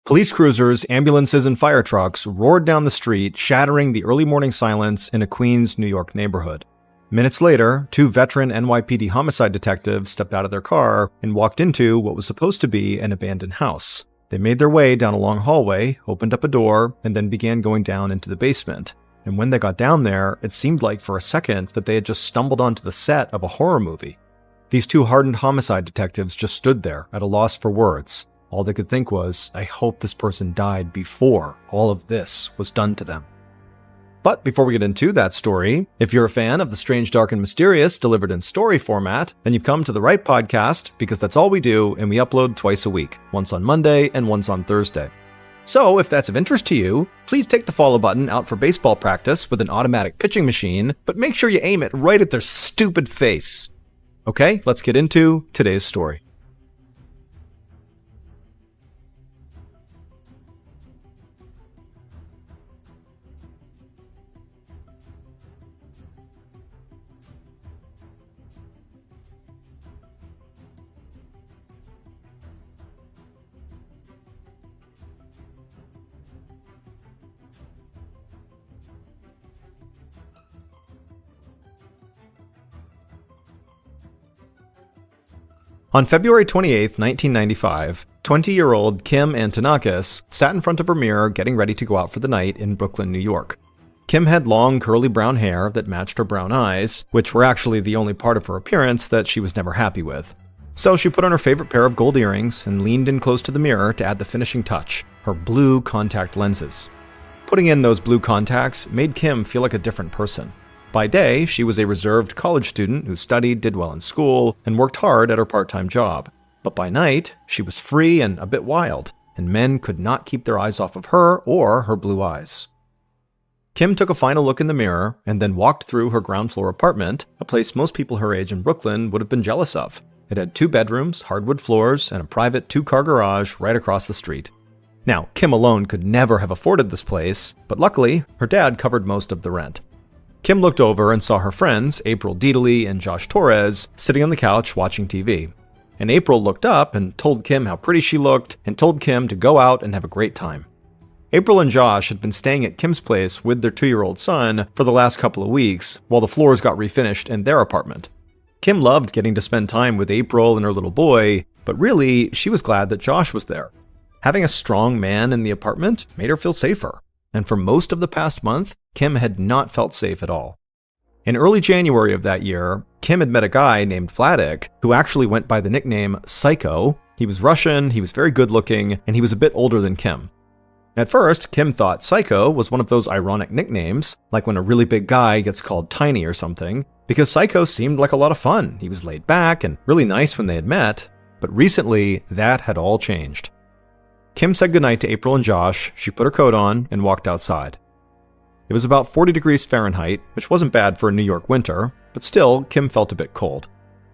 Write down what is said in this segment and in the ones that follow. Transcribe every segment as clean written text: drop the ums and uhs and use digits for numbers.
Police cruisers, ambulances, and fire trucks roared down the street, shattering the early morning silence in a Queens, New York neighborhood. Minutes later, two veteran NYPD homicide detectives stepped out of their car and walked into what was supposed to be an abandoned house. They made their way down a long hallway, opened up a door, and then began going down into the basement. And when they got down there, it seemed like for a second that they had just stumbled onto the set of a horror movie. These two hardened homicide detectives just stood there at a loss for words. All they could think was, I hope this person died before all of this was done to them. But before we get into that story, if you're a fan of the strange, dark, and mysterious delivered in story format, then you've come to the right podcast, because that's all we do, and we upload twice a week, once on Monday and once on Thursday. So if that's of interest to you, please take the follow button out for baseball practice with an automatic pitching machine, but make sure you aim it right at their stupid face. Okay, let's get into today's story. On February 28, 1995, 20-year-old Kim Antonakis sat in front of her mirror getting ready to go out for the night in Brooklyn, New York. Kim had long, curly brown hair that matched her brown eyes, which were actually the only part of her appearance that she was never happy with. So she put on her favorite pair of gold earrings and leaned in close to the mirror to add the finishing touch, her blue contact lenses. Putting in those blue contacts made Kim feel like a different person. By day, she was a reserved college student who studied, did well in school, and worked hard at her part-time job. But by night, she was free and a bit wild, and men could not keep their eyes off of her or her blue eyes. Kim took a final look in the mirror and then walked through her ground floor apartment, a place most people her age in Brooklyn would have been jealous of. It had 2 bedrooms, hardwood floors, and a private 2-car garage right across the street. Now, Kim alone could never have afforded this place, but luckily, her dad covered most of the rent. Kim looked over and saw her friends, April Deedley and Josh Torres, sitting on the couch watching TV. And April looked up and told Kim how pretty she looked and told Kim to go out and have a great time. April and Josh had been staying at Kim's place with their 2-year-old son for the last couple of weeks while the floors got refinished in their apartment. Kim loved getting to spend time with April and her little boy, but really, she was glad that Josh was there. Having a strong man in the apartment made her feel safer. And for most of the past month, Kim had not felt safe at all. In early January of that year, Kim had met a guy named Vladek, who actually went by the nickname Psycho. He was Russian, he was very good looking, and he was a bit older than Kim. At first, Kim thought Psycho was one of those ironic nicknames, like when a really big guy gets called Tiny or something, because Psycho seemed like a lot of fun. He was laid back and really nice when they had met, but recently, that had all changed. Kim said goodnight to April and Josh, she put her coat on, and walked outside. It was about 40 degrees Fahrenheit, which wasn't bad for a New York winter, but still, Kim felt a bit cold.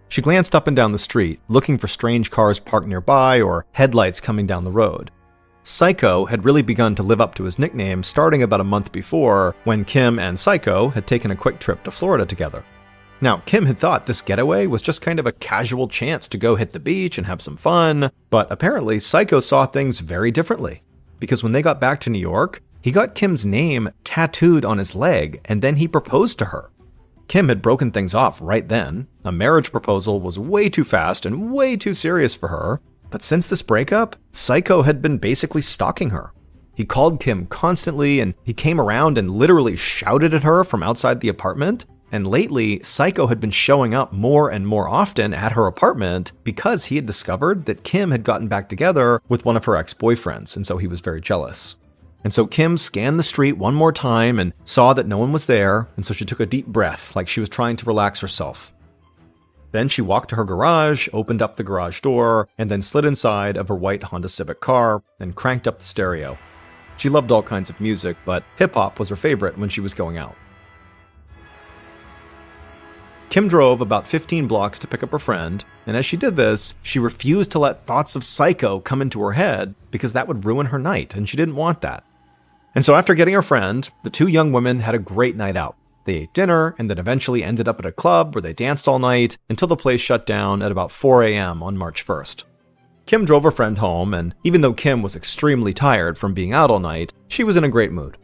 She glanced up and down the street, looking for strange cars parked nearby or headlights coming down the road. Psycho had really begun to live up to his nickname starting about a month before, when Kim and Psycho had taken a quick trip to Florida together. Now, Kim had thought this getaway was just kind of a casual chance to go hit the beach and have some fun, but apparently Psycho saw things very differently. Because when they got back to New York, he got Kim's name tattooed on his leg, and then he proposed to her. Kim had broken things off right then. A marriage proposal was way too fast and way too serious for her, but since this breakup, Psycho had been basically stalking her. He called Kim constantly, and he came around and literally shouted at her from outside the apartment. And lately, Psycho had been showing up more and more often at her apartment because he had discovered that Kim had gotten back together with one of her ex-boyfriends, and so he was very jealous. And so Kim scanned the street one more time and saw that no one was there, and so she took a deep breath like she was trying to relax herself. Then she walked to her garage, opened up the garage door, and then slid inside of her white Honda Civic car and cranked up the stereo. She loved all kinds of music, but hip-hop was her favorite when she was going out. Kim drove about 15 blocks to pick up her friend, and as she did this, she refused to let thoughts of Psycho come into her head because that would ruin her night, and she didn't want that. And so after getting her friend, the two young women had a great night out. They ate dinner and then eventually ended up at a club where they danced all night until the place shut down at about 4 a.m. on March 1st. Kim drove her friend home, and even though Kim was extremely tired from being out all night, she was in a great mood.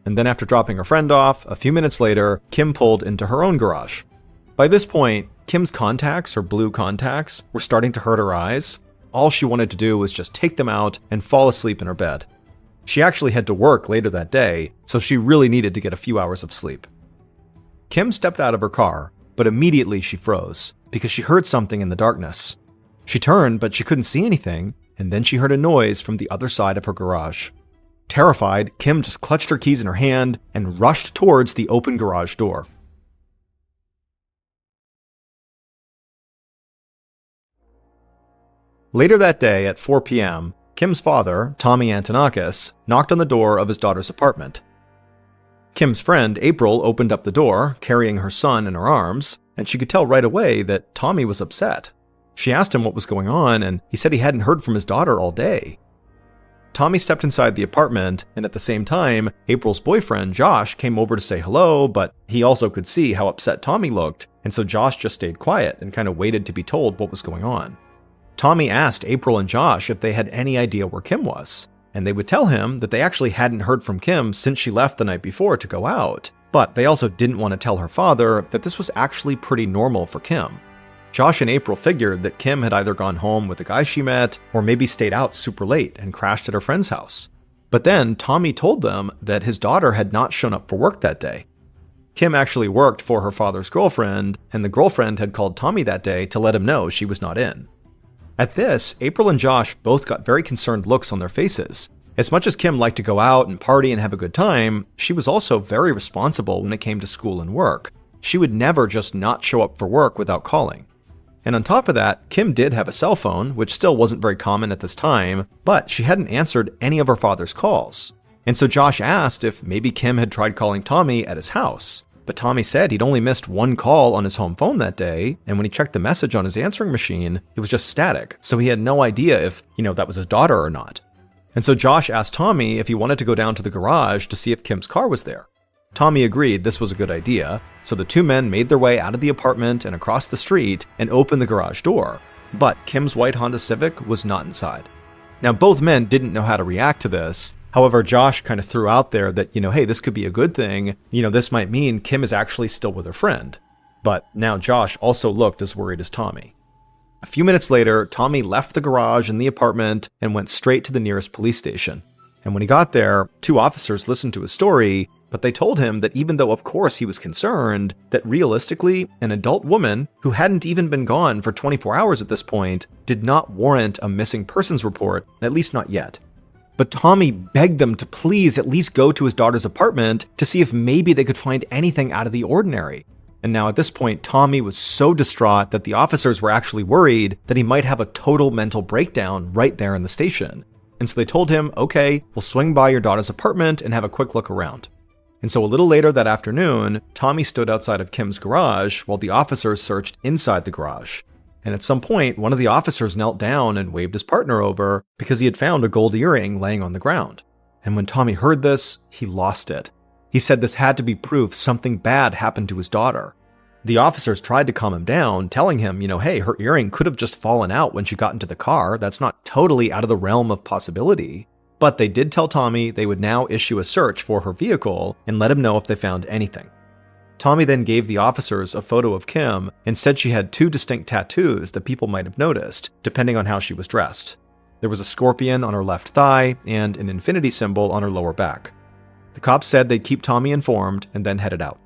And then after dropping her friend off, a few minutes later, Kim pulled into her own garage. By this point, Kim's contacts, her blue contacts, were starting to hurt her eyes. All she wanted to do was just take them out and fall asleep in her bed. She actually had to work later that day, so she really needed to get a few hours of sleep. Kim stepped out of her car, but immediately she froze because she heard something in the darkness. She turned, but she couldn't see anything, and then she heard a noise from the other side of her garage. Terrified, Kim just clutched her keys in her hand and rushed towards the open garage door. Later that day at 4 p.m., Kim's father, Tommy Antonakis, knocked on the door of his daughter's apartment. Kim's friend, April, opened up the door, carrying her son in her arms, and she could tell right away that Tommy was upset. She asked him what was going on, and he said he hadn't heard from his daughter all day. Tommy stepped inside the apartment, and at the same time, April's boyfriend, Josh, came over to say hello, but he also could see how upset Tommy looked, and so Josh just stayed quiet and kind of waited to be told what was going on. Tommy asked April and Josh if they had any idea where Kim was, and they would tell him that they actually hadn't heard from Kim since she left the night before to go out, but they also didn't want to tell her father that this was actually pretty normal for Kim. Josh and April figured that Kim had either gone home with the guy she met, or maybe stayed out super late and crashed at her friend's house. But then Tommy told them that his daughter had not shown up for work that day. Kim actually worked for her father's girlfriend, and the girlfriend had called Tommy that day to let him know she was not in. At this, April and Josh both got very concerned looks on their faces. As much as Kim liked to go out and party and have a good time, she was also very responsible when it came to school and work. She would never just not show up for work without calling. And on top of that, Kim did have a cell phone, which still wasn't very common at this time, but she hadn't answered any of her father's calls. And so Josh asked if maybe Kim had tried calling Tommy at his house. But Tommy said he'd only missed one call on his home phone that day, and when he checked the message on his answering machine, it was just static, so he had no idea if, that was his daughter or not. And so Josh asked Tommy if he wanted to go down to the garage to see if Kim's car was there. Tommy agreed this was a good idea, so the two men made their way out of the apartment and across the street and opened the garage door, but Kim's white Honda Civic was not inside. Now, both men didn't know how to react to this. However, Josh kind of threw out there that, hey, this could be a good thing. This might mean Kim is actually still with her friend. But now Josh also looked as worried as Tommy. A few minutes later, Tommy left the garage and the apartment and went straight to the nearest police station. And when he got there, two officers listened to his story, but they told him that even though of course he was concerned, that realistically, an adult woman who hadn't even been gone for 24 hours at this point did not warrant a missing persons report, at least not yet. But Tommy begged them to please at least go to his daughter's apartment to see if maybe they could find anything out of the ordinary. And now at this point, Tommy was so distraught that the officers were actually worried that he might have a total mental breakdown right there in the station. And so they told him, okay, we'll swing by your daughter's apartment and have a quick look around. And so a little later that afternoon, Tommy stood outside of Kim's garage while the officers searched inside the garage. And at some point, one of the officers knelt down and waved his partner over because he had found a gold earring laying on the ground. And when Tommy heard this, he lost it. He said this had to be proof something bad happened to his daughter. The officers tried to calm him down, telling him, hey, her earring could have just fallen out when she got into the car. That's not totally out of the realm of possibility. But they did tell Tommy they would now issue a search for her vehicle and let him know if they found anything. Tommy then gave the officers a photo of Kim and said she had two distinct tattoos that people might have noticed, depending on how she was dressed. There was a scorpion on her left thigh and an infinity symbol on her lower back. The cops said they'd keep Tommy informed and then headed out.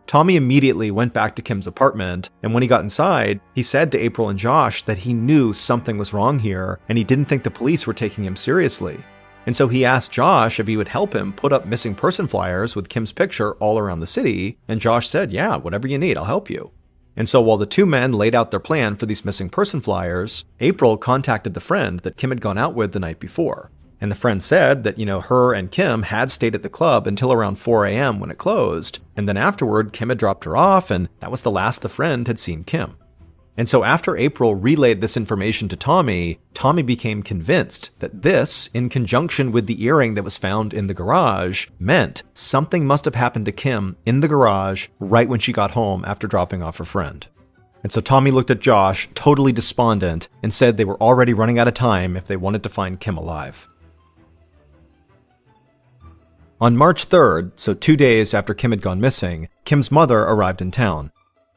Tommy immediately went back to Kim's apartment, and when he got inside, he said to April and Josh that he knew something was wrong here and he didn't think the police were taking him seriously. And so he asked Josh if he would help him put up missing person flyers with Kim's picture all around the city, and Josh said, yeah, whatever you need, I'll help you. And so while the two men laid out their plan for these missing person flyers, April contacted the friend that Kim had gone out with the night before. And the friend said that, her and Kim had stayed at the club until around 4 a.m. when it closed, and then afterward, Kim had dropped her off, and that was the last the friend had seen Kim. And so after April relayed this information to Tommy, Tommy became convinced that this, in conjunction with the earring that was found in the garage, meant something must have happened to Kim in the garage right when she got home after dropping off her friend. and so Tommy looked at Josh, totally despondent, and said they were already running out of time if they wanted to find Kim alive. On March 3rd, so 2 days after Kim had gone missing, Kim's mother arrived in town.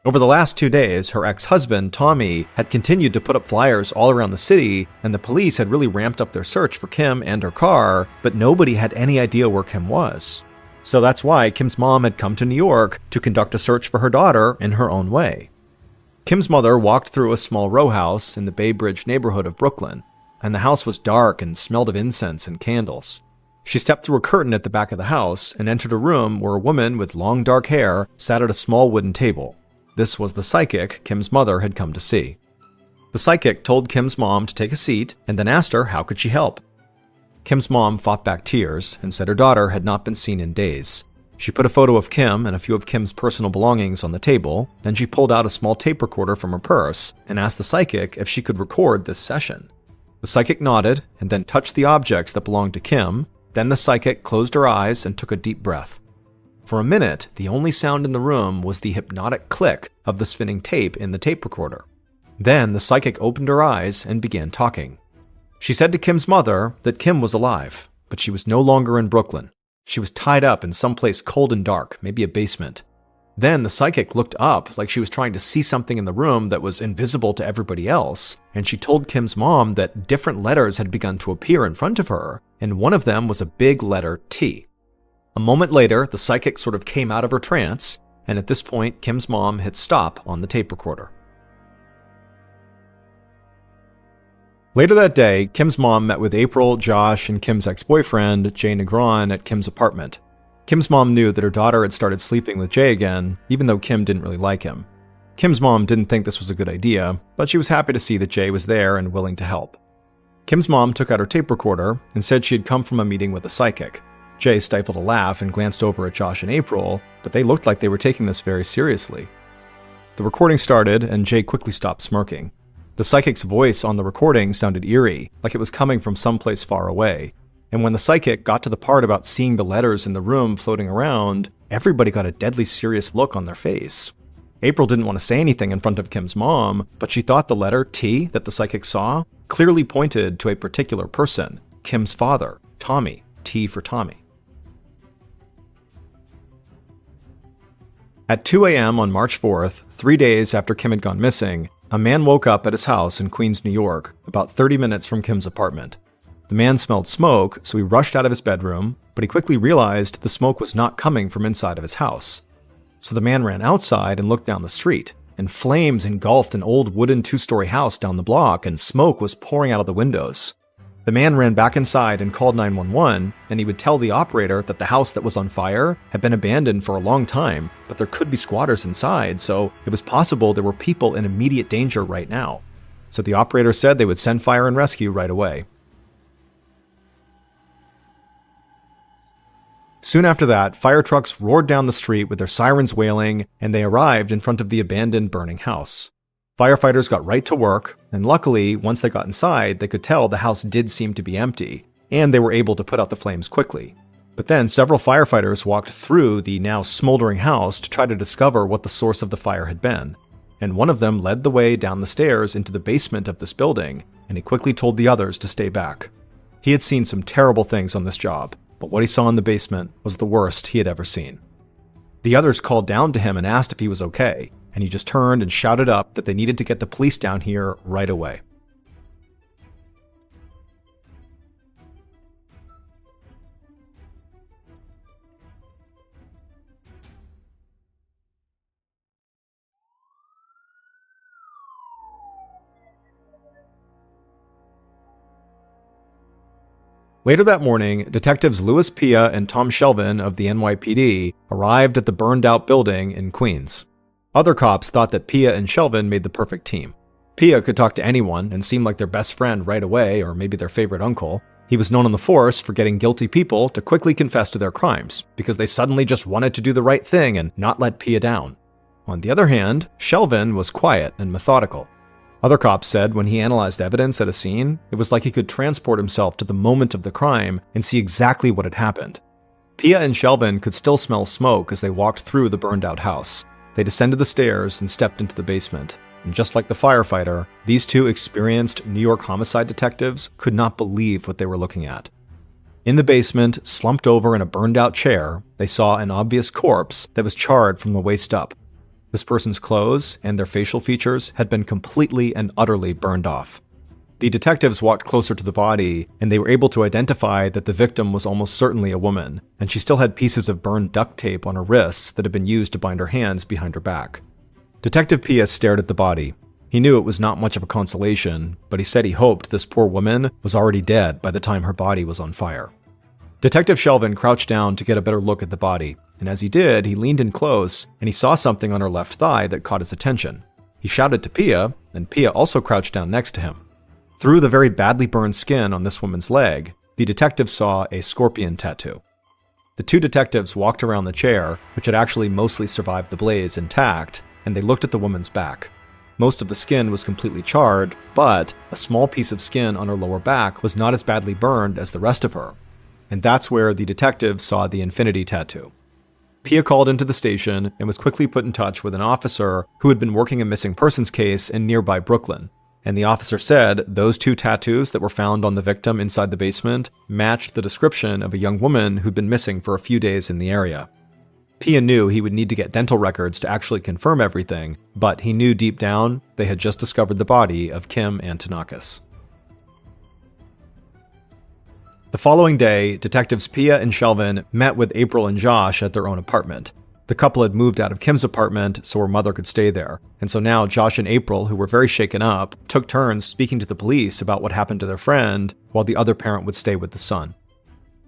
Over the last 2 days, her ex-husband, Tommy, had continued to put up flyers all around the city, and the police had really ramped up their search for Kim and her car, but nobody had any idea where Kim was. So that's why Kim's mom had come to New York to conduct a search for her daughter in her own way. Kim's mother walked through a small row house in the Bay Bridge neighborhood of Brooklyn, and the house was dark and smelled of incense and candles. She stepped through a curtain at the back of the house and entered a room where a woman with long dark hair sat at a small wooden table. This was the psychic Kim's mother had come to see. The psychic told Kim's mom to take a seat and then asked her how could she help. Kim's mom fought back tears and said her daughter had not been seen in days. She put a photo of Kim and a few of Kim's personal belongings on the table, then she pulled out a small tape recorder from her purse and asked the psychic if she could record this session. The psychic nodded and then touched the objects that belonged to Kim. Then the psychic closed her eyes and took a deep breath. For a minute, the only sound in the room was the hypnotic click of the spinning tape in the tape recorder. Then the psychic opened her eyes and began talking. She said to Kim's mother that Kim was alive, but she was no longer in Brooklyn. She was tied up in someplace cold and dark, maybe a basement. Then the psychic looked up like she was trying to see something in the room that was invisible to everybody else, and she told Kim's mom that different letters had begun to appear in front of her, and one of them was a big letter T. A moment later, the psychic sort of came out of her trance, and at this point, Kim's mom hit stop on the tape recorder. Later that day, Kim's mom met with April, Josh, and Kim's ex-boyfriend, Jay Negron, at Kim's apartment. Kim's mom knew that her daughter had started sleeping with Jay again, even though Kim didn't really like him. Kim's mom didn't think this was a good idea, but she was happy to see that Jay was there and willing to help. Kim's mom took out her tape recorder and said she had come from a meeting with a psychic. Jay stifled a laugh and glanced over at Josh and April, but they looked like they were taking this very seriously. The recording started, and Jay quickly stopped smirking. The psychic's voice on the recording sounded eerie, like it was coming from someplace far away. And when the psychic got to the part about seeing the letters in the room floating around, everybody got a deadly serious look on their face. April didn't want to say anything in front of Kim's mom, but she thought the letter T that the psychic saw clearly pointed to a particular person, Kim's father, Tommy, T for Tommy. At 2 a.m. on March 4th, 3 days after Kim had gone missing, a man woke up at his house in Queens, New York, about 30 minutes from Kim's apartment. The man smelled smoke, so he rushed out of his bedroom, but he quickly realized the smoke was not coming from inside of his house. So the man ran outside and looked down the street, and flames engulfed an old wooden 2-story house down the block, and smoke was pouring out of the windows. The man ran back inside and called 911, and he would tell the operator that the house that was on fire had been abandoned for a long time, but there could be squatters inside, so it was possible there were people in immediate danger right now. So the operator said they would send fire and rescue right away. Soon after that, fire trucks roared down the street with their sirens wailing, and they arrived in front of the abandoned burning house. Firefighters got right to work, and luckily, once they got inside, they could tell the house did seem to be empty, and they were able to put out the flames quickly. But then several firefighters walked through the now smoldering house to try to discover what the source of the fire had been, and one of them led the way down the stairs into the basement of this building, and he quickly told the others to stay back. He had seen some terrible things on this job, but what he saw in the basement was the worst he had ever seen. The others called down to him and asked if he was okay, and he just turned and shouted up that they needed to get the police down here right away. Later that morning, detectives Louis Pia and Tom Shelvin of the NYPD arrived at the burned-out building in Queens. Other cops thought that Pia and Shelvin made the perfect team. Pia could talk to anyone and seemed like their best friend right away, or maybe their favorite uncle. He was known on the force for getting guilty people to quickly confess to their crimes, because they suddenly just wanted to do the right thing and not let Pia down. On the other hand, Shelvin was quiet and methodical. Other cops said when he analyzed evidence at a scene, it was like he could transport himself to the moment of the crime and see exactly what had happened. Pia and Shelvin could still smell smoke as they walked through the burned-out house. They descended the stairs and stepped into the basement. And just like the firefighter, these two experienced New York homicide detectives could not believe what they were looking at. In the basement, slumped over in a burned-out chair, they saw an obvious corpse that was charred from the waist up. This person's clothes and their facial features had been completely and utterly burned off. The detectives walked closer to the body, and they were able to identify that the victim was almost certainly a woman, and she still had pieces of burned duct tape on her wrists that had been used to bind her hands behind her back. Detective Pia stared at the body. He knew it was not much of a consolation, but he said he hoped this poor woman was already dead by the time her body was on fire. Detective Shelvin crouched down to get a better look at the body, and as he did, he leaned in close, and he saw something on her left thigh that caught his attention. He shouted to Pia, and Pia also crouched down next to him. Through the very badly burned skin on this woman's leg, the detective saw a scorpion tattoo. The two detectives walked around the chair, which had actually mostly survived the blaze, intact, and they looked at the woman's back. Most of the skin was completely charred, but a small piece of skin on her lower back was not as badly burned as the rest of her. And that's where the detectives saw the infinity tattoo. Pia called into the station and was quickly put in touch with an officer who had been working a missing persons case in nearby Brooklyn. And the officer said those two tattoos that were found on the victim inside the basement matched the description of a young woman who'd been missing for a few days in the area. Pia knew he would need to get dental records to actually confirm everything, but he knew deep down they had just discovered the body of Kim Antonakis. The following day, detectives Pia and Shelvin met with April and Josh at their own apartment. The couple had moved out of Kim's apartment so her mother could stay there, and so now Josh and April, who were very shaken up, took turns speaking to the police about what happened to their friend, while the other parent would stay with the son.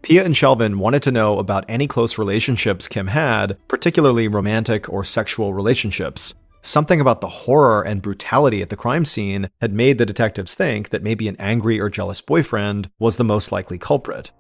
Pia and Shelvin wanted to know about any close relationships Kim had, particularly romantic or sexual relationships. Something about the horror and brutality at the crime scene had made the detectives think that maybe an angry or jealous boyfriend was the most likely culprit.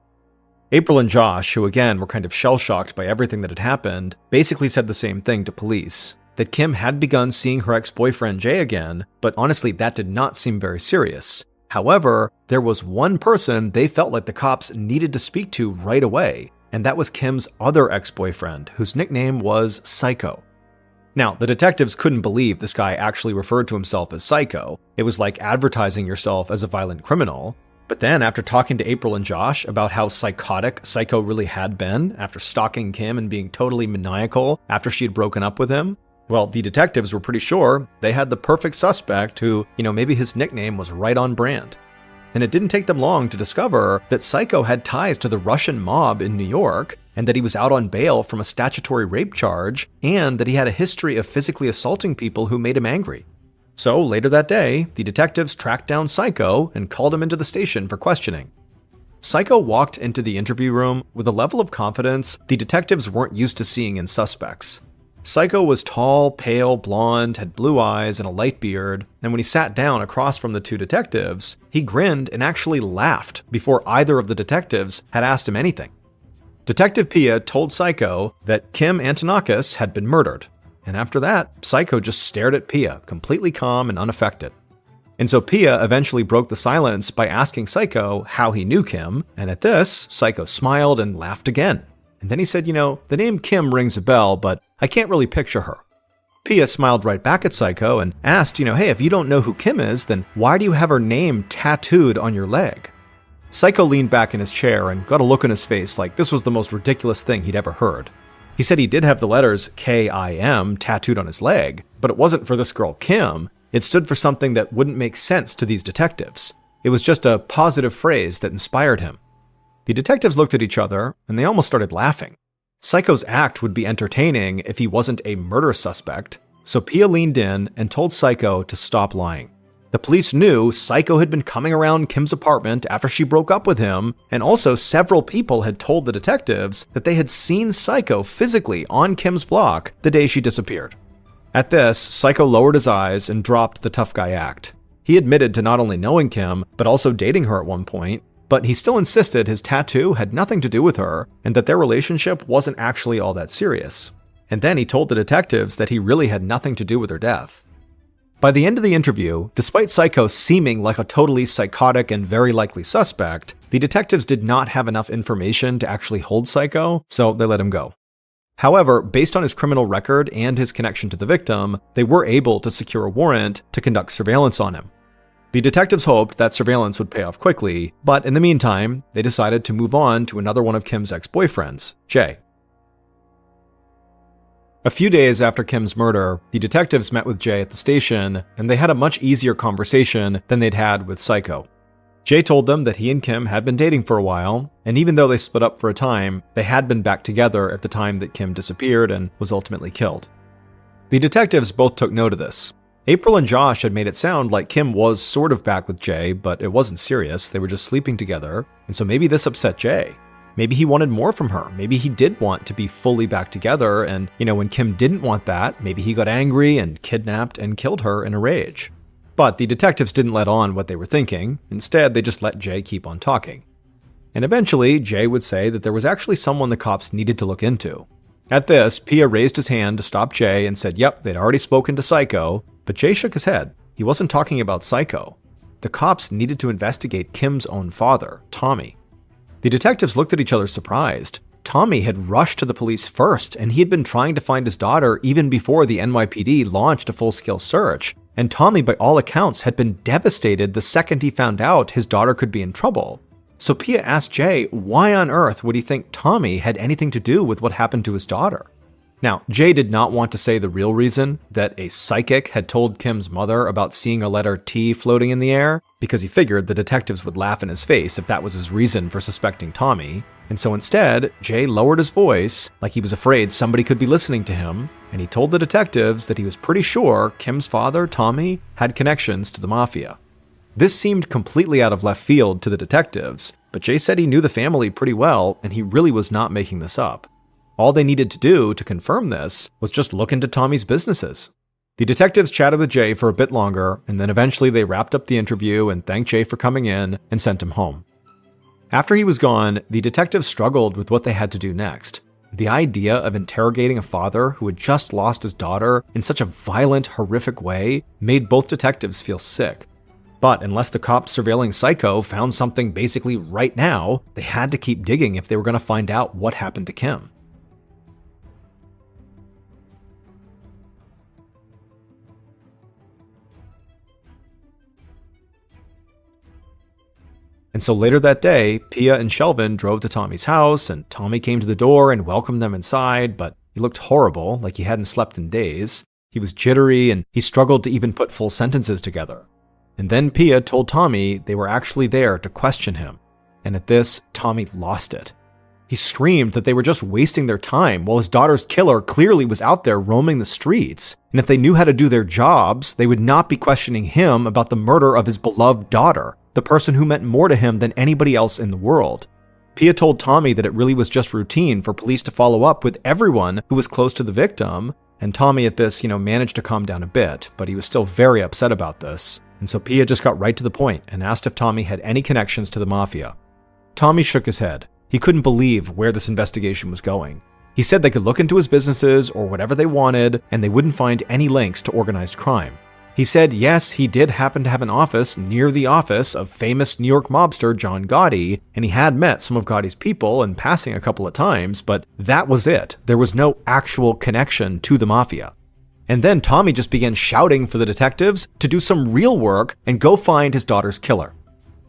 April and Josh, who again were kind of shell-shocked by everything that had happened, basically said the same thing to police, that Kim had begun seeing her ex-boyfriend Jay again, but honestly that did not seem very serious. However, there was one person they felt like the cops needed to speak to right away, and that was Kim's other ex-boyfriend, whose nickname was Psycho. Now, the detectives couldn't believe this guy actually referred to himself as Psycho. It was like advertising yourself as a violent criminal. But then, after talking to April and Josh about how psychotic Psycho really had been after stalking Kim and being totally maniacal after she had broken up with him, well, the detectives were pretty sure they had the perfect suspect who, maybe his nickname was right on brand. And it didn't take them long to discover that Psycho had ties to the Russian mob in New York, and that he was out on bail from a statutory rape charge, and that he had a history of physically assaulting people who made him angry. So later that day, the detectives tracked down Psycho and called him into the station for questioning. Psycho walked into the interview room with a level of confidence the detectives weren't used to seeing in suspects. Psycho was tall, pale, blonde, had blue eyes and a light beard, and when he sat down across from the two detectives, he grinned and actually laughed before either of the detectives had asked him anything. Detective Pia told Psycho that Kim Antonakis had been murdered, and after that, Psycho just stared at Pia, completely calm and unaffected. And so Pia eventually broke the silence by asking Psycho how he knew Kim, and at this, Psycho smiled and laughed again. And then he said, the name Kim rings a bell, but I can't really picture her. Pia smiled right back at Psycho and asked, hey, if you don't know who Kim is, then why do you have her name tattooed on your leg? Psycho leaned back in his chair and got a look on his face like this was the most ridiculous thing he'd ever heard. He said he did have the letters K-I-M tattooed on his leg, but it wasn't for this girl Kim. It stood for something that wouldn't make sense to these detectives. It was just a positive phrase that inspired him. The detectives looked at each other, and they almost started laughing. Psycho's act would be entertaining if he wasn't a murder suspect, so Pia leaned in and told Psycho to stop lying. The police knew Psycho had been coming around Kim's apartment after she broke up with him, and also several people had told the detectives that they had seen Psycho physically on Kim's block the day she disappeared. At this, Psycho lowered his eyes and dropped the tough guy act. He admitted to not only knowing Kim, but also dating her at one point, but he still insisted his tattoo had nothing to do with her and that their relationship wasn't actually all that serious. And then he told the detectives that he really had nothing to do with her death. By the end of the interview, despite Psycho seeming like a totally psychotic and very likely suspect, the detectives did not have enough information to actually hold Psycho, so they let him go. However, based on his criminal record and his connection to the victim, they were able to secure a warrant to conduct surveillance on him. The detectives hoped that surveillance would pay off quickly, but in the meantime, they decided to move on to another one of Kim's ex-boyfriends, Jay. A few days after Kim's murder, the detectives met with Jay at the station, and they had a much easier conversation than they'd had with Psycho. Jay told them that he and Kim had been dating for a while, and even though they split up for a time, they had been back together at the time that Kim disappeared and was ultimately killed. The detectives both took note of this. April and Josh had made it sound like Kim was sort of back with Jay, but it wasn't serious. They were just sleeping together, and so maybe this upset Jay. Maybe he wanted more from her. Maybe he did want to be fully back together, and, when Kim didn't want that, maybe he got angry and kidnapped and killed her in a rage. But the detectives didn't let on what they were thinking. Instead, they just let Jay keep on talking. And eventually, Jay would say that there was actually someone the cops needed to look into. At this, Pia raised his hand to stop Jay and said, yep, they'd already spoken to Psycho, but Jay shook his head. He wasn't talking about Psycho. The cops needed to investigate Kim's own father, Tommy. The detectives looked at each other surprised. Tommy had rushed to the police first, and he had been trying to find his daughter even before the NYPD launched a full-scale search. And Tommy, by all accounts, had been devastated the second he found out his daughter could be in trouble. So Pia asked Jay why on earth would he think Tommy had anything to do with what happened to his daughter. Now, Jay did not want to say the real reason, that a psychic had told Kim's mother about seeing a letter T floating in the air, because he figured the detectives would laugh in his face if that was his reason for suspecting Tommy. And so instead, Jay lowered his voice, like he was afraid somebody could be listening to him, and he told the detectives that he was pretty sure Kim's father, Tommy, had connections to the mafia. This seemed completely out of left field to the detectives, but Jay said he knew the family pretty well, and he really was not making this up. All they needed to do to confirm this was just look into Tommy's businesses. The detectives chatted with Jay for a bit longer, and then eventually they wrapped up the interview and thanked Jay for coming in and sent him home. After he was gone, the detectives struggled with what they had to do next. The idea of interrogating a father who had just lost his daughter in such a violent, horrific way made both detectives feel sick. But unless the cops surveilling Psycho found something basically right now, they had to keep digging if they were going to find out what happened to Kim. And so later that day, Pia and Shelvin drove to Tommy's house, and Tommy came to the door and welcomed them inside, but he looked horrible, like he hadn't slept in days. He was jittery, and he struggled to even put full sentences together. And then Pia told Tommy they were actually there to question him. And at this, Tommy lost it. He screamed that they were just wasting their time while his daughter's killer clearly was out there roaming the streets. And if they knew how to do their jobs, they would not be questioning him about the murder of his beloved daughter, the person who meant more to him than anybody else in the world. Pia told Tommy that it really was just routine for police to follow up with everyone who was close to the victim, and Tommy at this, managed to calm down a bit, but he was still very upset about this. And so Pia just got right to the point and asked if Tommy had any connections to the mafia. Tommy shook his head. He couldn't believe where this investigation was going. He said they could look into his businesses or whatever they wanted, and they wouldn't find any links to organized crime. He said, yes, he did happen to have an office near the office of famous New York mobster John Gotti, and he had met some of Gotti's people in passing a couple of times, but that was it. There was no actual connection to the mafia. And then Tommy just began shouting for the detectives to do some real work and go find his daughter's killer.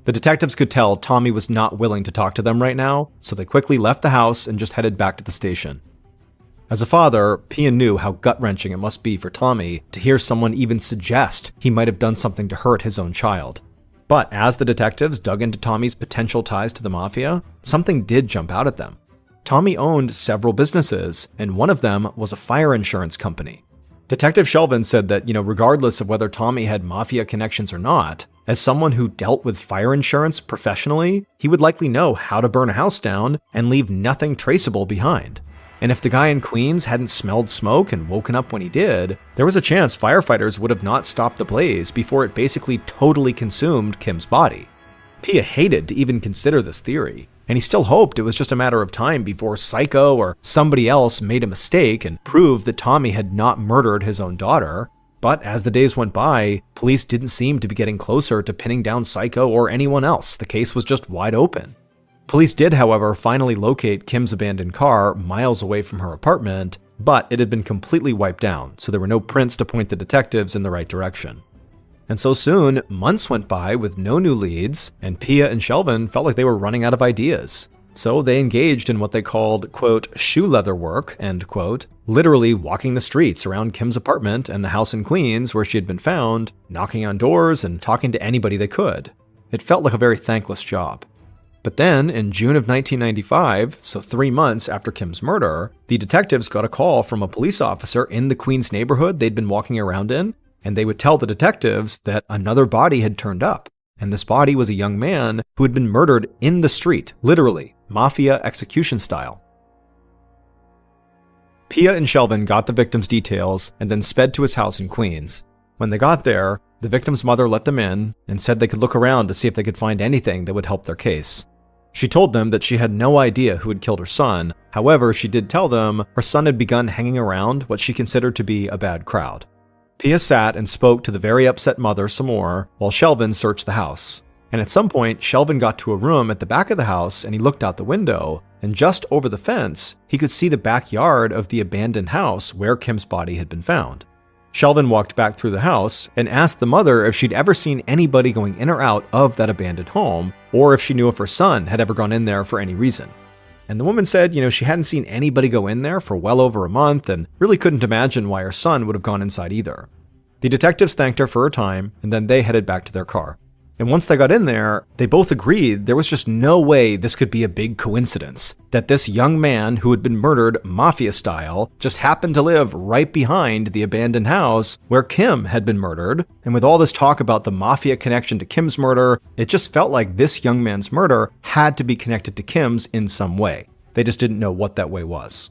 The detectives could tell Tommy was not willing to talk to them right now, so they quickly left the house and just headed back to the station. As a father, Pia knew how gut-wrenching it must be for Tommy to hear someone even suggest he might have done something to hurt his own child. But as the detectives dug into Tommy's potential ties to the mafia, something did jump out at them. Tommy owned several businesses, and one of them was a fire insurance company. Detective Shelvin said that, regardless of whether Tommy had mafia connections or not, as someone who dealt with fire insurance professionally, he would likely know how to burn a house down and leave nothing traceable behind. And if the guy in Queens hadn't smelled smoke and woken up when he did, there was a chance firefighters would have not stopped the blaze before it basically totally consumed Kim's body. Pia hated to even consider this theory, and he still hoped it was just a matter of time before Psycho or somebody else made a mistake and proved that Tommy had not murdered his own daughter. But as the days went by, police didn't seem to be getting closer to pinning down Psycho or anyone else. The case was just wide open. Police did, however, finally locate Kim's abandoned car miles away from her apartment, but it had been completely wiped down, so there were no prints to point the detectives in the right direction. And so soon, months went by with no new leads, and Pia and Shelvin felt like they were running out of ideas. So they engaged in what they called, quote, shoe leather work, end quote, literally walking the streets around Kim's apartment and the house in Queens where she had been found, knocking on doors and talking to anybody they could. It felt like a very thankless job. But then, in June of 1995, so 3 months after Kim's murder, the detectives got a call from a police officer in the Queens neighborhood they'd been walking around in, and they would tell the detectives that another body had turned up. And this body was a young man who had been murdered in the street, literally, mafia execution style. Pia and Shelvin got the victim's details and then sped to his house in Queens. When they got there, the victim's mother let them in and said they could look around to see if they could find anything that would help their case. She told them that she had no idea who had killed her son. However, she did tell them her son had begun hanging around what she considered to be a bad crowd. Pia sat and spoke to the very upset mother some more while Shelvin searched the house. And at some point, Shelvin got to a room at the back of the house and he looked out the window, and just over the fence, he could see the backyard of the abandoned house where Kim's body had been found. Shelvin walked back through the house and asked the mother if she'd ever seen anybody going in or out of that abandoned home, or if she knew if her son had ever gone in there for any reason. And the woman said, she hadn't seen anybody go in there for well over a month and really couldn't imagine why her son would have gone inside either. The detectives thanked her for her time, and then they headed back to their car. And once they got in there, they both agreed there was just no way this could be a big coincidence, that this young man who had been murdered mafia style just happened to live right behind the abandoned house where Kim had been murdered. And with all this talk about the mafia connection to Kim's murder, it just felt like this young man's murder had to be connected to Kim's in some way. They just didn't know what that way was.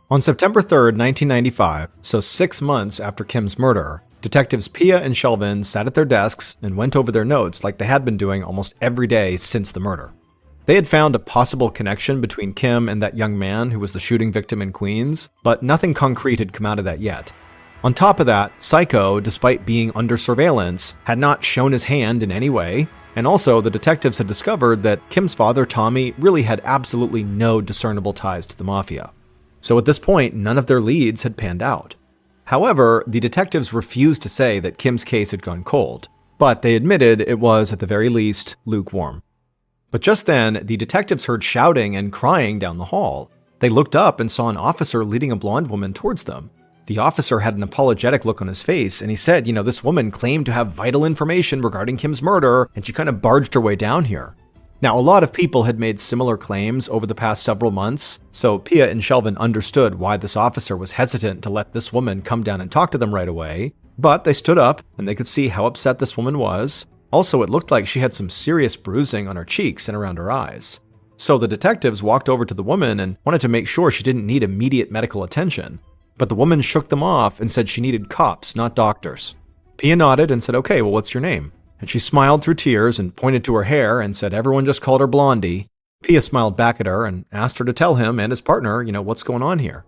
On September 3rd, 1995, so 6 months after Kim's murder, detectives Pia and Shelvin sat at their desks and went over their notes like they had been doing almost every day since the murder. They had found a possible connection between Kim and that young man who was the shooting victim in Queens, but nothing concrete had come out of that yet. On top of that, Psycho, despite being under surveillance, had not shown his hand in any way, and also the detectives had discovered that Kim's father, Tommy, really had absolutely no discernible ties to the mafia. So at this point, none of their leads had panned out. However, the detectives refused to say that Kim's case had gone cold, but they admitted it was, at the very least, lukewarm. But just then, the detectives heard shouting and crying down the hall. They looked up and saw an officer leading a blonde woman towards them. The officer had an apologetic look on his face, and he said, this woman claimed to have vital information regarding Kim's murder, and she kind of barged her way down here. Now, a lot of people had made similar claims over the past several months, so Pia and Shelvin understood why this officer was hesitant to let this woman come down and talk to them right away, but they stood up and they could see how upset this woman was. Also, it looked like she had some serious bruising on her cheeks and around her eyes. So the detectives walked over to the woman and wanted to make sure she didn't need immediate medical attention, but the woman shook them off and said she needed cops, not doctors. Pia nodded and said, "Okay, well, what's your name?" And she smiled through tears and pointed to her hair and said everyone just called her Blondie. Pia smiled back at her and asked her to tell him and his partner, what's going on here.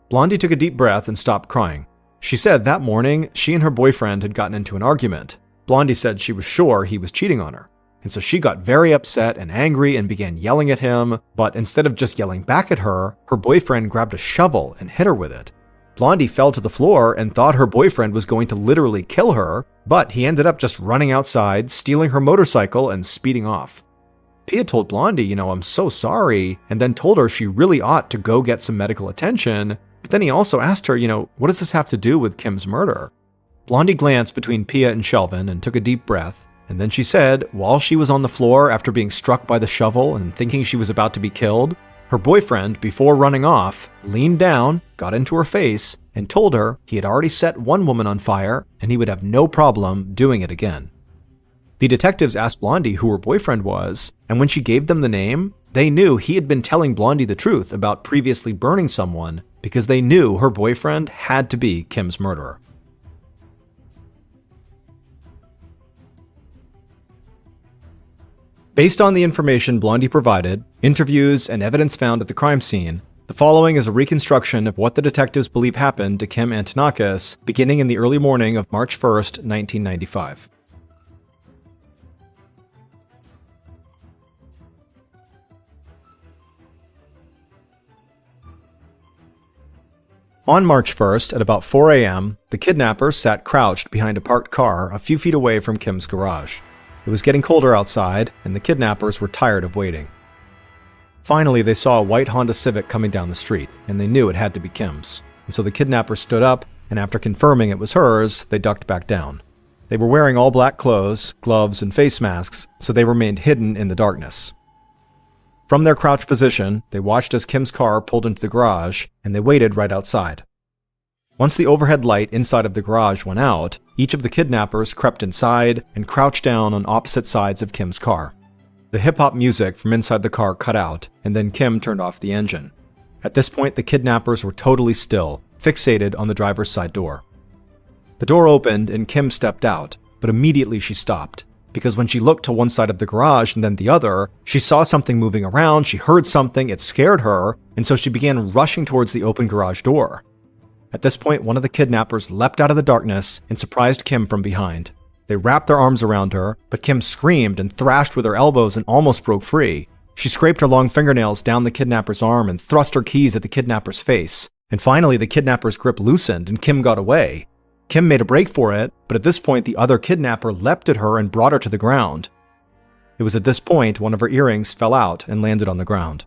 Blondie took a deep breath and stopped crying. She said that morning she and her boyfriend had gotten into an argument. Blondie said she was sure he was cheating on her. And so she got very upset and angry and began yelling at him, but instead of just yelling back at her, her boyfriend grabbed a shovel and hit her with it. Blondie fell to the floor and thought her boyfriend was going to literally kill her, but he ended up just running outside, stealing her motorcycle, and speeding off. Pia told Blondie, I'm so sorry, and then told her she really ought to go get some medical attention, but then he also asked her, what does this have to do with Kim's murder? Blondie glanced between Pia and Shelvin and took a deep breath, and then she said, while she was on the floor after being struck by the shovel and thinking she was about to be killed, her boyfriend, before running off, leaned down, got into her face, and told her he had already set one woman on fire and he would have no problem doing it again. The detectives asked Blondie who her boyfriend was, and when she gave them the name, they knew he had been telling Blondie the truth about previously burning someone because they knew her boyfriend had to be Kim's murderer. Based on the information Blondie provided, interviews, and evidence found at the crime scene, the following is a reconstruction of what the detectives believe happened to Kim Antonakis beginning in the early morning of March 1st, 1995. On March 1st, at about 4 a.m., the kidnappers sat crouched behind a parked car a few feet away from Kim's garage. It was getting colder outside, and the kidnappers were tired of waiting. Finally, they saw a white Honda Civic coming down the street, and they knew it had to be Kim's. And so the kidnappers stood up, and after confirming it was hers, they ducked back down. They were wearing all black clothes, gloves, and face masks, so they remained hidden in the darkness. From their crouched position, they watched as Kim's car pulled into the garage, and they waited right outside. Once the overhead light inside of the garage went out, each of the kidnappers crept inside and crouched down on opposite sides of Kim's car. The hip-hop music from inside the car cut out, and then Kim turned off the engine. At this point, the kidnappers were totally still, fixated on the driver's side door. The door opened and Kim stepped out, but immediately she stopped, because when she looked to one side of the garage and then the other, she saw something moving around, she heard something, it scared her, and so she began rushing towards the open garage door. At this point, one of the kidnappers leapt out of the darkness and surprised Kim from behind. They wrapped their arms around her, but Kim screamed and thrashed with her elbows and almost broke free. She scraped her long fingernails down the kidnapper's arm and thrust her keys at the kidnapper's face. And finally, the kidnapper's grip loosened and Kim got away. Kim made a break for it, but at this point, the other kidnapper leapt at her and brought her to the ground. It was at this point one of her earrings fell out and landed on the ground.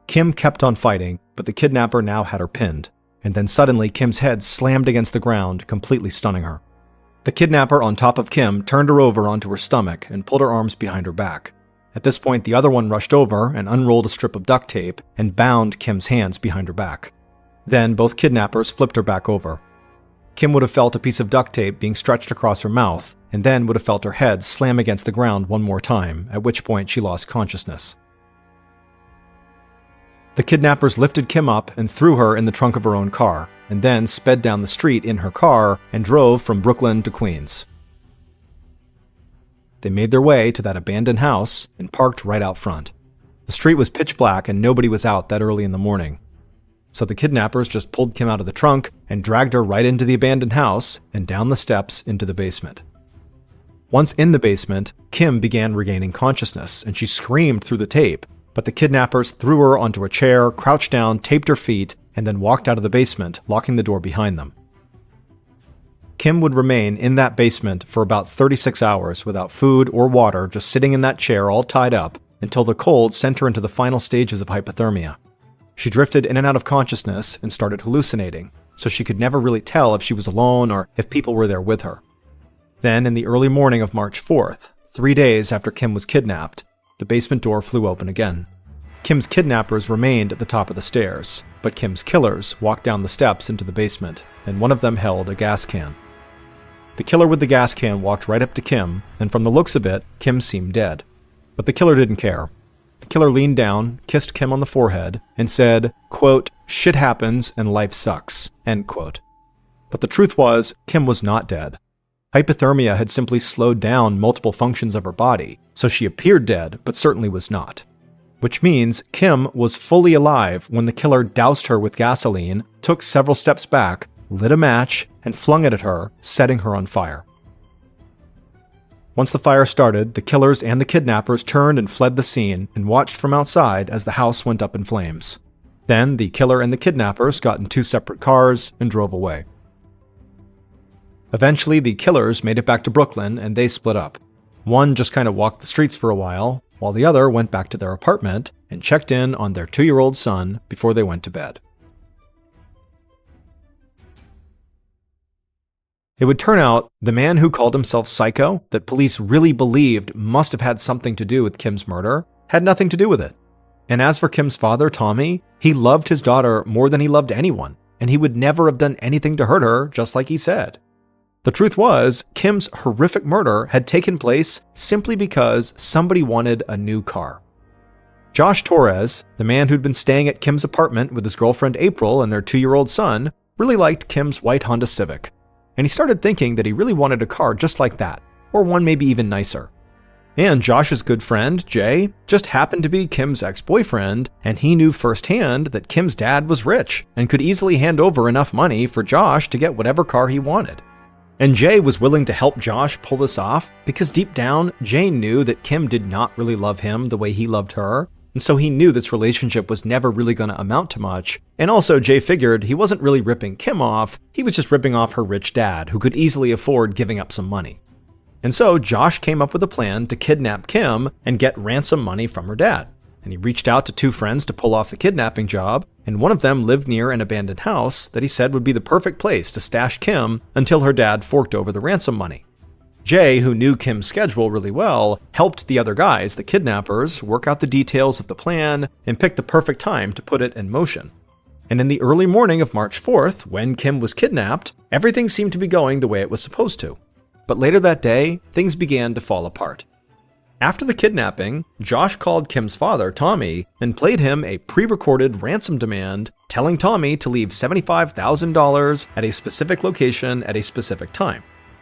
Kim kept on fighting, but the kidnapper now had her pinned. And then suddenly, Kim's head slammed against the ground, completely stunning her. The kidnapper on top of Kim turned her over onto her stomach and pulled her arms behind her back. At this point, the other one rushed over and unrolled a strip of duct tape and bound Kim's hands behind her back. Then both kidnappers flipped her back over. Kim would have felt a piece of duct tape being stretched across her mouth, and then would have felt her head slam against the ground one more time, at which point she lost consciousness. The kidnappers lifted Kim up and threw her in the trunk of her own car, and then sped down the street in her car and drove from Brooklyn to Queens. They made their way to that abandoned house and parked right out front. The street was pitch black and nobody was out that early in the morning. So the kidnappers just pulled Kim out of the trunk and dragged her right into the abandoned house and down the steps into the basement. Once in the basement, Kim began regaining consciousness and she screamed through the tape, but the kidnappers threw her onto a chair, crouched down, taped her feet, and then walked out of the basement, locking the door behind them. Kim would remain in that basement for about 36 hours without food or water, just sitting in that chair all tied up, until the cold sent her into the final stages of hypothermia. She drifted in and out of consciousness and started hallucinating, so she could never really tell if she was alone or if people were there with her. Then, in the early morning of March 4th, 3 days after Kim was kidnapped, the basement door flew open again. Kim's kidnappers remained at the top of the stairs, but Kim's killers walked down the steps into the basement, and one of them held a gas can. The killer with the gas can walked right up to Kim, and from the looks of it, Kim seemed dead. But the killer didn't care. The killer leaned down, kissed Kim on the forehead, and said, quote, "Shit happens and life sucks," end quote. But the truth was, Kim was not dead. Hypothermia had simply slowed down multiple functions of her body, so she appeared dead, but certainly was not. Which means Kim was fully alive when the killer doused her with gasoline, took several steps back, lit a match, and flung it at her, setting her on fire. Once the fire started, the killers and the kidnappers turned and fled the scene and watched from outside as the house went up in flames. Then the killer and the kidnappers got in 2 separate cars and drove away. Eventually, the killers made it back to Brooklyn and they split up. One just kind of walked the streets for a while the other went back to their apartment and checked in on their 2-year-old son before they went to bed. It would turn out the man who called himself Psycho, that police really believed must have had something to do with Kim's murder, had nothing to do with it. And as for Kim's father, Tommy, he loved his daughter more than he loved anyone, and he would never have done anything to hurt her, just like he said. The truth was, Kim's horrific murder had taken place simply because somebody wanted a new car. Josh Torres, the man who'd been staying at Kim's apartment with his girlfriend April and their 2-year-old son, really liked Kim's white Honda Civic. And he started thinking that he really wanted a car just like that, or one maybe even nicer. And Josh's good friend, Jay, just happened to be Kim's ex-boyfriend, and he knew firsthand that Kim's dad was rich and could easily hand over enough money for Josh to get whatever car he wanted. And Jay was willing to help Josh pull this off because deep down, Jay knew that Kim did not really love him the way he loved her, And so he knew this relationship was never really going to amount to much. And also, Jay figured he wasn't really ripping Kim off, he was just ripping off her rich dad, who could easily afford giving up some money. And so Josh came up with a plan to kidnap Kim and get ransom money from her dad. And he reached out to two friends to pull off the kidnapping job, and one of them lived near an abandoned house that he said would be the perfect place to stash Kim until her dad forked over the ransom money. Jay, who knew Kim's schedule really well, helped the other guys, the kidnappers, work out the details of the plan and pick the perfect time to put it in motion. And in the early morning of March 4th, when Kim was kidnapped, everything seemed to be going the way it was supposed to. But later that day, things began to fall apart. After the kidnapping, Josh called Kim's father, Tommy, and played him a pre-recorded ransom demand, telling Tommy to leave $75,000 at a specific location at a specific time.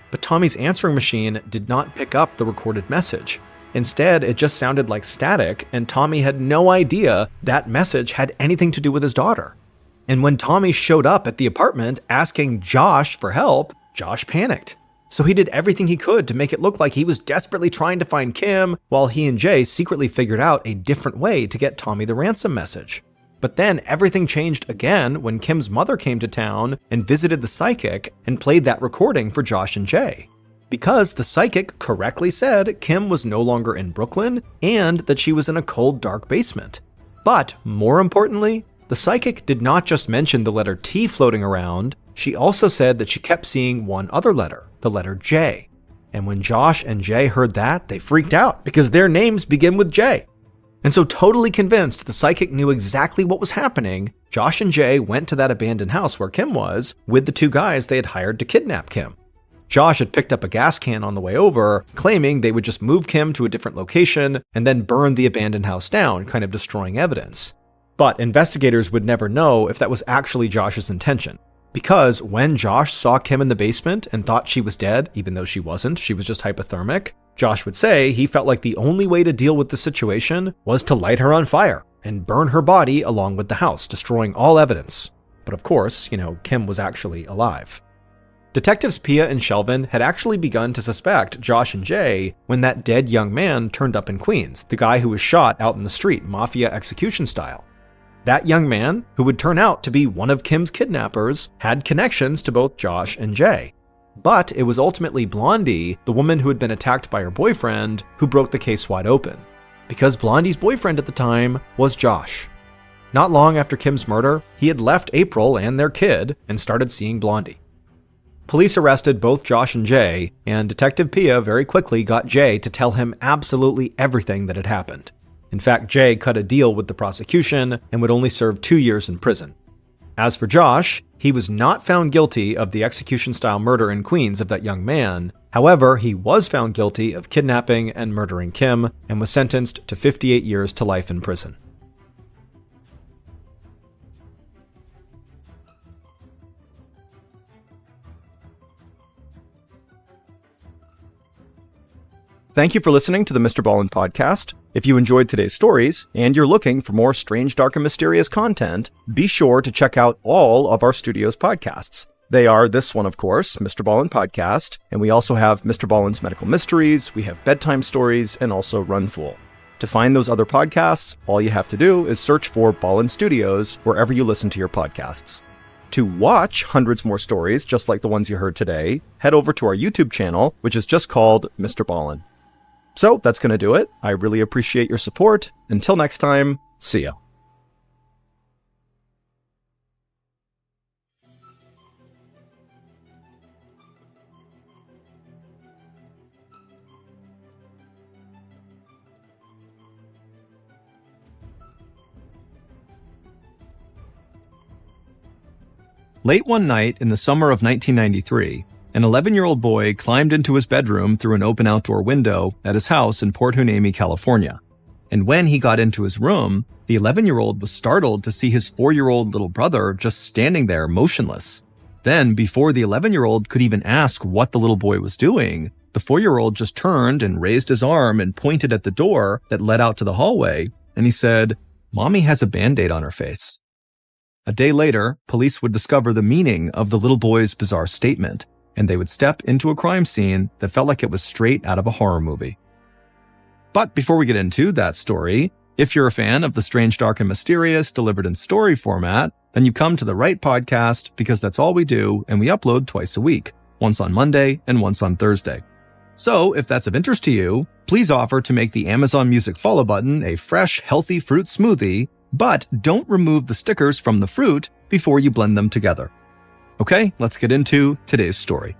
But Tommy's answering machine did not pick up the recorded message. Instead, it just sounded like static, and Tommy had no idea that message had anything to do with his daughter. And when Tommy showed up at the apartment asking Josh for help, Josh panicked. So he did everything he could to make it look like he was desperately trying to find Kim, while he and Jay secretly figured out a different way to get Tommy the ransom message. But then everything changed again when Kim's mother came to town and visited the psychic and played that recording for Josh and Jay. Because the psychic correctly said Kim was no longer in Brooklyn and that she was in a cold, dark basement. But more importantly, the psychic did not just mention the letter T floating around, she also said that she kept seeing one other letter, the letter J. And when Josh and Jay heard that, they freaked out because their names begin with J. And so, totally convinced the psychic knew exactly what was happening, Josh and Jay went to that abandoned house where Kim was with the two guys they had hired to kidnap Kim. Josh had picked up a gas can on the way over, claiming they would just move Kim to a different location and then burn the abandoned house down, kind of destroying evidence. But investigators would never know if that was actually Josh's intention. Because when Josh saw Kim in the basement and thought she was dead, even though she wasn't, she was just hypothermic, Josh would say he felt like the only way to deal with the situation was to light her on fire and burn her body along with the house, destroying all evidence. But of course, Kim was actually alive. Detectives Pia and Shelvin had actually begun to suspect Josh and Jay when that dead young man turned up in Queens, the guy who was shot out in the street, mafia execution style. That young man, who would turn out to be one of Kim's kidnappers, had connections to both Josh and Jay. But it was ultimately Blondie, the woman who had been attacked by her boyfriend, who broke the case wide open. Because Blondie's boyfriend at the time was Josh. Not long after Kim's murder, he had left April and their kid and started seeing Blondie. Police arrested both Josh and Jay, and Detective Pia very quickly got Jay to tell him absolutely everything that had happened. In fact, Jay cut a deal with the prosecution and would only serve 2 years in prison. As for Josh, he was not found guilty of the execution-style murder in Queens of that young man. However, he was found guilty of kidnapping and murdering Kim and was sentenced to 58 years to life in prison. Thank you for listening to the MrBallen podcast. If you enjoyed today's stories, and you're looking for more strange, dark, and mysterious content, be sure to check out all of our studio's podcasts. They are this one, of course, MrBallen Podcast, and we also have MrBallen's Medical Mysteries, we have Bedtime Stories, and also Run Fool. To find those other podcasts, all you have to do is search for Ballen Studios wherever you listen to your podcasts. To watch hundreds more stories, just like the ones you heard today, head over to our YouTube channel, which is just called MrBallen. So that's going to do it. I really appreciate your support. Until next time, see ya. Late one night in the summer of 1993, an 11-year-old boy climbed into his bedroom through an open outdoor window at his house in Port Hueneme, California. And when he got into his room, the 11-year-old was startled to see his 4-year-old little brother just standing there motionless. Then, before the 11-year-old could even ask what the little boy was doing, the 4-year-old just turned and raised his arm and pointed at the door that led out to the hallway, and he said, "Mommy has a Band-Aid on her face." A day later, police would discover the meaning of the little boy's bizarre statement, and they would step into a crime scene that felt like it was straight out of a horror movie. But before we get into that story, If you're a fan of the strange, dark, and mysterious delivered in story format, then you've come to the right podcast because that's all we do, and we upload twice a week, once on Monday and once on Thursday. So if that's of interest to you, please offer to make the Amazon Music follow button a fresh, healthy fruit smoothie, but don't remove the stickers from the fruit before you blend them together. Okay, let's get into today's story.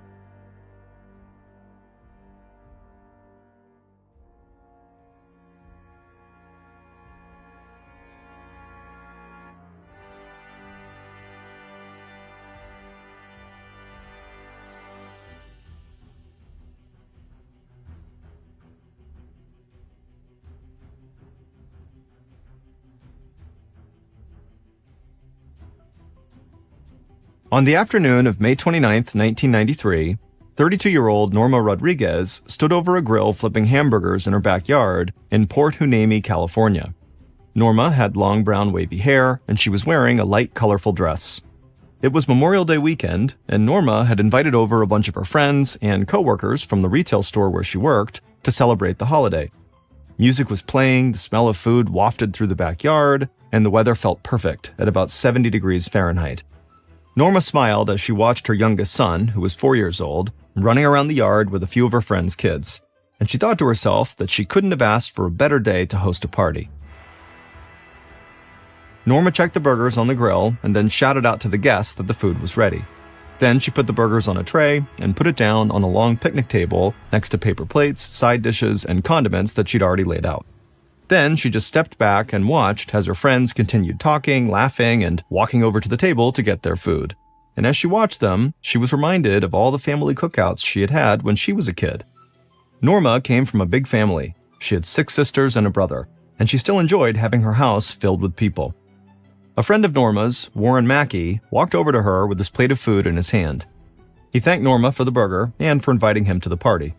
On the afternoon of May 29, 1993, 32-year-old Norma Rodriguez stood over a grill flipping hamburgers in her backyard in Port Hueneme, California. Norma had long brown wavy hair, and she was wearing a light colorful dress. It was Memorial Day weekend, and Norma had invited over a bunch of her friends and coworkers from the retail store where she worked to celebrate the holiday. Music was playing, the smell of food wafted through the backyard, and the weather felt perfect at about 70 degrees Fahrenheit. Norma smiled as she watched her youngest son, who was 4 years old, running around the yard with a few of her friends' kids, and she thought to herself that she couldn't have asked for a better day to host a party. Norma checked the burgers on the grill and then shouted out to the guests that the food was ready. Then she put the burgers on a tray and put it down on a long picnic table next to paper plates, side dishes, and condiments that she'd already laid out. Then she just stepped back and watched as her friends continued talking, laughing, and walking over to the table to get their food. And as she watched them, she was reminded of all the family cookouts she had had when she was a kid. Norma came from a big family. She had 6 sisters and a brother, and she still enjoyed having her house filled with people. A friend of Norma's, Warren Mackey, walked over to her with his plate of food in his hand. He thanked Norma for the burger and for inviting him to the party.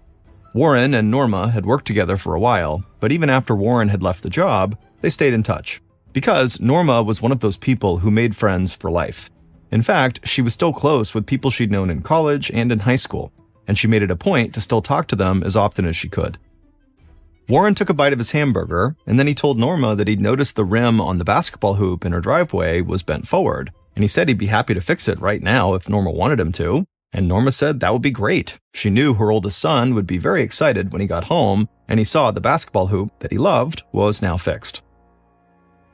Warren and Norma had worked together for a while, but even after Warren had left the job, they stayed in touch. Because Norma was one of those people who made friends for life. In fact, she was still close with people she'd known in college and in high school, and she made it a point to still talk to them as often as she could. Warren took a bite of his hamburger, and then he told Norma that he'd noticed the rim on the basketball hoop in her driveway was bent forward, and he said he'd be happy to fix it right now if Norma wanted him to. And Norma said that would be great. She knew her oldest son would be very excited when he got home and he saw the basketball hoop that he loved was now fixed.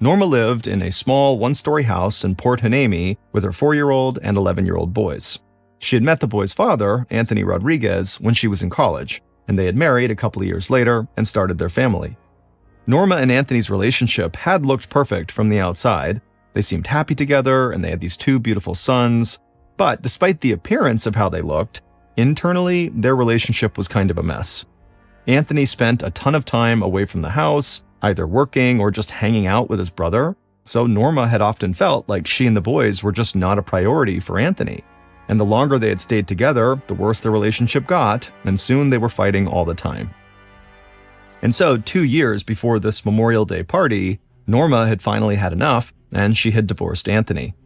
Norma lived in a small one-story house in Port Hueneme with her 4-year-old and 11-year-old boys. She had met the boys' father, Anthony Rodriguez, when she was in college, and they had married a couple of years later and started their family. Norma and Anthony's relationship had looked perfect from the outside. They seemed happy together and they had these 2 beautiful sons. But despite the appearance of how they looked, internally, their relationship was kind of a mess. Anthony spent a ton of time away from the house, either working or just hanging out with his brother, so Norma had often felt like she and the boys were just not a priority for Anthony. And the longer they had stayed together, the worse their relationship got, and soon they were fighting all the time. And so 2 years before this Memorial Day party, Norma had finally had enough, and she had divorced Anthony.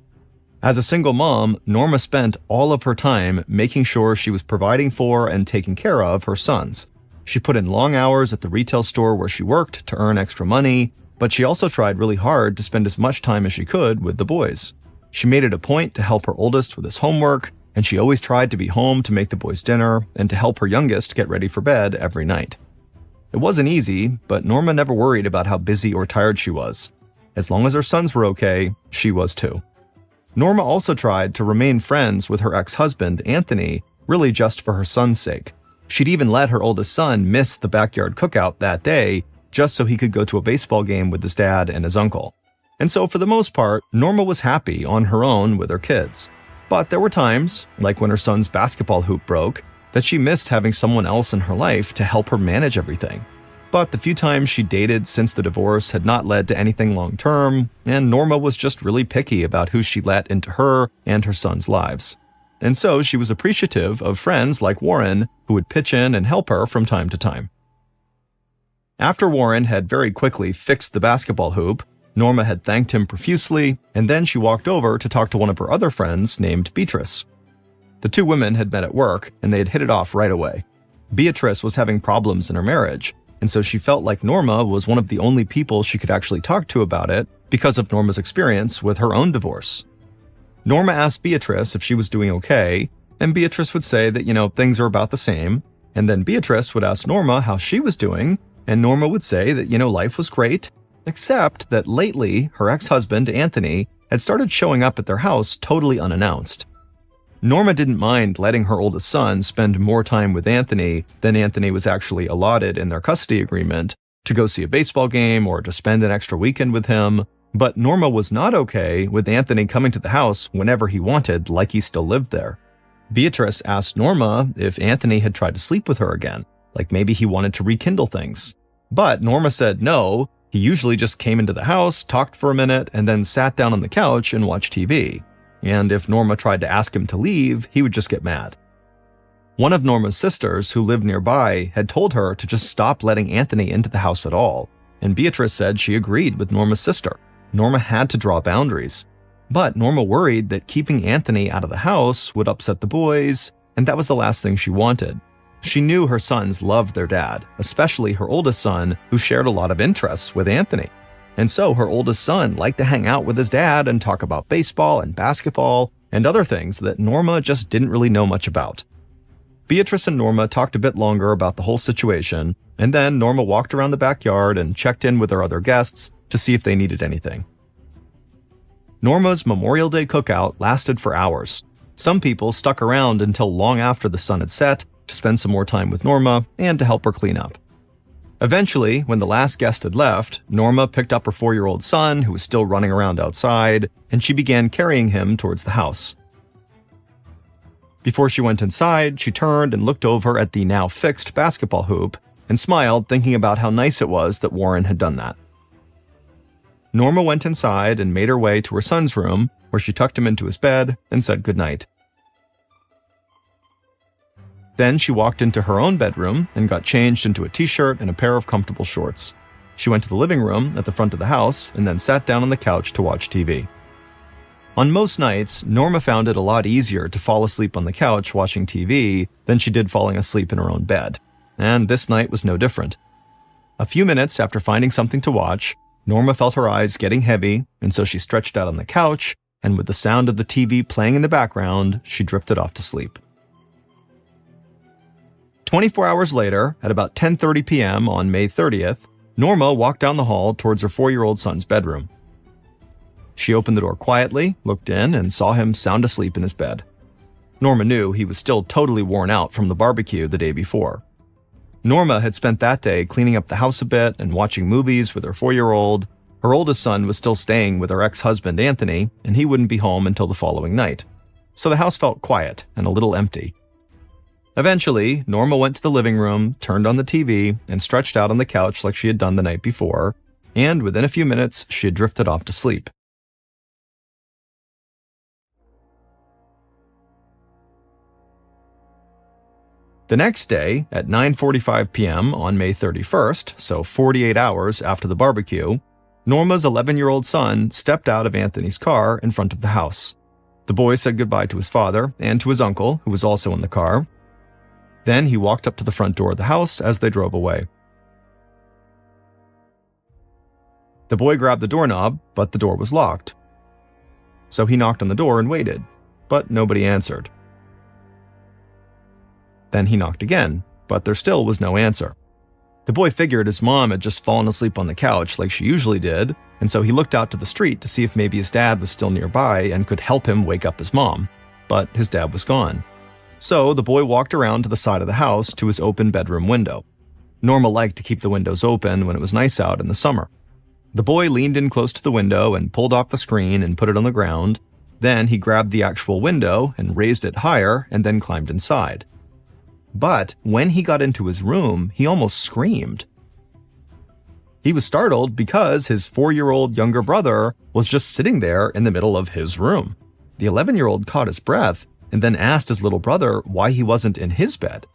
As a single mom, Norma spent all of her time making sure she was providing for and taking care of her sons. She put in long hours at the retail store where she worked to earn extra money, but she also tried really hard to spend as much time as she could with the boys. She made it a point to help her oldest with his homework, and she always tried to be home to make the boys dinner and to help her youngest get ready for bed every night. It wasn't easy, but Norma never worried about how busy or tired she was. As long as her sons were okay, she was too. Norma also tried to remain friends with her ex-husband, Anthony, really just for her son's sake. She'd even let her oldest son miss the backyard cookout that day just so he could go to a baseball game with his dad and his uncle. And so for the most part, Norma was happy on her own with her kids. But there were times, like when her son's basketball hoop broke, that she missed having someone else in her life to help her manage everything. But the few times she dated since the divorce had not led to anything long-term, and Norma was just really picky about who she let into her and her son's lives. And so she was appreciative of friends like Warren who would pitch in and help her from time to time. After Warren had very quickly fixed the basketball hoop, Norma had thanked him profusely, and then she walked over to talk to one of her other friends named Beatrice. The 2 women had met at work, and they had hit it off right away. Beatrice was having problems in her marriage, and so she felt like Norma was one of the only people she could actually talk to about it because of Norma's experience with her own divorce. Norma asked Beatrice if she was doing okay, and Beatrice would say that, things are about the same, and then Beatrice would ask Norma how she was doing, and Norma would say that, life was great, except that lately her ex-husband, Anthony, had started showing up at their house totally unannounced. Norma didn't mind letting her oldest son spend more time with Anthony than Anthony was actually allotted in their custody agreement to go see a baseball game or to spend an extra weekend with him, but Norma was not okay with Anthony coming to the house whenever he wanted, like he still lived there. Beatrice asked Norma if Anthony had tried to sleep with her again, like maybe he wanted to rekindle things. But Norma said no, he usually just came into the house, talked for a minute, and then sat down on the couch and watched TV. And if Norma tried to ask him to leave, he would just get mad. One of Norma's sisters, who lived nearby, had told her to just stop letting Anthony into the house at all, and Beatrice said she agreed with Norma's sister. Norma had to draw boundaries. But Norma worried that keeping Anthony out of the house would upset the boys, and that was the last thing she wanted. She knew her sons loved their dad, especially her oldest son, who shared a lot of interests with Anthony. And so her oldest son liked to hang out with his dad and talk about baseball and basketball and other things that Norma just didn't really know much about. Beatrice and Norma talked a bit longer about the whole situation, and then Norma walked around the backyard and checked in with her other guests to see if they needed anything. Norma's Memorial Day cookout lasted for hours. Some people stuck around until long after the sun had set to spend some more time with Norma and to help her clean up. Eventually, when the last guest had left, Norma picked up her 4-year-old son, who was still running around outside, and she began carrying him towards the house. Before she went inside, she turned and looked over at the now fixed basketball hoop and smiled, thinking about how nice it was that Warren had done that. Norma went inside and made her way to her son's room, where she tucked him into his bed and said goodnight. Then she walked into her own bedroom and got changed into a t-shirt and a pair of comfortable shorts. She went to the living room at the front of the house and then sat down on the couch to watch TV. On most nights, Norma found it a lot easier to fall asleep on the couch watching TV than she did falling asleep in her own bed. And this night was no different. A few minutes after finding something to watch, Norma felt her eyes getting heavy, and so she stretched out on the couch, and with the sound of the TV playing in the background, she drifted off to sleep. 24 hours later, at about 10:30 p.m. on May 30th, Norma walked down the hall towards her 4-year-old son's bedroom. She opened the door quietly, looked in, and saw him sound asleep in his bed. Norma knew he was still totally worn out from the barbecue the day before. Norma had spent that day cleaning up the house a bit and watching movies with her 4-year-old. Her oldest son was still staying with her ex-husband Anthony, and he wouldn't be home until the following night. So the house felt quiet and a little empty. Eventually, Norma went to the living room, turned on the TV, and stretched out on the couch like she had done the night before, and within a few minutes, she had drifted off to sleep. The next day, at 9:45 p.m. on May 31st, so 48 hours after the barbecue, Norma's 11-year-old son stepped out of Anthony's car in front of the house. The boy said goodbye to his father and to his uncle, who was also in the car. Then he walked up to the front door of the house as they drove away. The boy grabbed the doorknob, but the door was locked. So he knocked on the door and waited, but nobody answered. Then he knocked again, but there still was no answer. The boy figured his mom had just fallen asleep on the couch like she usually did, and so he looked out to the street to see if maybe his dad was still nearby and could help him wake up his mom, but his dad was gone. So the boy walked around to the side of the house to his open bedroom window. Norma liked to keep the windows open when it was nice out in the summer. The boy leaned in close to the window and pulled off the screen and put it on the ground. Then he grabbed the actual window and raised it higher and then climbed inside. But when he got into his room, he almost screamed. He was startled because his 4-year-old younger brother was just sitting there in the middle of his room. The 11-year-old caught his breath and then asked his little brother why he wasn't in his bed.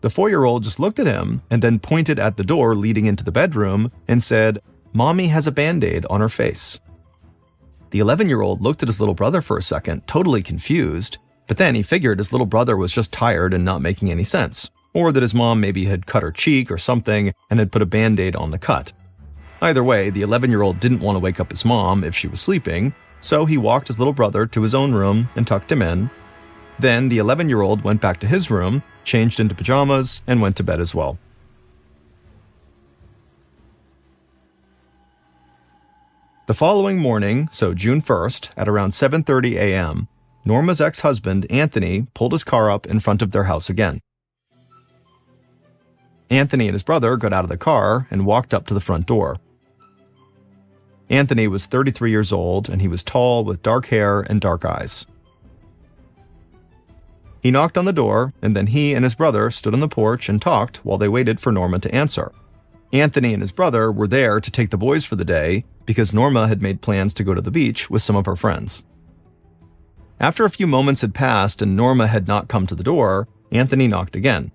The 4-year-old just looked at him and then pointed at the door leading into the bedroom and said, "Mommy has a Band-Aid on her face." The 11-year-old looked at his little brother for a second, totally confused, but then he figured his little brother was just tired and not making any sense. or that his mom maybe had cut her cheek or something and had put a band-aid on the cut. Either way, the 11-year-old didn't want to wake up his mom if she was sleeping, so he walked his little brother to his own room and tucked him in. Then the 11-year-old went back to his room, changed into pajamas, and went to bed as well. The following morning, so June 1st, at around 7:30 a.m., Norma's ex-husband, Anthony, pulled his car up in front of their house again. Anthony and his brother got out of the car and walked up to the front door. Anthony was 33 years old, and he was tall with dark hair and dark eyes. He knocked on the door, and then he and his brother stood on the porch and talked while they waited for Norma to answer. Anthony and his brother were there to take the boys for the day because Norma had made plans to go to the beach with some of her friends. After a few moments had passed and Norma had not come to the door, Anthony knocked again.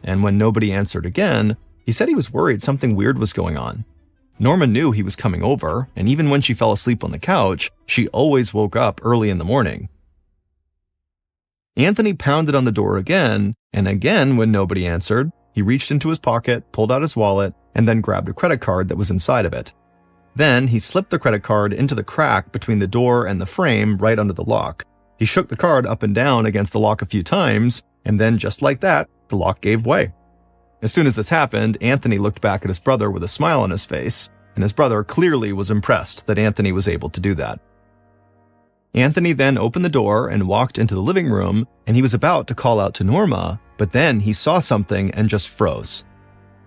And when nobody answered again, he said he was worried something weird was going on. Norma knew he was coming over, and even when she fell asleep on the couch, she always woke up early in the morning. Anthony pounded on the door again, and again when nobody answered, he reached into his pocket, pulled out his wallet, and then grabbed a credit card that was inside of it. Then he slipped the credit card into the crack between the door and the frame right under the lock. He shook the card up and down against the lock a few times, and then just like that, the lock gave way. As soon as this happened, Anthony looked back at his brother with a smile on his face, and his brother clearly was impressed that Anthony was able to do that. Anthony then opened the door and walked into the living room, and he was about to call out to Norma, but then he saw something and just froze.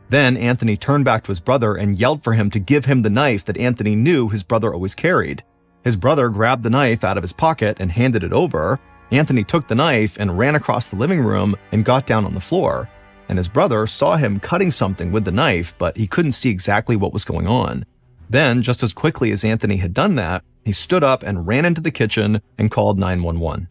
Then Anthony turned back to his brother and yelled for him to give him the knife that Anthony knew his brother always carried. His brother grabbed the knife out of his pocket and handed it over. Anthony took the knife and ran across the living room and got down on the floor. And his brother saw him cutting something with the knife, but he couldn't see exactly what was going on. Then, just as quickly as Anthony had done that, he stood up and ran into the kitchen and called 911.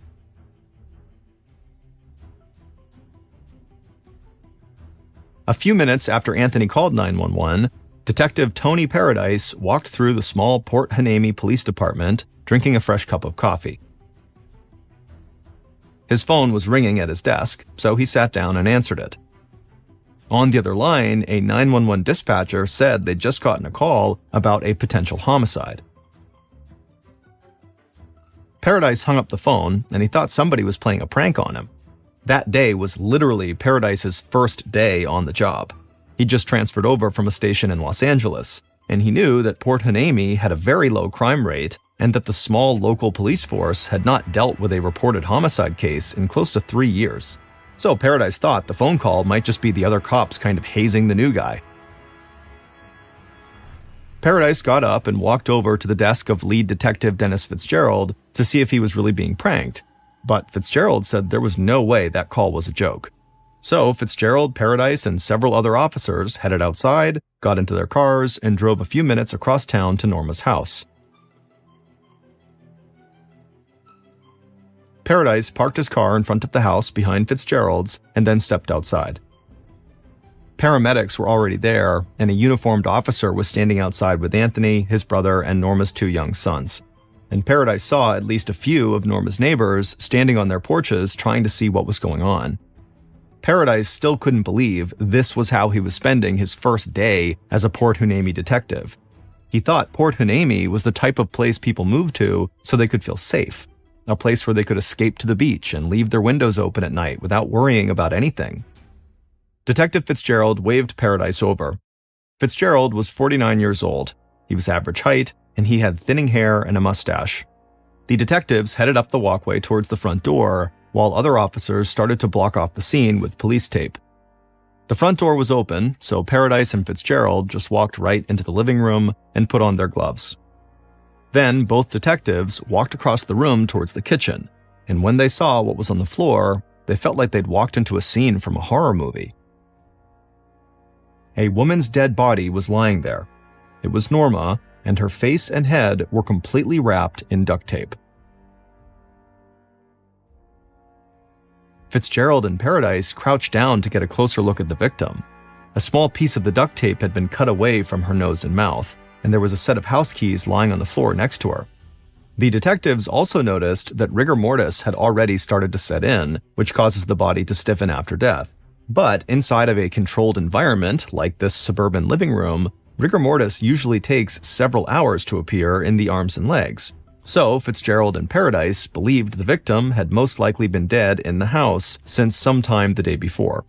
A few minutes after Anthony called 911, Detective Tony Paradise walked through the small Port Hueneme Police Department, drinking a fresh cup of coffee. His phone was ringing at his desk, so he sat down and answered it. On the other line, a 911 dispatcher said they'd just gotten a call about a potential homicide. Paradise hung up the phone, and he thought somebody was playing a prank on him. That day was literally Paradise's first day on the job. He just transferred over from a station in Los Angeles, and he knew that Port Hueneme had a very low crime rate and that the small local police force had not dealt with a reported homicide case in close to 3 years. So Paradise thought the phone call might just be the other cops kind of hazing the new guy. Paradise got up and walked over to the desk of lead detective Dennis Fitzgerald to see if he was really being pranked, but Fitzgerald said there was no way that call was a joke. So Fitzgerald, Paradise, and several other officers headed outside, got into their cars, and drove a few minutes across town to Norma's house. Paradise parked his car in front of the house behind Fitzgerald's and then stepped outside. Paramedics were already there, and a uniformed officer was standing outside with Anthony, his brother, and Norma's 2 young sons. And Paradise saw at least a few of Norma's neighbors standing on their porches trying to see what was going on. Paradise still couldn't believe this was how he was spending his first day as a Port Hueneme detective. He thought Port Hueneme was the type of place people moved to so they could feel safe, a place where they could escape to the beach and leave their windows open at night without worrying about anything. Detective Fitzgerald waved Paradise over. Fitzgerald was 49 years old. He was average height, and he had thinning hair and a mustache. The detectives headed up the walkway towards the front door, while other officers started to block off the scene with police tape. The front door was open, so Paradise and Fitzgerald just walked right into the living room and put on their gloves. Then both detectives walked across the room towards the kitchen, and when they saw what was on the floor, they felt like they'd walked into a scene from a horror movie. A woman's dead body was lying there. It was Norma, and her face and head were completely wrapped in duct tape. Fitzgerald and Paradise crouched down to get a closer look at the victim. A small piece of the duct tape had been cut away from her nose and mouth, and there was a set of house keys lying on the floor next to her. The detectives also noticed that rigor mortis had already started to set in, which causes the body to stiffen after death. But inside of a controlled environment, like this suburban living room, rigor mortis usually takes several hours to appear in the arms and legs. So Fitzgerald and Paradise believed the victim had most likely been dead in the house since sometime the day before.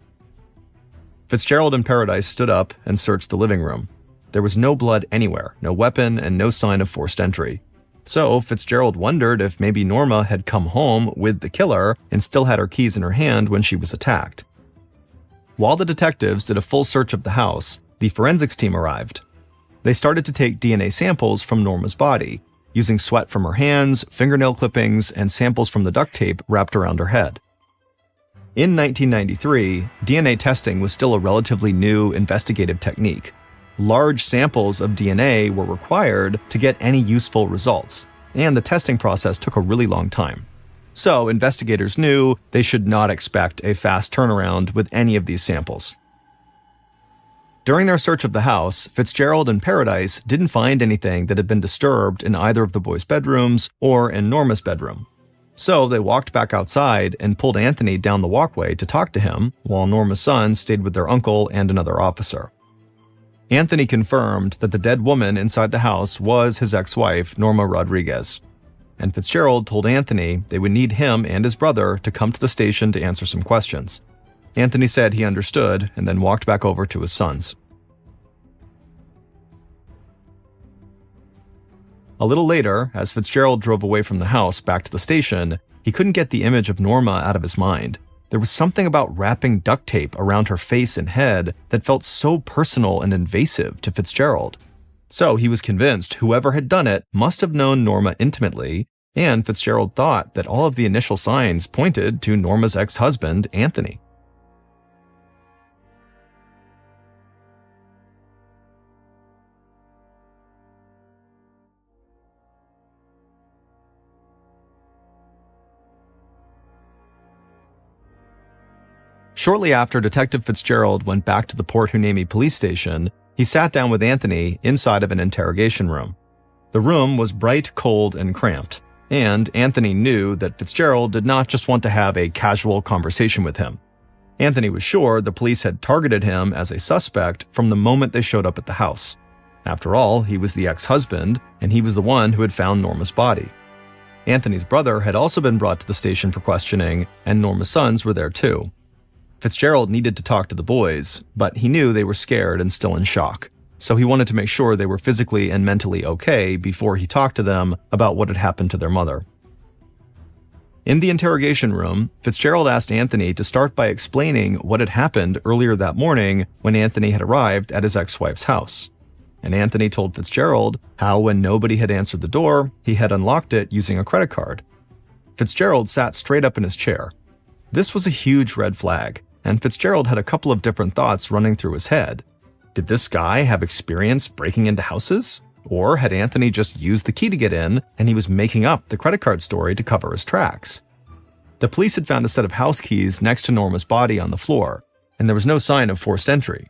Fitzgerald and Paradise stood up and searched the living room. There was no blood anywhere, no weapon, and no sign of forced entry. So Fitzgerald wondered if maybe Norma had come home with the killer and still had her keys in her hand when she was attacked. While the detectives did a full search of the house, the forensics team arrived. They started to take DNA samples from Norma's body, using sweat from her hands, fingernail clippings, and samples from the duct tape wrapped around her head. In 1993, DNA testing was still a relatively new investigative technique. Large samples of DNA were required to get any useful results, and the testing process took a really long time. So investigators knew they should not expect a fast turnaround with any of these samples. During their search of the house, Fitzgerald and Paradise didn't find anything that had been disturbed in either of the boys' bedrooms or in Norma's bedroom. So they walked back outside and pulled Anthony down the walkway to talk to him, while Norma's sons stayed with their uncle and another officer. Anthony confirmed that the dead woman inside the house was his ex-wife, Norma Rodriguez. And Fitzgerald told Anthony they would need him and his brother to come to the station to answer some questions. Anthony said he understood and then walked back over to his sons. A little later, as Fitzgerald drove away from the house back to the station, he couldn't get the image of Norma out of his mind. There was something about wrapping duct tape around her face and head that felt so personal and invasive to Fitzgerald. So he was convinced whoever had done it must have known Norma intimately, and Fitzgerald thought that all of the initial signs pointed to Norma's ex-husband, Anthony. Shortly after Detective Fitzgerald went back to the Port Hueneme police station, he sat down with Anthony inside of an interrogation room. The room was bright, cold, and cramped, and Anthony knew that Fitzgerald did not just want to have a casual conversation with him. Anthony was sure the police had targeted him as a suspect from the moment they showed up at the house. After all, he was the ex-husband, and he was the one who had found Norma's body. Anthony's brother had also been brought to the station for questioning, and Norma's sons were there too. Fitzgerald needed to talk to the boys, but he knew they were scared and still in shock, so he wanted to make sure they were physically and mentally okay before he talked to them about what had happened to their mother. In the interrogation room, Fitzgerald asked Anthony to start by explaining what had happened earlier that morning when Anthony had arrived at his ex-wife's house. And Anthony told Fitzgerald how when nobody had answered the door, he had unlocked it using a credit card. Fitzgerald sat straight up in his chair. This was a huge red flag, and Fitzgerald had a couple of different thoughts running through his head. Did this guy have experience breaking into houses? Or had Anthony just used the key to get in, and he was making up the credit card story to cover his tracks? The police had found a set of house keys next to Norma's body on the floor, and there was no sign of forced entry.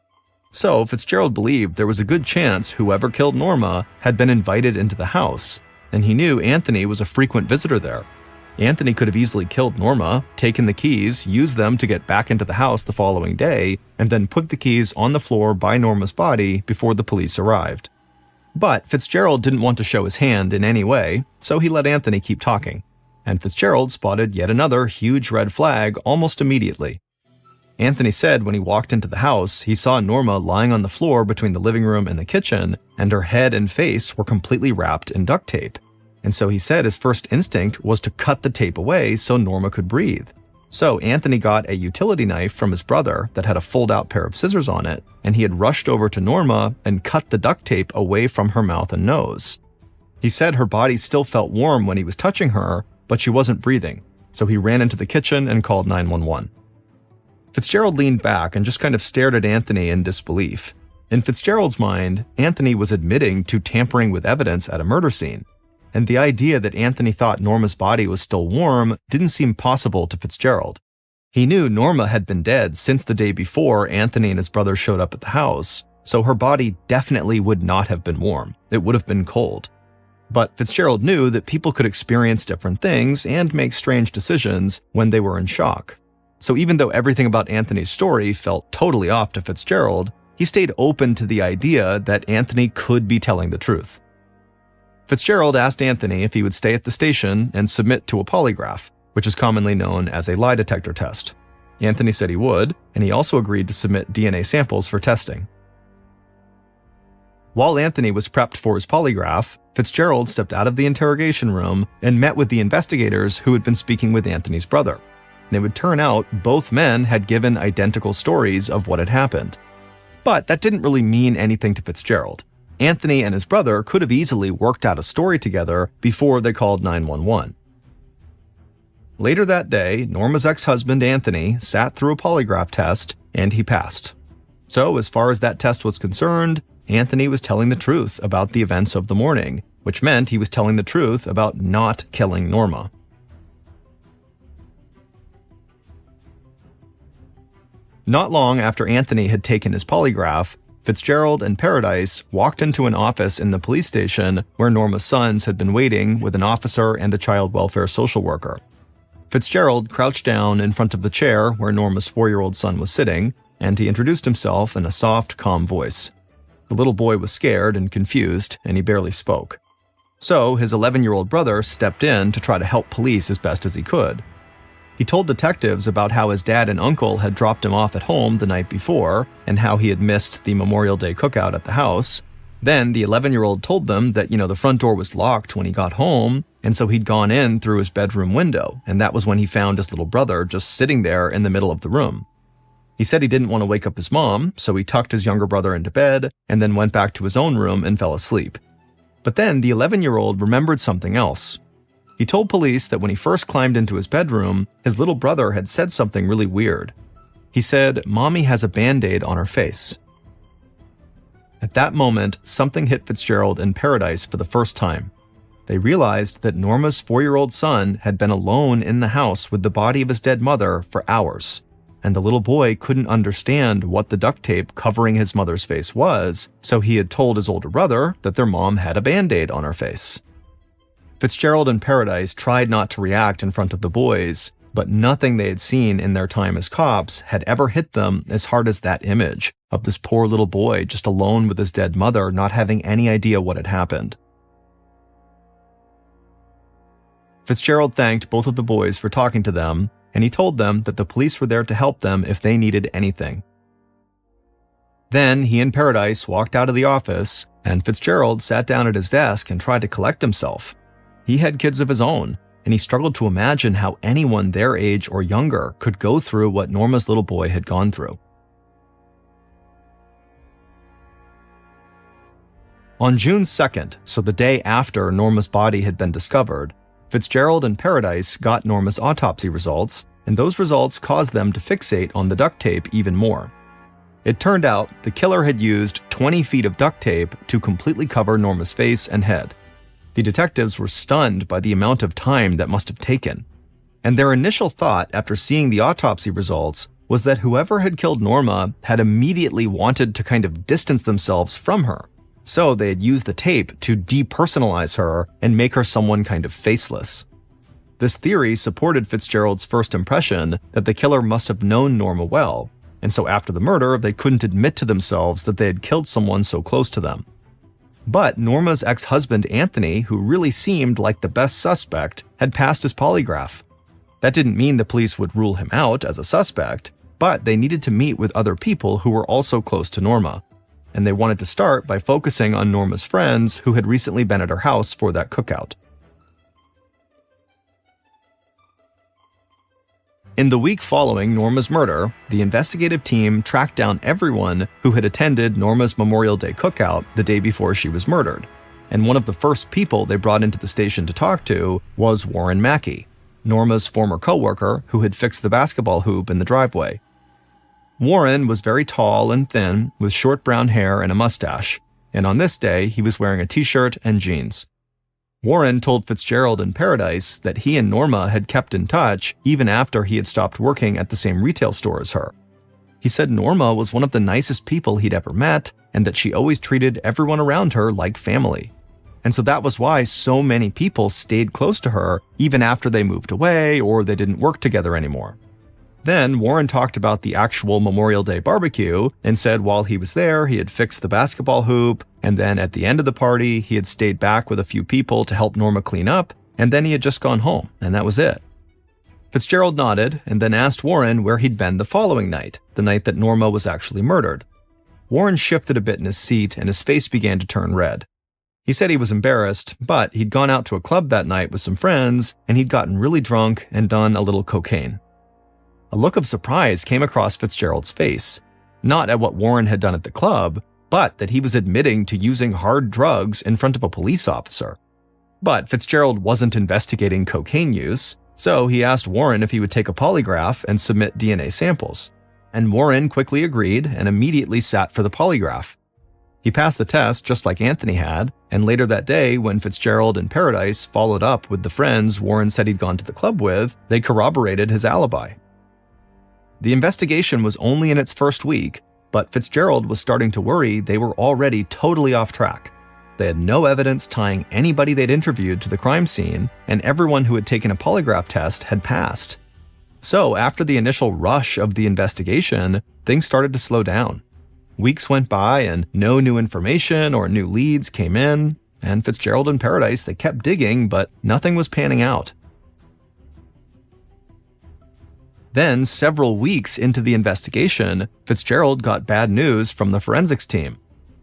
So Fitzgerald believed there was a good chance whoever killed Norma had been invited into the house, and he knew Anthony was a frequent visitor there. Anthony could have easily killed Norma, taken the keys, used them to get back into the house the following day, and then put the keys on the floor by Norma's body before the police arrived. But Fitzgerald didn't want to show his hand in any way, so he let Anthony keep talking. And Fitzgerald spotted yet another huge red flag almost immediately. Anthony said when he walked into the house, he saw Norma lying on the floor between the living room and the kitchen, and her head and face were completely wrapped in duct tape. And so he said his first instinct was to cut the tape away so Norma could breathe. So Anthony got a utility knife from his brother that had a fold-out pair of scissors on it, and he had rushed over to Norma and cut the duct tape away from her mouth and nose. He said her body still felt warm when he was touching her, but she wasn't breathing, so he ran into the kitchen and called 911. Fitzgerald leaned back and just kind of stared at Anthony in disbelief. In Fitzgerald's mind, Anthony was admitting to tampering with evidence at a murder scene, and the idea that Anthony thought Norma's body was still warm didn't seem possible to Fitzgerald. He knew Norma had been dead since the day before Anthony and his brother showed up at the house, so her body definitely would not have been warm. It would have been cold. But Fitzgerald knew that people could experience different things and make strange decisions when they were in shock. So even though everything about Anthony's story felt totally off to Fitzgerald, he stayed open to the idea that Anthony could be telling the truth. Fitzgerald asked Anthony if he would stay at the station and submit to a polygraph, which is commonly known as a lie detector test. Anthony said he would, and he also agreed to submit DNA samples for testing. While Anthony was prepped for his polygraph, Fitzgerald stepped out of the interrogation room and met with the investigators who had been speaking with Anthony's brother. And it would turn out both men had given identical stories of what had happened. But that didn't really mean anything to Fitzgerald. Anthony and his brother could have easily worked out a story together before they called 911. Later that day, Norma's ex-husband Anthony sat through a polygraph test and he passed. So as far as that test was concerned, Anthony was telling the truth about the events of the morning, which meant he was telling the truth about not killing Norma. Not long after Anthony had taken his polygraph, Fitzgerald and Paradise walked into an office in the police station where Norma's sons had been waiting with an officer and a child welfare social worker. Fitzgerald crouched down in front of the chair where Norma's 4-year-old son was sitting, and he introduced himself in a soft, calm voice. The little boy was scared and confused, and he barely spoke. So his 11-year-old brother stepped in to try to help police as best as he could. He told detectives about how his dad and uncle had dropped him off at home the night before and how he had missed the Memorial Day cookout at the house. Then the 11-year-old told them that, the front door was locked when he got home, and so he'd gone in through his bedroom window, and that was when he found his little brother just sitting there in the middle of the room. He said he didn't want to wake up his mom, so he tucked his younger brother into bed and then went back to his own room and fell asleep. But then the 11-year-old remembered something else. He told police that when he first climbed into his bedroom, his little brother had said something really weird. He said, "Mommy has a Band-Aid on her face." At that moment, something hit Fitzgerald and Paradise for the first time. They realized that Norma's 4-year-old son had been alone in the house with the body of his dead mother for hours, and the little boy couldn't understand what the duct tape covering his mother's face was, so he had told his older brother that their mom had a Band-Aid on her face. Fitzgerald and Paradise tried not to react in front of the boys, but nothing they had seen in their time as cops had ever hit them as hard as that image of this poor little boy just alone with his dead mother, not having any idea what had happened. Fitzgerald thanked both of the boys for talking to them, and he told them that the police were there to help them if they needed anything. Then he and Paradise walked out of the office, and Fitzgerald sat down at his desk and tried to collect himself. He had kids of his own, and he struggled to imagine how anyone their age or younger could go through what Norma's little boy had gone through. On June 2nd, so the day after Norma's body had been discovered, Fitzgerald and Paradise got Norma's autopsy results, and those results caused them to fixate on the duct tape even more. It turned out the killer had used 20 feet of duct tape to completely cover Norma's face and head. The detectives were stunned by the amount of time that must have taken, and their initial thought after seeing the autopsy results was that whoever had killed Norma had immediately wanted to kind of distance themselves from her, so they had used the tape to depersonalize her and make her someone kind of faceless. This theory supported Fitzgerald's first impression that the killer must have known Norma well, and so after the murder they couldn't admit to themselves that they had killed someone so close to them. But Norma's ex-husband Anthony, who really seemed like the best suspect, had passed his polygraph. That didn't mean the police would rule him out as a suspect, but they needed to meet with other people who were also close to Norma. And they wanted to start by focusing on Norma's friends who had recently been at her house for that cookout. In the week following Norma's murder, the investigative team tracked down everyone who had attended Norma's Memorial Day cookout the day before she was murdered, and one of the first people they brought into the station to talk to was Warren Mackey, Norma's former co-worker who had fixed the basketball hoop in the driveway. Warren was very tall and thin, with short brown hair and a mustache, and on this day he was wearing a t-shirt and jeans. Warren told Fitzgerald and Paradise that he and Norma had kept in touch even after he had stopped working at the same retail store as her. He said Norma was one of the nicest people he'd ever met and that she always treated everyone around her like family. And so that was why so many people stayed close to her even after they moved away or they didn't work together anymore. Then Warren talked about the actual Memorial Day barbecue and said while he was there, he had fixed the basketball hoop, and then at the end of the party, he had stayed back with a few people to help Norma clean up, and then he had just gone home, and that was it. Fitzgerald nodded and then asked Warren where he'd been the following night, the night that Norma was actually murdered. Warren shifted a bit in his seat and his face began to turn red. He said he was embarrassed, but he'd gone out to a club that night with some friends, and he'd gotten really drunk and done a little cocaine. A look of surprise came across Fitzgerald's face, not at what Warren had done at the club, but that he was admitting to using hard drugs in front of a police officer. But Fitzgerald wasn't investigating cocaine use, so he asked Warren if he would take a polygraph and submit DNA samples. And Warren quickly agreed and immediately sat for the polygraph. He passed the test just like Anthony had, and later that day, when Fitzgerald and Paradise followed up with the friends Warren said he'd gone to the club with, they corroborated his alibi. The investigation was only in its first week, but Fitzgerald was starting to worry they were already totally off track. They had no evidence tying anybody they'd interviewed to the crime scene, and everyone who had taken a polygraph test had passed. So after the initial rush of the investigation, things started to slow down. Weeks went by and no new information or new leads came in, and Fitzgerald and Paradise, they kept digging, but nothing was panning out. Then, several weeks into the investigation, Fitzgerald got bad news from the forensics team.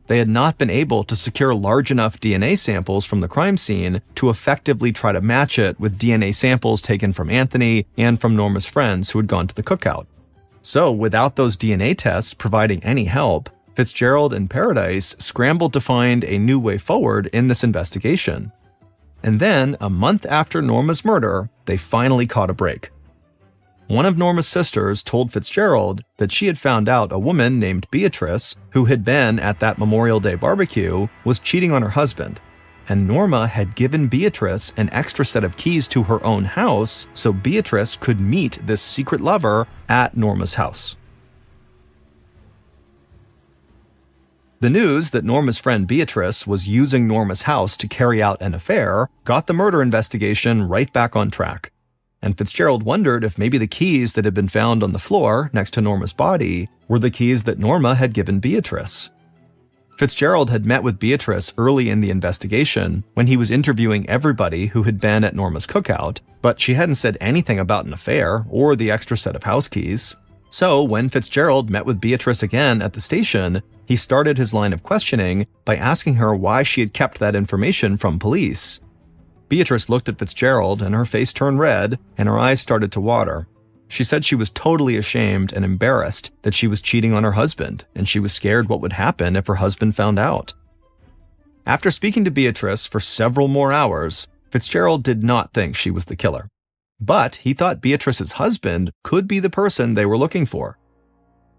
They had not been able to secure large enough DNA samples from the crime scene to effectively try to match it with DNA samples taken from Anthony and from Norma's friends who had gone to the cookout. So, without those DNA tests providing any help, Fitzgerald and Paradise scrambled to find a new way forward in this investigation. And then, a month after Norma's murder, they finally caught a break. One of Norma's sisters told Fitzgerald that she had found out a woman named Beatrice, who had been at that Memorial Day barbecue, was cheating on her husband. And Norma had given Beatrice an extra set of keys to her own house so Beatrice could meet this secret lover at Norma's house. The news that Norma's friend Beatrice was using Norma's house to carry out an affair got the murder investigation right back on track. And Fitzgerald wondered if maybe the keys that had been found on the floor next to Norma's body were the keys that Norma had given Beatrice. Fitzgerald had met with Beatrice early in the investigation when he was interviewing everybody who had been at Norma's cookout, but she hadn't said anything about an affair or the extra set of house keys. So when Fitzgerald met with Beatrice again at the station, he started his line of questioning by asking her why she had kept that information from police. Beatrice looked at Fitzgerald and her face turned red and her eyes started to water. She said she was totally ashamed and embarrassed that she was cheating on her husband, and she was scared what would happen if her husband found out. After speaking to Beatrice for several more hours, Fitzgerald did not think she was the killer. But he thought Beatrice's husband could be the person they were looking for.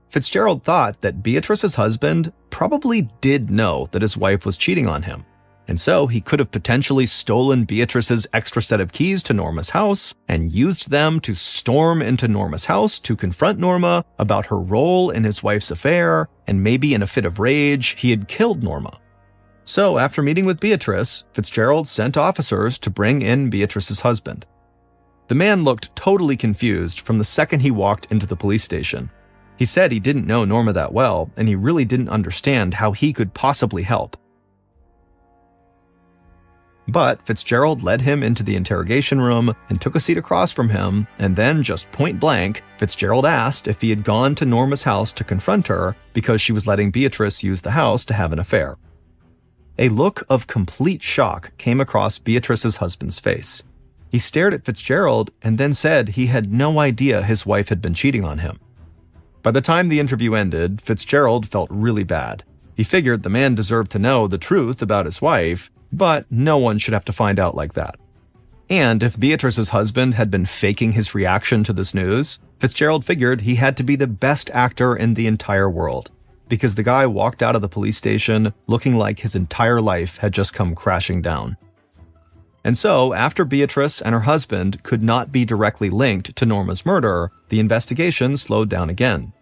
Fitzgerald thought that Beatrice's husband probably did know that his wife was cheating on him. And so he could have potentially stolen Beatrice's extra set of keys to Norma's house and used them to storm into Norma's house to confront Norma about her role in his wife's affair, and maybe in a fit of rage, he had killed Norma. So after meeting with Beatrice, Fitzgerald sent officers to bring in Beatrice's husband. The man looked totally confused from the second he walked into the police station. He said he didn't know Norma that well, and he really didn't understand how he could possibly help. But Fitzgerald led him into the interrogation room and took a seat across from him, and then just point blank, Fitzgerald asked if he had gone to Norma's house to confront her because she was letting Beatrice use the house to have an affair. A look of complete shock came across Beatrice's husband's face. He stared at Fitzgerald and then said he had no idea his wife had been cheating on him. By the time the interview ended, Fitzgerald felt really bad. He figured the man deserved to know the truth about his wife, but no one should have to find out like that. And if Beatrice's husband had been faking his reaction to this news, Fitzgerald figured he had to be the best actor in the entire world, because the guy walked out of the police station looking like his entire life had just come crashing down. And so, after Beatrice and her husband could not be directly linked to Norma's murder, the investigation slowed down again.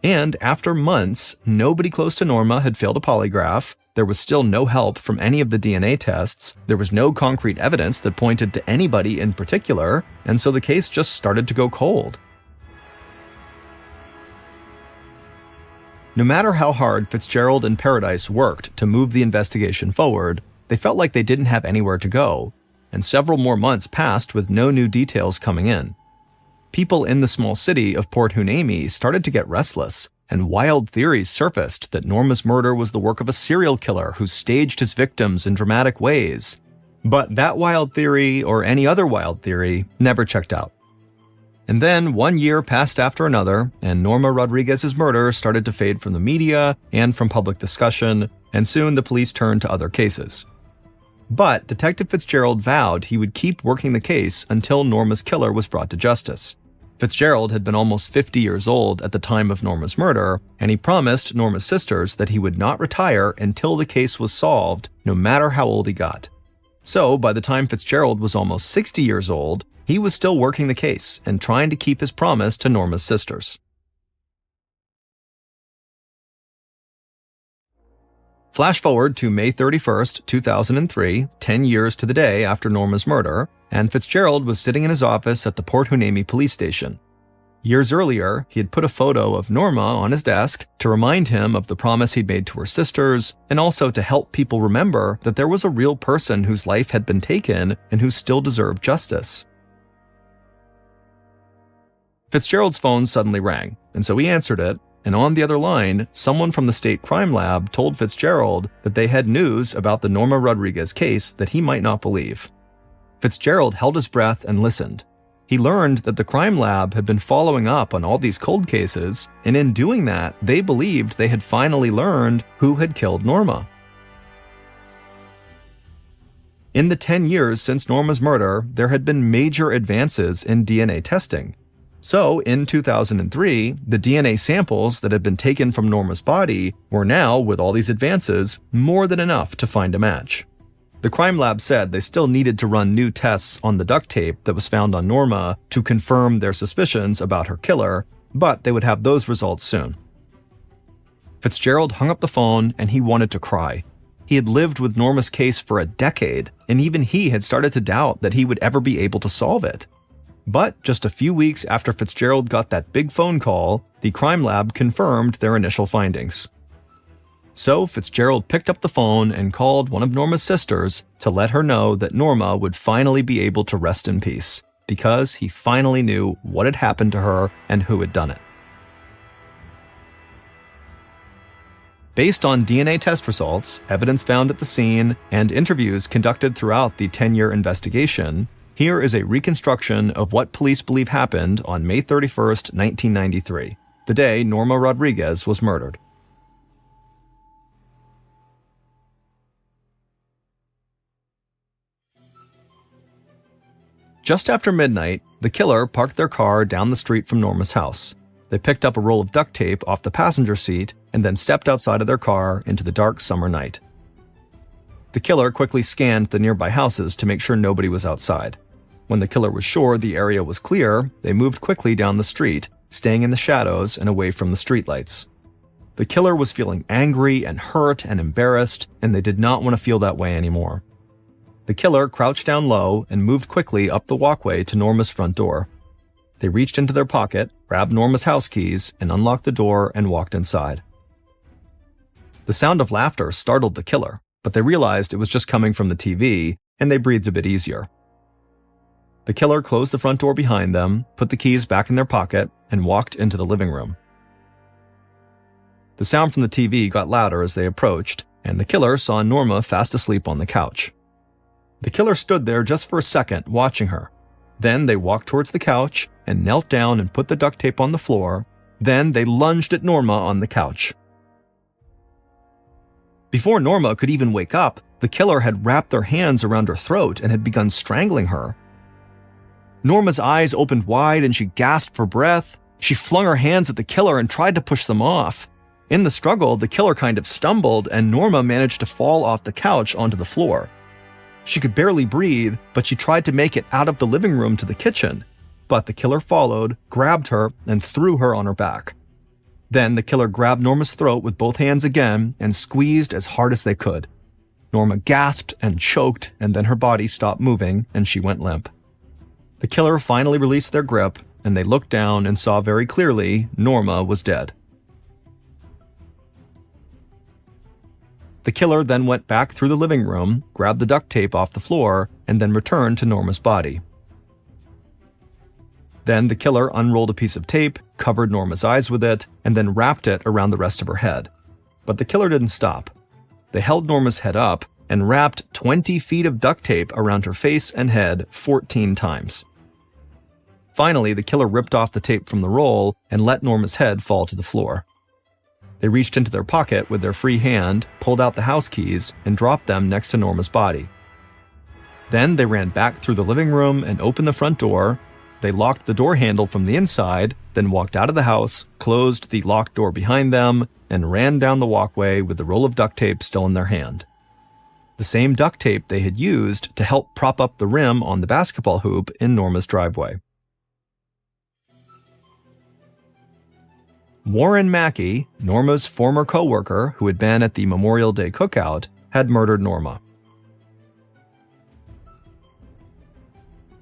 And after months, nobody close to Norma had failed a polygraph, there was still no help from any of the DNA tests, there was no concrete evidence that pointed to anybody in particular, and so the case just started to go cold. No matter how hard Fitzgerald and Paradise worked to move the investigation forward, they felt like they didn't have anywhere to go, and several more months passed with no new details coming in. People in the small city of Port Hueneme started to get restless, and wild theories surfaced that Norma's murder was the work of a serial killer who staged his victims in dramatic ways. But that wild theory, or any other wild theory, never checked out. And then 1 year passed after another, and Norma Rodriguez's murder started to fade from the media and from public discussion, and soon the police turned to other cases. But Detective Fitzgerald vowed he would keep working the case until Norma's killer was brought to justice. Fitzgerald had been almost 50 years old at the time of Norma's murder, and he promised Norma's sisters that he would not retire until the case was solved, no matter how old he got. So, by the time Fitzgerald was almost 60 years old, he was still working the case and trying to keep his promise to Norma's sisters. Flash forward to May 31st, 2003, 10 years to the day after Norma's murder, and Fitzgerald was sitting in his office at the Port Hueneme police station. Years earlier, he had put a photo of Norma on his desk to remind him of the promise he'd made to her sisters, and also to help people remember that there was a real person whose life had been taken and who still deserved justice. Fitzgerald's phone suddenly rang, and so he answered it, and on the other line, someone from the state crime lab told Fitzgerald that they had news about the Norma Rodriguez case that he might not believe. Fitzgerald held his breath and listened. He learned that the crime lab had been following up on all these cold cases, and in doing that, they believed they had finally learned who had killed Norma. In the 10 years since Norma's murder, there had been major advances in DNA testing. So, in 2003, the DNA samples that had been taken from Norma's body were now, with all these advances, more than enough to find a match. The crime lab said they still needed to run new tests on the duct tape that was found on Norma to confirm their suspicions about her killer, but they would have those results soon. Fitzgerald hung up the phone and he wanted to cry. He had lived with Norma's case for a decade, and even he had started to doubt that he would ever be able to solve it. But just a few weeks after Fitzgerald got that big phone call, the crime lab confirmed their initial findings. So Fitzgerald picked up the phone and called one of Norma's sisters to let her know that Norma would finally be able to rest in peace, because he finally knew what had happened to her and who had done it. Based on DNA test results, evidence found at the scene, and interviews conducted throughout the 10-year investigation, here is a reconstruction of what police believe happened on May 31st, 1993, the day Norma Rodriguez was murdered. Just after midnight, the killer parked their car down the street from Norma's house. They picked up a roll of duct tape off the passenger seat and then stepped outside of their car into the dark summer night. The killer quickly scanned the nearby houses to make sure nobody was outside. When the killer was sure the area was clear, they moved quickly down the street, staying in the shadows and away from the streetlights. The killer was feeling angry and hurt and embarrassed, and they did not want to feel that way anymore. The killer crouched down low and moved quickly up the walkway to Norma's front door. They reached into their pocket, grabbed Norma's house keys, and unlocked the door and walked inside. The sound of laughter startled the killer, but they realized it was just coming from the TV, and they breathed a bit easier. The killer closed the front door behind them, put the keys back in their pocket, and walked into the living room. The sound from the TV got louder as they approached, and the killer saw Norma fast asleep on the couch. The killer stood there just for a second, watching her. Then they walked towards the couch and knelt down and put the duct tape on the floor. Then they lunged at Norma on the couch. Before Norma could even wake up, the killer had wrapped their hands around her throat and had begun strangling her. Norma's eyes opened wide and she gasped for breath. She flung her hands at the killer and tried to push them off. In the struggle, the killer kind of stumbled and Norma managed to fall off the couch onto the floor. She could barely breathe, but she tried to make it out of the living room to the kitchen. But the killer followed, grabbed her, and threw her on her back. Then the killer grabbed Norma's throat with both hands again and squeezed as hard as they could. Norma gasped and choked, and then her body stopped moving and she went limp. The killer finally released their grip, and they looked down and saw very clearly Norma was dead. The killer then went back through the living room, grabbed the duct tape off the floor, and then returned to Norma's body. Then the killer unrolled a piece of tape, covered Norma's eyes with it, and then wrapped it around the rest of her head. But the killer didn't stop. They held Norma's head up and wrapped 20 feet of duct tape around her face and head 14 times. Finally, the killer ripped off the tape from the roll and let Norma's head fall to the floor. They reached into their pocket with their free hand, pulled out the house keys, and dropped them next to Norma's body. Then they ran back through the living room and opened the front door. They locked the door handle from the inside, then walked out of the house, closed the locked door behind them, and ran down the walkway with the roll of duct tape still in their hand. The same duct tape they had used to help prop up the rim on the basketball hoop in Norma's driveway. Warren Mackey, Norma's former co-worker who had been at the Memorial Day cookout, had murdered Norma.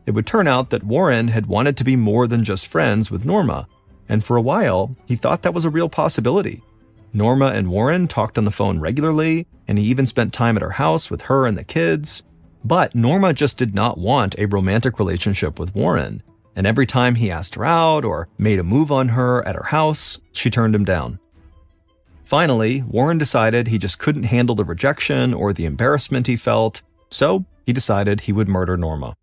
It would turn out that Warren had wanted to be more than just friends with Norma, and for a while, he thought that was a real possibility. Norma and Warren talked on the phone regularly, and he even spent time at her house with her and the kids. But Norma just did not want a romantic relationship with Warren, and every time he asked her out or made a move on her at her house, she turned him down. Finally, Warren decided he just couldn't handle the rejection or the embarrassment he felt, so he decided he would murder Norma.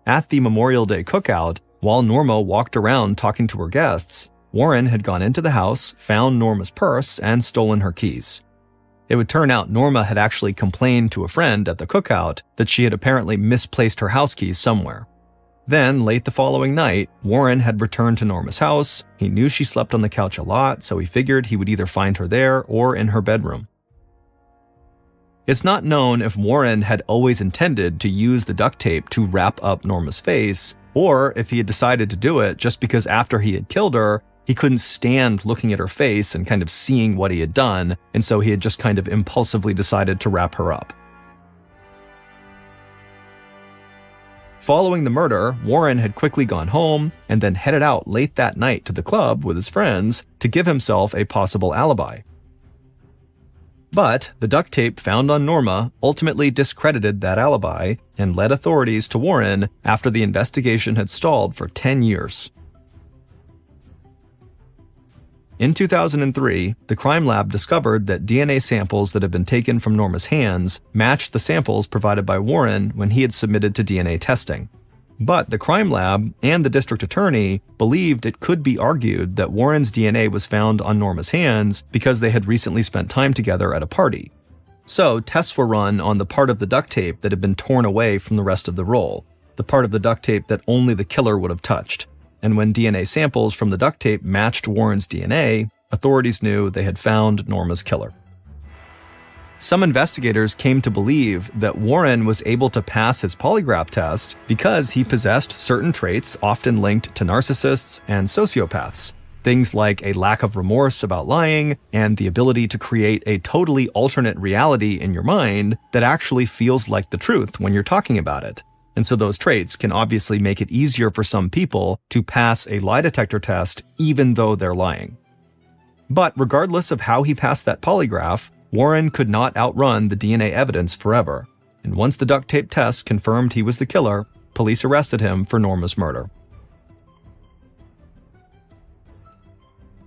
At the Memorial Day cookout, while Norma walked around talking to her guests, Warren had gone into the house, found Norma's purse, and stolen her keys. It would turn out Norma had actually complained to a friend at the cookout that she had apparently misplaced her house keys somewhere. Then, late the following night, Warren had returned to Norma's house. He knew she slept on the couch a lot, so he figured he would either find her there or in her bedroom. It's not known if Warren had always intended to use the duct tape to wrap up Norma's face, or if he had decided to do it just because after he had killed her, he couldn't stand looking at her face and kind of seeing what he had done, and so he had just kind of impulsively decided to wrap her up. Following the murder, Warren had quickly gone home and then headed out late that night to the club with his friends to give himself a possible alibi. But the duct tape found on Norma ultimately discredited that alibi and led authorities to Warren after the investigation had stalled for 10 years. In 2003, the crime lab discovered that DNA samples that had been taken from Norma's hands matched the samples provided by Warren when he had submitted to DNA testing. But the crime lab and the district attorney believed it could be argued that Warren's DNA was found on Norma's hands because they had recently spent time together at a party. So tests were run on the part of the duct tape that had been torn away from the rest of the roll, the part of the duct tape that only the killer would have touched. And when DNA samples from the duct tape matched Warren's DNA, authorities knew they had found Norma's killer. Some investigators came to believe that Warren was able to pass his polygraph test because he possessed certain traits often linked to narcissists and sociopaths, things like a lack of remorse about lying and the ability to create a totally alternate reality in your mind that actually feels like the truth when you're talking about it. And so those traits can obviously make it easier for some people to pass a lie detector test even though they're lying. But regardless of how he passed that polygraph, Warren could not outrun the DNA evidence forever, and once the duct tape test confirmed he was the killer, police arrested him for Norma's murder.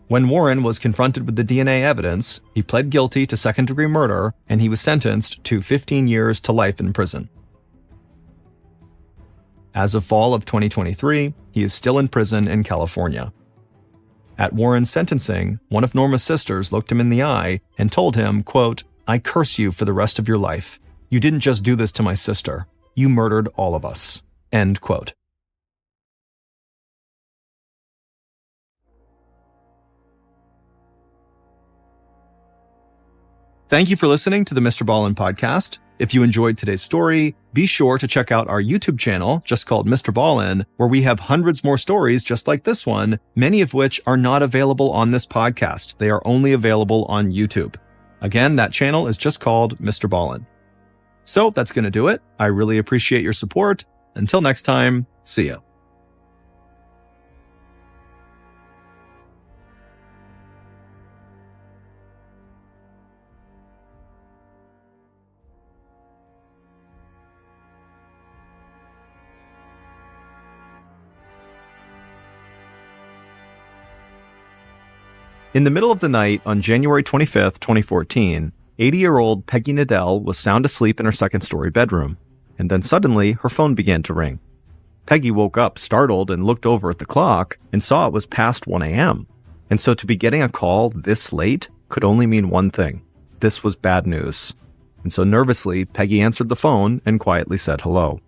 When Warren was confronted with the DNA evidence, he pled guilty to second-degree murder, and he was sentenced to 15 years to life in prison. As of fall of 2023, he is still in prison in California. At Warren's sentencing, one of Norma's sisters looked him in the eye and told him, quote, "I curse you for the rest of your life. You didn't just do this to my sister. You murdered all of us." End quote. Thank you for listening to the MrBallen podcast. If you enjoyed today's story, be sure to check out our YouTube channel, just called MrBallen, where we have hundreds more stories just like this one, many of which are not available on this podcast. They are only available on YouTube. Again, that channel is just called MrBallen. So that's going to do it. I really appreciate your support. Until next time, see ya. In the middle of the night on January 25th, 2014, 80-year-old Peggy Nadell was sound asleep in her second-story bedroom, and then suddenly her phone began to ring. Peggy woke up startled and looked over at the clock and saw it was past 1 a.m. And so to be getting a call this late could only mean one thing. This was bad news. And so nervously, Peggy answered the phone and quietly said hello.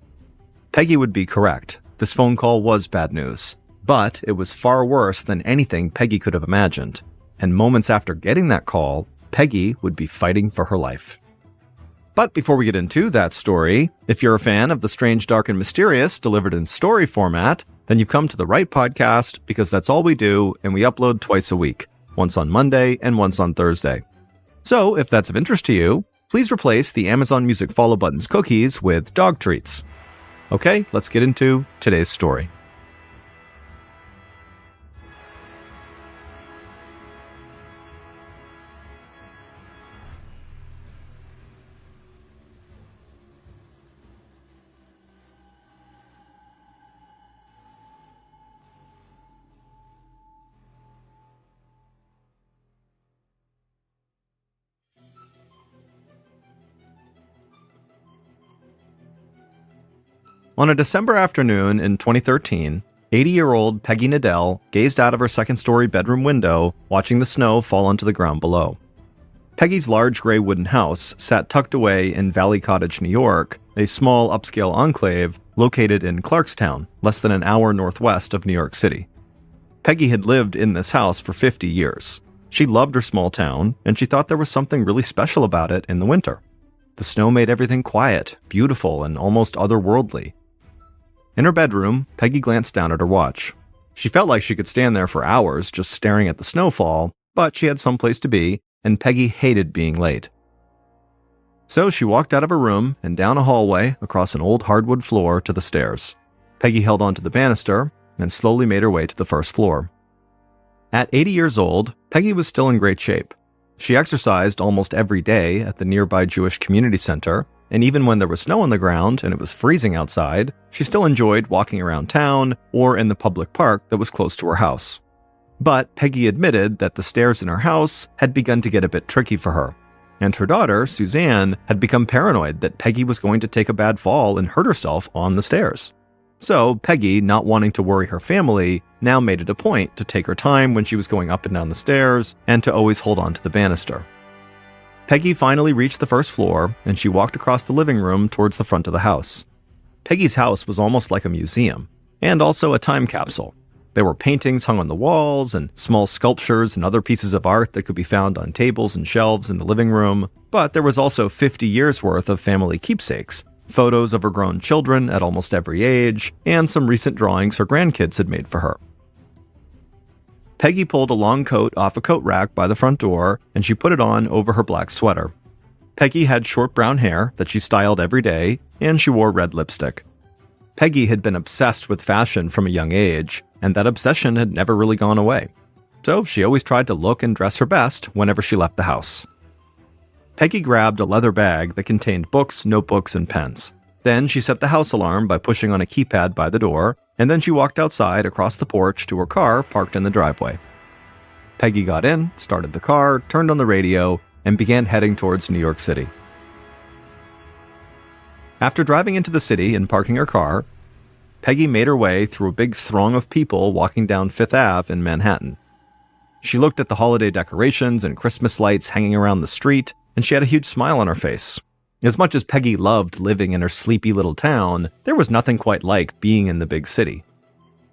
Peggy would be correct. This phone call was bad news. But it was far worse than anything Peggy could have imagined. And moments after getting that call, Peggy would be fighting for her life. But before we get into that story, if you're a fan of the strange, dark, and mysterious delivered in story format, then you've come to the right podcast because that's all we do, and we upload twice a week, once on Monday and once on Thursday. So if that's of interest to you, please replace the Amazon Music follow button's cookies with dog treats. Okay, let's get into today's story. On a December afternoon in 2013, 80-year-old Peggy Nadell gazed out of her second-story bedroom window, watching the snow fall onto the ground below. Peggy's large gray wooden house sat tucked away in Valley Cottage, New York, a small upscale enclave located in Clarkstown, less than an hour northwest of New York City. Peggy had lived in this house for 50 years. She loved her small town, and she thought there was something really special about it in the winter. The snow made everything quiet, beautiful, and almost otherworldly. In her bedroom, Peggy glanced down at her watch. She felt like she could stand there for hours just staring at the snowfall, but she had someplace to be, and Peggy hated being late. So she walked out of her room and down a hallway across an old hardwood floor to the stairs. Peggy held onto the banister and slowly made her way to the first floor. At 80 years old, Peggy was still in great shape. She exercised almost every day at the nearby Jewish community center, and even when there was snow on the ground and it was freezing outside, she still enjoyed walking around town or in the public park that was close to her house. But Peggy admitted that the stairs in her house had begun to get a bit tricky for her, and her daughter, Suzanne, had become paranoid that Peggy was going to take a bad fall and hurt herself on the stairs. So Peggy, not wanting to worry her family, now made it a point to take her time when she was going up and down the stairs and to always hold on to the banister. Peggy finally reached the first floor, and she walked across the living room towards the front of the house. Peggy's house was almost like a museum, and also a time capsule. There were paintings hung on the walls, and small sculptures and other pieces of art that could be found on tables and shelves in the living room, but there was also 50 years' worth of family keepsakes, photos of her grown children at almost every age, and some recent drawings her grandkids had made for her. Peggy pulled a long coat off a coat rack by the front door, and she put it on over her black sweater. Peggy had short brown hair that she styled every day, and she wore red lipstick. Peggy had been obsessed with fashion from a young age, and that obsession had never really gone away. So she always tried to look and dress her best whenever she left the house. Peggy grabbed a leather bag that contained books, notebooks, and pens. Then she set the house alarm by pushing on a keypad by the door, and then she walked outside across the porch to her car parked in the driveway. Peggy got in, started the car, turned on the radio, and began heading towards New York City. After driving into the city and parking her car, Peggy made her way through a big throng of people walking down Fifth Ave in Manhattan. She looked at the holiday decorations and Christmas lights hanging around the street, and she had a huge smile on her face. As much as Peggy loved living in her sleepy little town, there was nothing quite like being in the big city.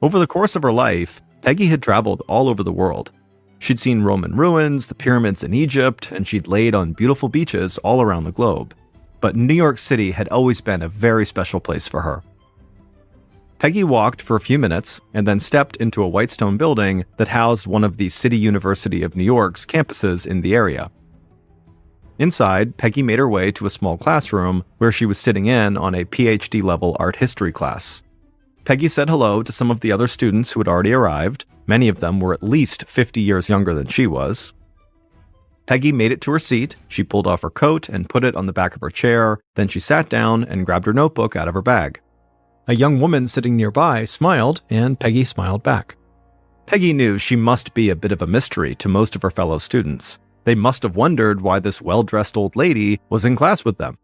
Over the course of her life, Peggy had traveled all over the world. She'd seen Roman ruins, the pyramids in Egypt, and she'd laid on beautiful beaches all around the globe. But New York City had always been a very special place for her. Peggy walked for a few minutes and then stepped into a white stone building that housed one of the City University of New York's campuses in the area. Inside, Peggy made her way to a small classroom where she was sitting in on a PhD-level art history class. Peggy said hello to some of the other students who had already arrived. Many of them were at least 50 years younger than she was. Peggy made it to her seat, she pulled off her coat and put it on the back of her chair, then she sat down and grabbed her notebook out of her bag. A young woman sitting nearby smiled, and Peggy smiled back. Peggy knew she must be a bit of a mystery to most of her fellow students. They must have wondered why this well-dressed old lady was in class with them.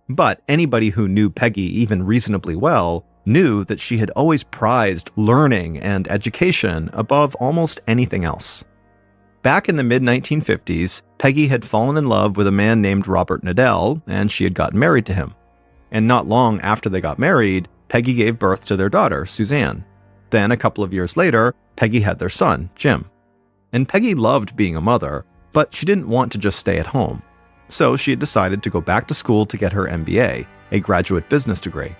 But anybody who knew Peggy even reasonably well knew that she had always prized learning and education above almost anything else. Back in the mid-1950s, Peggy had fallen in love with a man named Robert Nadell, and she had gotten married to him. And not long after they got married, Peggy gave birth to their daughter, Suzanne. Then, a couple of years later, Peggy had their son, Jim. And Peggy loved being a mother, but she didn't want to just stay at home. So she had decided to go back to school to get her MBA, a graduate business degree.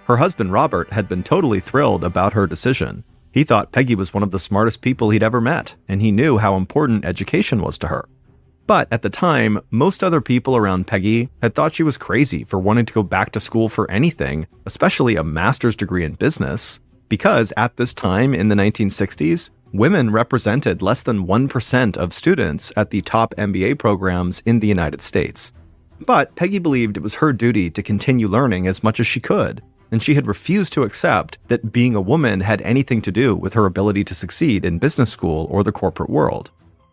Her husband, Robert, had been totally thrilled about her decision. He thought Peggy was one of the smartest people he'd ever met, and he knew how important education was to her. But at the time, most other people around Peggy had thought she was crazy for wanting to go back to school for anything, especially a master's degree in business, because at this time in the 1960s, women represented less than 1% of students at the top MBA programs in the United States. But Peggy believed it was her duty to continue learning as much as she could, and she had refused to accept that being a woman had anything to do with her ability to succeed in business school or the corporate world.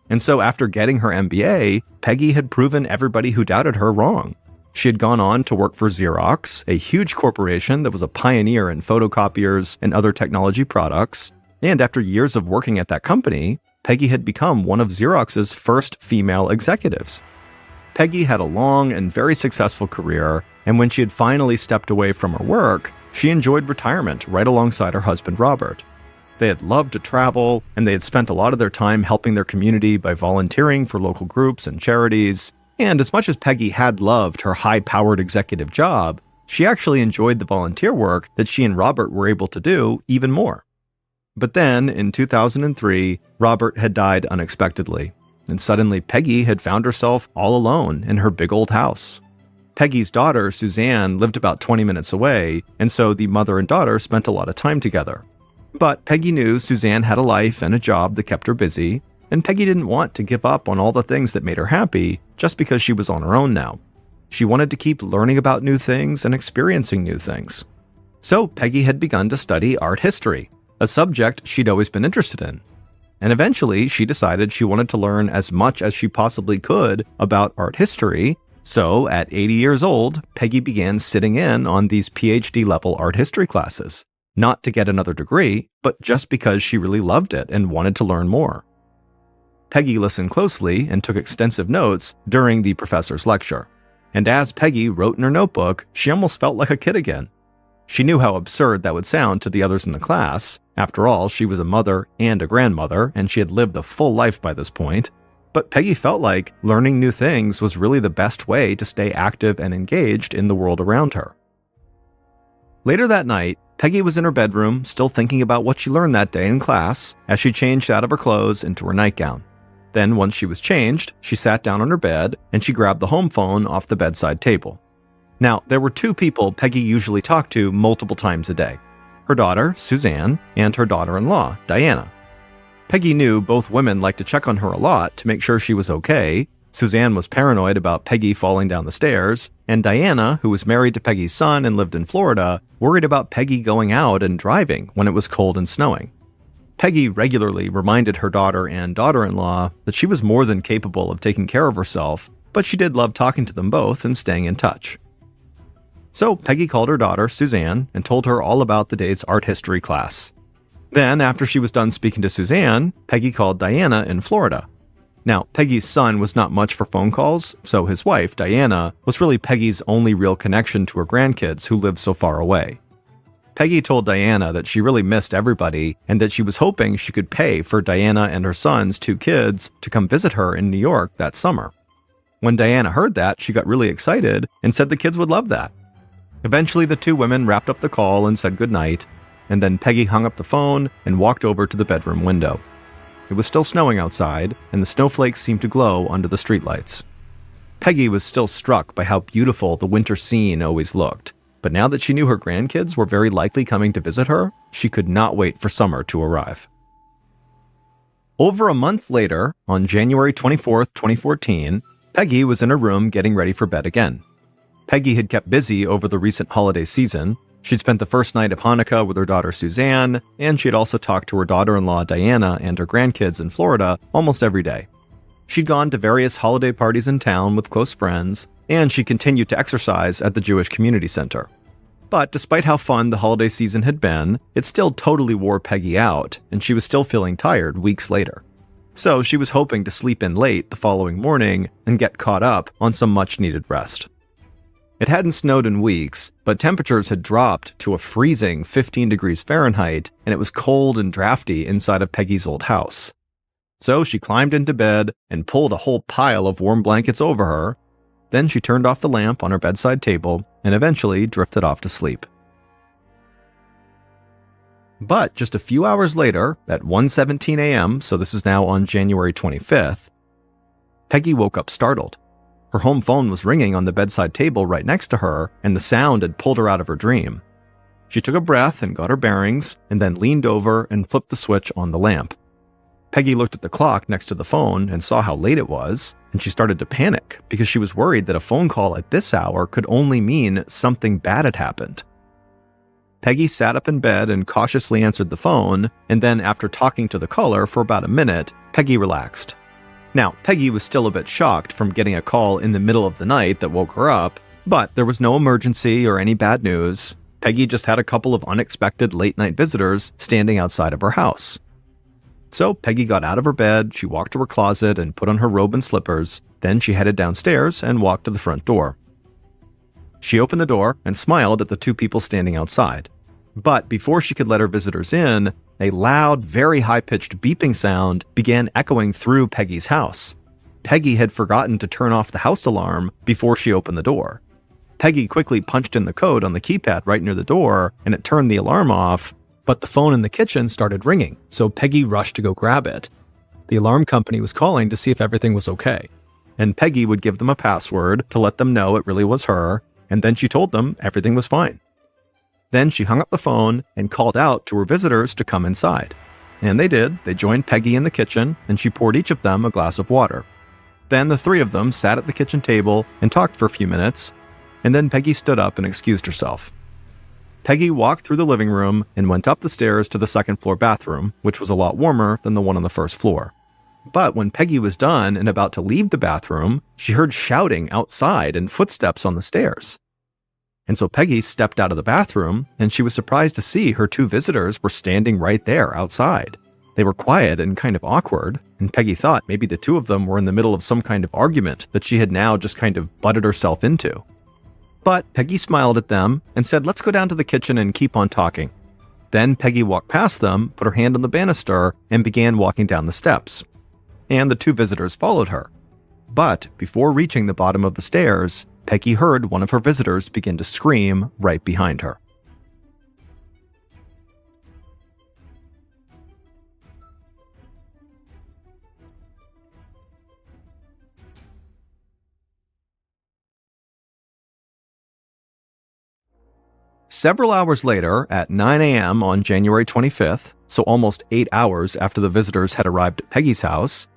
And so after getting her MBA, Peggy had proven everybody who doubted her wrong. She had gone on to work for Xerox, a huge corporation that was a pioneer in photocopiers and other technology products, and after years of working at that company, Peggy had become one of Xerox's first female executives. Peggy had a long and very successful career, and when she had finally stepped away from her work, she enjoyed retirement right alongside her husband Robert. They had loved to travel, and they had spent a lot of their time helping their community by volunteering for local groups and charities. And as much as Peggy had loved her high-powered executive job, she actually enjoyed the volunteer work that she and Robert were able to do even more. But then, in 2003, Robert had died unexpectedly, and suddenly Peggy had found herself all alone in her big old house. Peggy's daughter, Suzanne, lived about 20 minutes away, and so the mother and daughter spent a lot of time together. But Peggy knew Suzanne had a life and a job that kept her busy, and Peggy didn't want to give up on all the things that made her happy just because she was on her own now. She wanted to keep learning about new things and experiencing new things. So Peggy had begun to study art history, a subject she'd always been interested in. And eventually she decided she wanted to learn as much as she possibly could about art history. So at 80 years old, Peggy began sitting in on these PhD-level art history classes. Not to get another degree, but just because she really loved it and wanted to learn more. Peggy listened closely and took extensive notes during the professor's lecture. And as Peggy wrote in her notebook, she almost felt like a kid again. She knew how absurd that would sound to the others in the class. After all, she was a mother and a grandmother, and she had lived a full life by this point. But Peggy felt like learning new things was really the best way to stay active and engaged in the world around her. Later that night, Peggy was in her bedroom, still thinking about what she learned that day in class, as she changed out of her clothes into her nightgown. Then, once she was changed, she sat down on her bed, and she grabbed the home phone off the bedside table. Now, there were two people Peggy usually talked to multiple times a day: her daughter, Suzanne, and her daughter-in-law, Diana. Peggy knew both women liked to check on her a lot to make sure she was okay. Suzanne was paranoid about Peggy falling down the stairs, and Diana, who was married to Peggy's son and lived in Florida, worried about Peggy going out and driving when it was cold and snowing. Peggy regularly reminded her daughter and daughter-in-law that she was more than capable of taking care of herself, but she did love talking to them both and staying in touch. So Peggy called her daughter, Suzanne, and told her all about the day's art history class. Then, after she was done speaking to Suzanne, Peggy called Diana in Florida. Now, Peggy's son was not much for phone calls, so his wife, Diana, was really Peggy's only real connection to her grandkids who lived so far away. Peggy told Diana that she really missed everybody and that she was hoping she could pay for Diana and her son's 2 kids to come visit her in New York that summer. When Diana heard that, she got really excited and said the kids would love that. Eventually, the 2 women wrapped up the call and said goodnight, and then Peggy hung up the phone and walked over to the bedroom window. It was still snowing outside, and the snowflakes seemed to glow under the streetlights. Peggy was still struck by how beautiful the winter scene always looked, but now that she knew her grandkids were very likely coming to visit her, she could not wait for summer to arrive. Over a month later, on January 24, 2014, Peggy was in her room getting ready for bed again. Peggy had kept busy over the recent holiday season, She'd spent the first night of Hanukkah with her daughter Suzanne, and she had also talked to her daughter-in-law Diana and her grandkids in Florida almost every day. She'd gone to various holiday parties in town with close friends, and she continued to exercise at the Jewish Community Center. But despite how fun the holiday season had been, it still totally wore Peggy out, and she was still feeling tired weeks later. So she was hoping to sleep in late the following morning and get caught up on some much-needed rest. It hadn't snowed in weeks, but temperatures had dropped to a freezing 15 degrees Fahrenheit, and it was cold and drafty inside of Peggy's old house. So she climbed into bed and pulled a whole pile of warm blankets over her. Then she turned off the lamp on her bedside table and eventually drifted off to sleep. But just a few hours later, at 1:17 a.m., so this is now on January 25th, Peggy woke up startled. Her home phone was ringing on the bedside table right next to her, and the sound had pulled her out of her dream. She took a breath and got her bearings, and then leaned over and flipped the switch on the lamp. Peggy looked at the clock next to the phone and saw how late it was, and she started to panic because she was worried that a phone call at this hour could only mean something bad had happened. Peggy sat up in bed and cautiously answered the phone, and then after talking to the caller for about a minute, Peggy relaxed. Now, Peggy was still a bit shocked from getting a call in the middle of the night that woke her up, but there was no emergency or any bad news. Peggy just had a couple of unexpected late-night visitors standing outside of her house. So Peggy got out of her bed, she walked to her closet and put on her robe and slippers, then she headed downstairs and walked to the front door. She opened the door and smiled at the two people standing outside. But before she could let her visitors in, a loud, very high-pitched beeping sound began echoing through Peggy's house. Peggy had forgotten to turn off the house alarm before she opened the door. Peggy quickly punched in the code on the keypad right near the door, and it turned the alarm off, but the phone in the kitchen started ringing, so Peggy rushed to go grab it. The alarm company was calling to see if everything was okay, and Peggy would give them a password to let them know it really was her, and then she told them everything was fine. Then she hung up the phone and called out to her visitors to come inside. And they did. They joined Peggy in the kitchen, and she poured each of them a glass of water. Then the three of them sat at the kitchen table and talked for a few minutes, and then Peggy stood up and excused herself. Peggy walked through the living room and went up the stairs to the second-floor bathroom, which was a lot warmer than the one on the first floor. But when Peggy was done and about to leave the bathroom, she heard shouting outside and footsteps on the stairs. And so Peggy stepped out of the bathroom, and she was surprised to see her two visitors were standing right there outside. They were quiet and kind of awkward, and Peggy thought maybe the two of them were in the middle of some kind of argument that she had now just kind of butted herself into. But Peggy smiled at them and said, "Let's go down to the kitchen and keep on talking." Then Peggy walked past them, put her hand on the banister, and began walking down the steps. And the two visitors followed her. But before reaching the bottom of the stairs, Peggy heard one of her visitors begin to scream right behind her. Several hours later, at 9 a.m. on January 25th, so almost 8 hours after the visitors had arrived at Peggy's house,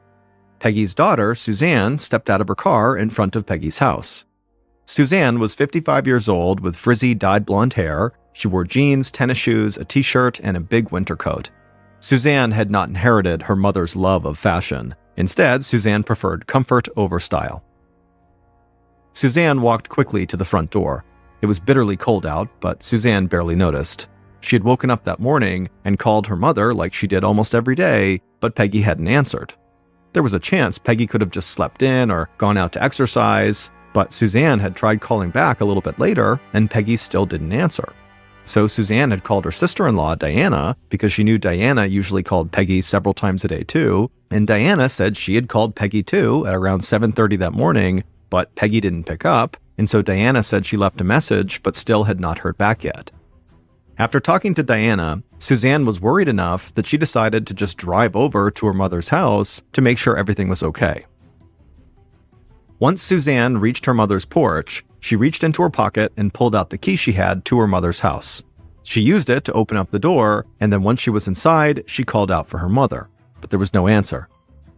Peggy's daughter, Suzanne, stepped out of her car in front of Peggy's house. Suzanne was 55 years old with frizzy dyed blonde hair. She wore jeans, tennis shoes, a t-shirt, and a big winter coat. Suzanne had not inherited her mother's love of fashion. Instead, Suzanne preferred comfort over style. Suzanne walked quickly to the front door. It was bitterly cold out, but Suzanne barely noticed. She had woken up that morning and called her mother like she did almost every day, but Peggy hadn't answered. There was a chance Peggy could have just slept in or gone out to exercise, but Suzanne had tried calling back a little bit later, and Peggy still didn't answer. So Suzanne had called her sister-in-law, Diana, because she knew Diana usually called Peggy several times a day too, and Diana said she had called Peggy too at around 7:30 that morning, but Peggy didn't pick up, and so Diana said she left a message but still had not heard back yet. After talking to Diana, Suzanne was worried enough that she decided to just drive over to her mother's house to make sure everything was okay. Once Suzanne reached her mother's porch, she reached into her pocket and pulled out the key she had to her mother's house. She used it to open up the door, and then once she was inside, she called out for her mother, but there was no answer.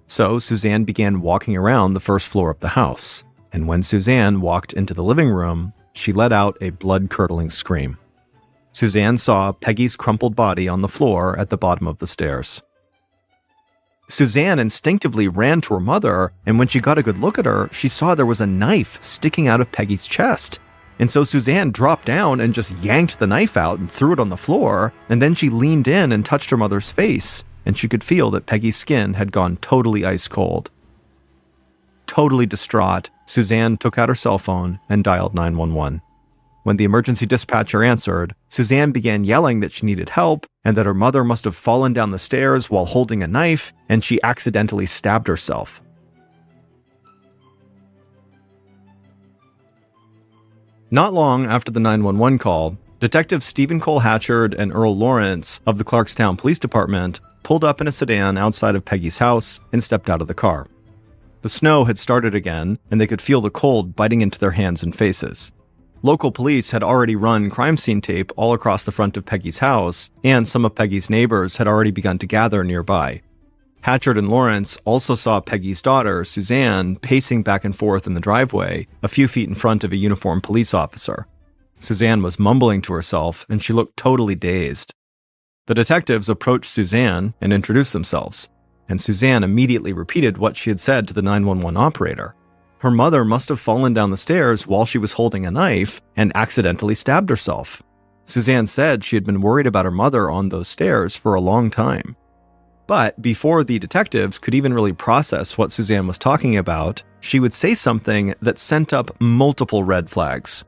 So Suzanne began walking around the first floor of the house, and when Suzanne walked into the living room, she let out a blood-curdling scream. Suzanne saw Peggy's crumpled body on the floor at the bottom of the stairs. Suzanne instinctively ran to her mother, and when she got a good look at her, she saw there was a knife sticking out of Peggy's chest. And so Suzanne dropped down and just yanked the knife out and threw it on the floor, and then she leaned in and touched her mother's face, and she could feel that Peggy's skin had gone totally ice cold. Totally distraught, Suzanne took out her cell phone and dialed 911. When the emergency dispatcher answered, Suzanne began yelling that she needed help and that her mother must have fallen down the stairs while holding a knife and she accidentally stabbed herself. Not long after the 911 call, Detectives Stephen Cole Hatchard and Earl Lawrence of the Clarkstown Police Department pulled up in a sedan outside of Peggy's house and stepped out of the car. The snow had started again, and they could feel the cold biting into their hands and faces. Local police had already run crime scene tape all across the front of Peggy's house, and some of Peggy's neighbors had already begun to gather nearby. Hatchard and Lawrence also saw Peggy's daughter, Suzanne, pacing back and forth in the driveway, a few feet in front of a uniformed police officer. Suzanne was mumbling to herself, and she looked totally dazed. The detectives approached Suzanne and introduced themselves, and Suzanne immediately repeated what she had said to the 911 operator. Her mother must have fallen down the stairs while she was holding a knife and accidentally stabbed herself. Suzanne said she had been worried about her mother on those stairs for a long time. But before the detectives could even really process what Suzanne was talking about, she would say something that sent up multiple red flags.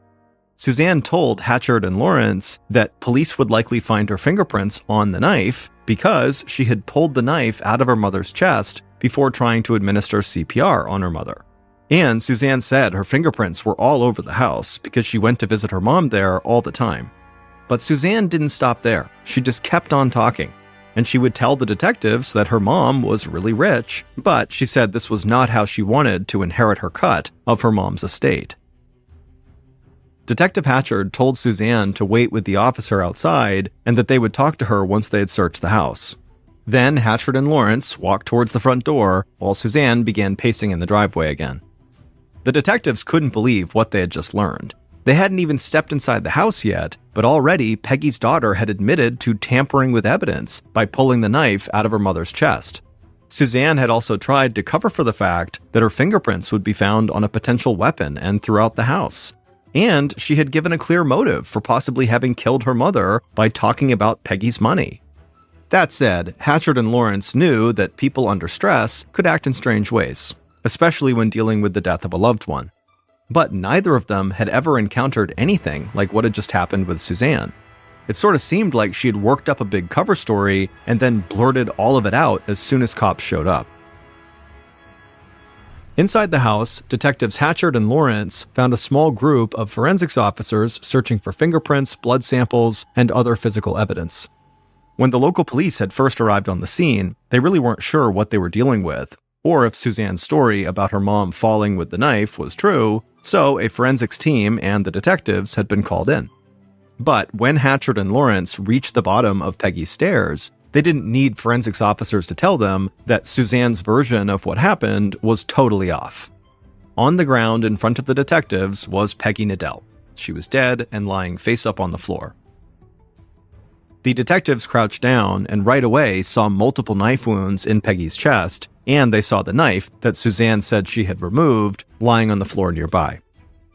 Suzanne told Hatchard and Lawrence that police would likely find her fingerprints on the knife because she had pulled the knife out of her mother's chest before trying to administer CPR on her mother. And Suzanne said her fingerprints were all over the house because she went to visit her mom there all the time. But Suzanne didn't stop there. She just kept on talking. And she would tell the detectives that her mom was really rich, but she said this was not how she wanted to inherit her cut of her mom's estate. Detective Hatchard told Suzanne to wait with the officer outside and that they would talk to her once they had searched the house. Then Hatchard and Lawrence walked towards the front door while Suzanne began pacing in the driveway again. The detectives couldn't believe what they had just learned. They hadn't even stepped inside the house yet, but already Peggy's daughter had admitted to tampering with evidence by pulling the knife out of her mother's chest. Suzanne had also tried to cover for the fact that her fingerprints would be found on a potential weapon and throughout the house. And she had given a clear motive for possibly having killed her mother by talking about Peggy's money. That said, Hatchard and Lawrence knew that people under stress could act in strange ways, especially when dealing with the death of a loved one. But neither of them had ever encountered anything like what had just happened with Suzanne. It sort of seemed like she had worked up a big cover story and then blurted all of it out as soon as cops showed up. Inside the house, detectives Hatchard and Lawrence found a small group of forensics officers searching for fingerprints, blood samples, and other physical evidence. When the local police had first arrived on the scene, they really weren't sure what they were dealing with, or if Suzanne's story about her mom falling with the knife was true, so a forensics team and the detectives had been called in. But when Hatchard and Lawrence reached the bottom of Peggy's stairs, they didn't need forensics officers to tell them that Suzanne's version of what happened was totally off. On the ground in front of the detectives was Peggy Nadell. She was dead and lying face up on the floor. The detectives crouched down and right away saw multiple knife wounds in Peggy's chest, and they saw the knife that Suzanne said she had removed lying on the floor nearby.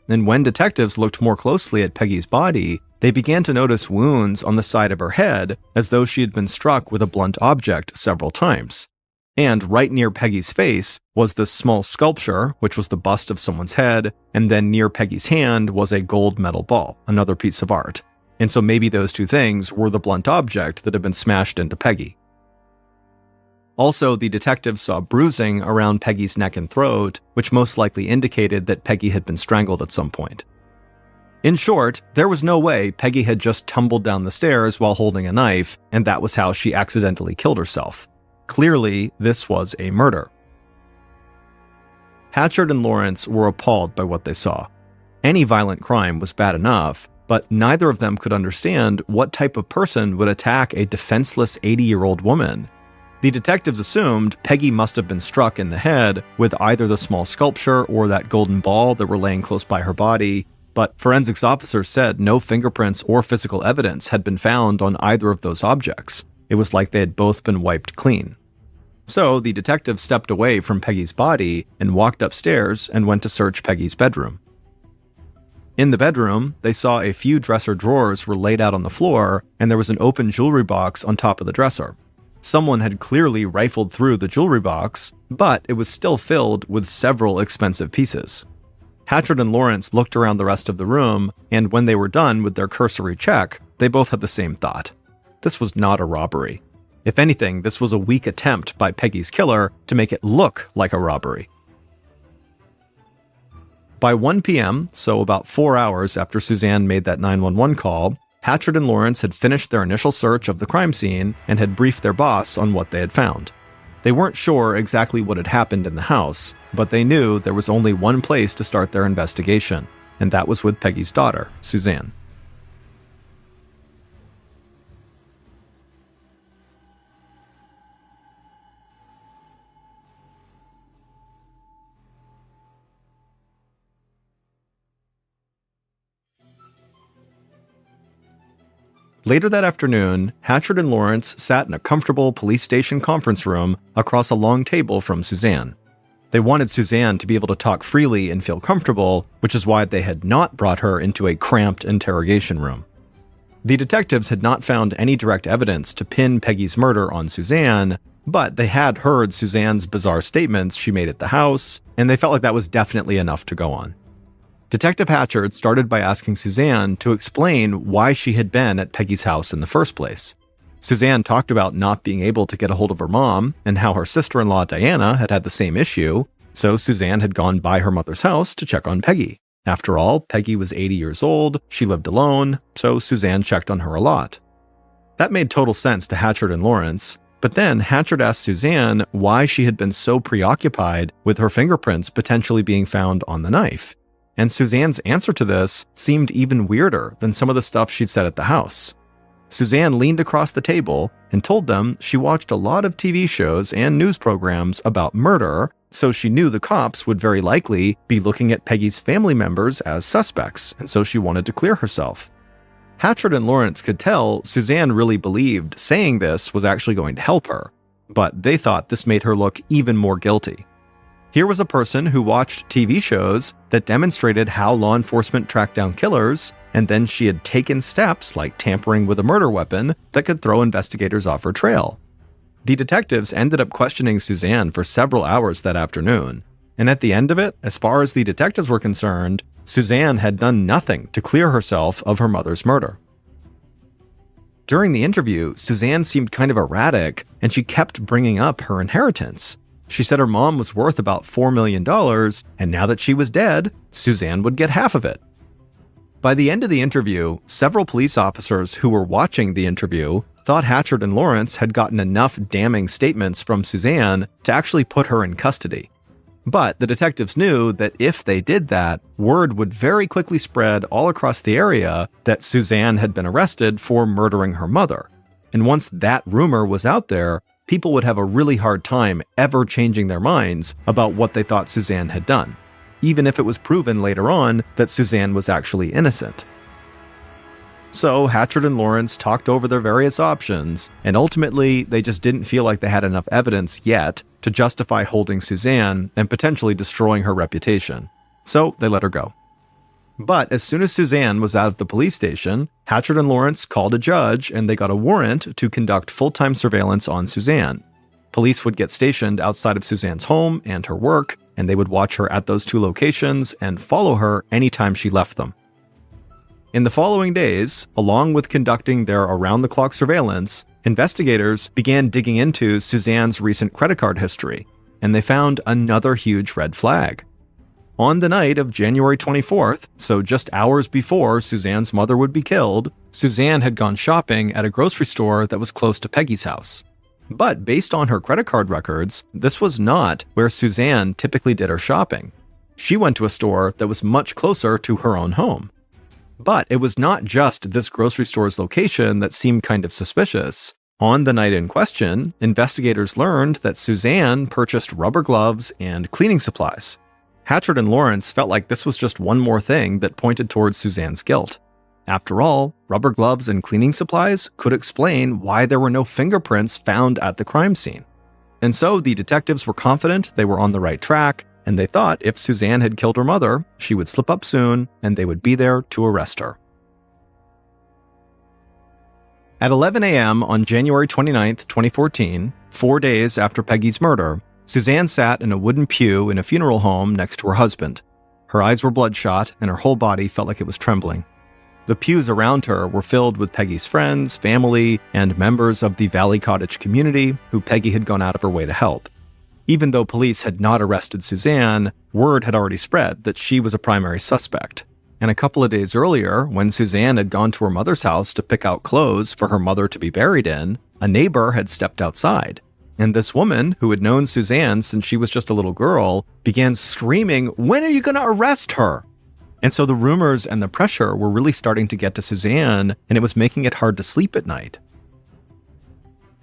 And when detectives looked more closely at Peggy's body, they began to notice wounds on the side of her head as though she had been struck with a blunt object several times. And right near Peggy's face was this small sculpture, which was the bust of someone's head, and then near Peggy's hand was a gold metal ball, another piece of art. And so maybe those two things were the blunt object that had been smashed into Peggy. Also, the detectives saw bruising around Peggy's neck and throat, which most likely indicated that Peggy had been strangled at some point. In short, there was no way Peggy had just tumbled down the stairs while holding a knife, and that was how she accidentally killed herself. Clearly, this was a murder. Hatchard and Lawrence were appalled by what they saw. Any violent crime was bad enough, but neither of them could understand what type of person would attack a defenseless 80-year-old woman. The detectives assumed Peggy must have been struck in the head with either the small sculpture or that golden ball that were laying close by her body, but forensics officers said no fingerprints or physical evidence had been found on either of those objects. It was like they had both been wiped clean. So the detectives stepped away from Peggy's body and walked upstairs and went to search Peggy's bedroom. In the bedroom, they saw a few dresser drawers were laid out on the floor, and there was an open jewelry box on top of the dresser. Someone had clearly rifled through the jewelry box, but it was still filled with several expensive pieces. Hatchard and Lawrence looked around the rest of the room, and when they were done with their cursory check, they both had the same thought. This was not a robbery. If anything, this was a weak attempt by Peggy's killer to make it look like a robbery. By 1 p.m., so about 4 hours after Suzanne made that 911 call, Hatchard and Lawrence had finished their initial search of the crime scene and had briefed their boss on what they had found. They weren't sure exactly what had happened in the house, but they knew there was only one place to start their investigation, and that was with Peggy's daughter, Suzanne. Later that afternoon, Hatchard and Lawrence sat in a comfortable police station conference room across a long table from Suzanne. They wanted Suzanne to be able to talk freely and feel comfortable, which is why they had not brought her into a cramped interrogation room. The detectives had not found any direct evidence to pin Peggy's murder on Suzanne, but they had heard Suzanne's bizarre statements she made at the house, and they felt like that was definitely enough to go on. Detective Hatchard started by asking Suzanne to explain why she had been at Peggy's house in the first place. Suzanne talked about not being able to get a hold of her mom and how her sister-in-law Diana had had the same issue, so Suzanne had gone by her mother's house to check on Peggy. After all, Peggy was 80 years old, she lived alone, so Suzanne checked on her a lot. That made total sense to Hatchard and Lawrence, but then Hatchard asked Suzanne why she had been so preoccupied with her fingerprints potentially being found on the knife. And Suzanne's answer to this seemed even weirder than some of the stuff she'd said at the house. Suzanne leaned across the table and told them she watched a lot of TV shows and news programs about murder, so she knew the cops would very likely be looking at Peggy's family members as suspects, and so she wanted to clear herself. Hatchard and Lawrence could tell Suzanne really believed saying this was actually going to help her, but they thought this made her look even more guilty. Here was a person who watched TV shows that demonstrated how law enforcement tracked down killers, and then she had taken steps like tampering with a murder weapon that could throw investigators off her trail. The detectives ended up questioning Suzanne for several hours that afternoon, and at the end of it, as far as the detectives were concerned, Suzanne had done nothing to clear herself of her mother's murder. During the interview, Suzanne seemed kind of erratic, and she kept bringing up her inheritance. She said her mom was worth about $4 million, and now that she was dead, Suzanne would get half of it. By the end of the interview, several police officers who were watching the interview thought Hatchard and Lawrence had gotten enough damning statements from Suzanne to actually put her in custody. But the detectives knew that if they did that, word would very quickly spread all across the area that Suzanne had been arrested for murdering her mother. And once that rumor was out there, people would have a really hard time ever changing their minds about what they thought Suzanne had done, even if it was proven later on that Suzanne was actually innocent. So Hatchard and Lawrence talked over their various options, and ultimately they just didn't feel like they had enough evidence yet to justify holding Suzanne and potentially destroying her reputation. So they let her go. But as soon as Suzanne was out of the police station, Hatchard and Lawrence called a judge and they got a warrant to conduct full-time surveillance on Suzanne. Police would get stationed outside of Suzanne's home and her work, and they would watch her at those two locations and follow her anytime she left them. In the following days, along with conducting their around-the-clock surveillance, investigators began digging into Suzanne's recent credit card history, and they found another huge red flag. On the night of January 24th, so just hours before Suzanne's mother would be killed, Suzanne had gone shopping at a grocery store that was close to Peggy's house. But based on her credit card records, this was not where Suzanne typically did her shopping. She went to a store that was much closer to her own home. But it was not just this grocery store's location that seemed kind of suspicious. On the night in question, investigators learned that Suzanne purchased rubber gloves and cleaning supplies. Hatchard and Lawrence felt like this was just one more thing that pointed towards Suzanne's guilt. After all, rubber gloves and cleaning supplies could explain why there were no fingerprints found at the crime scene. And so the detectives were confident they were on the right track, and they thought if Suzanne had killed her mother, she would slip up soon, and they would be there to arrest her. At 11 a.m. on January 29, 2014, 4 days after Peggy's murder, Suzanne sat in a wooden pew in a funeral home next to her husband. Her eyes were bloodshot, and her whole body felt like it was trembling. The pews around her were filled with Peggy's friends, family, and members of the Valley Cottage community who Peggy had gone out of her way to help. Even though police had not arrested Suzanne, word had already spread that she was a primary suspect. And a couple of days earlier, when Suzanne had gone to her mother's house to pick out clothes for her mother to be buried in, a neighbor had stepped outside. And this woman, who had known Suzanne since she was just a little girl, began screaming, "When are you going to arrest her?" And so the rumors and the pressure were really starting to get to Suzanne, and it was making it hard to sleep at night.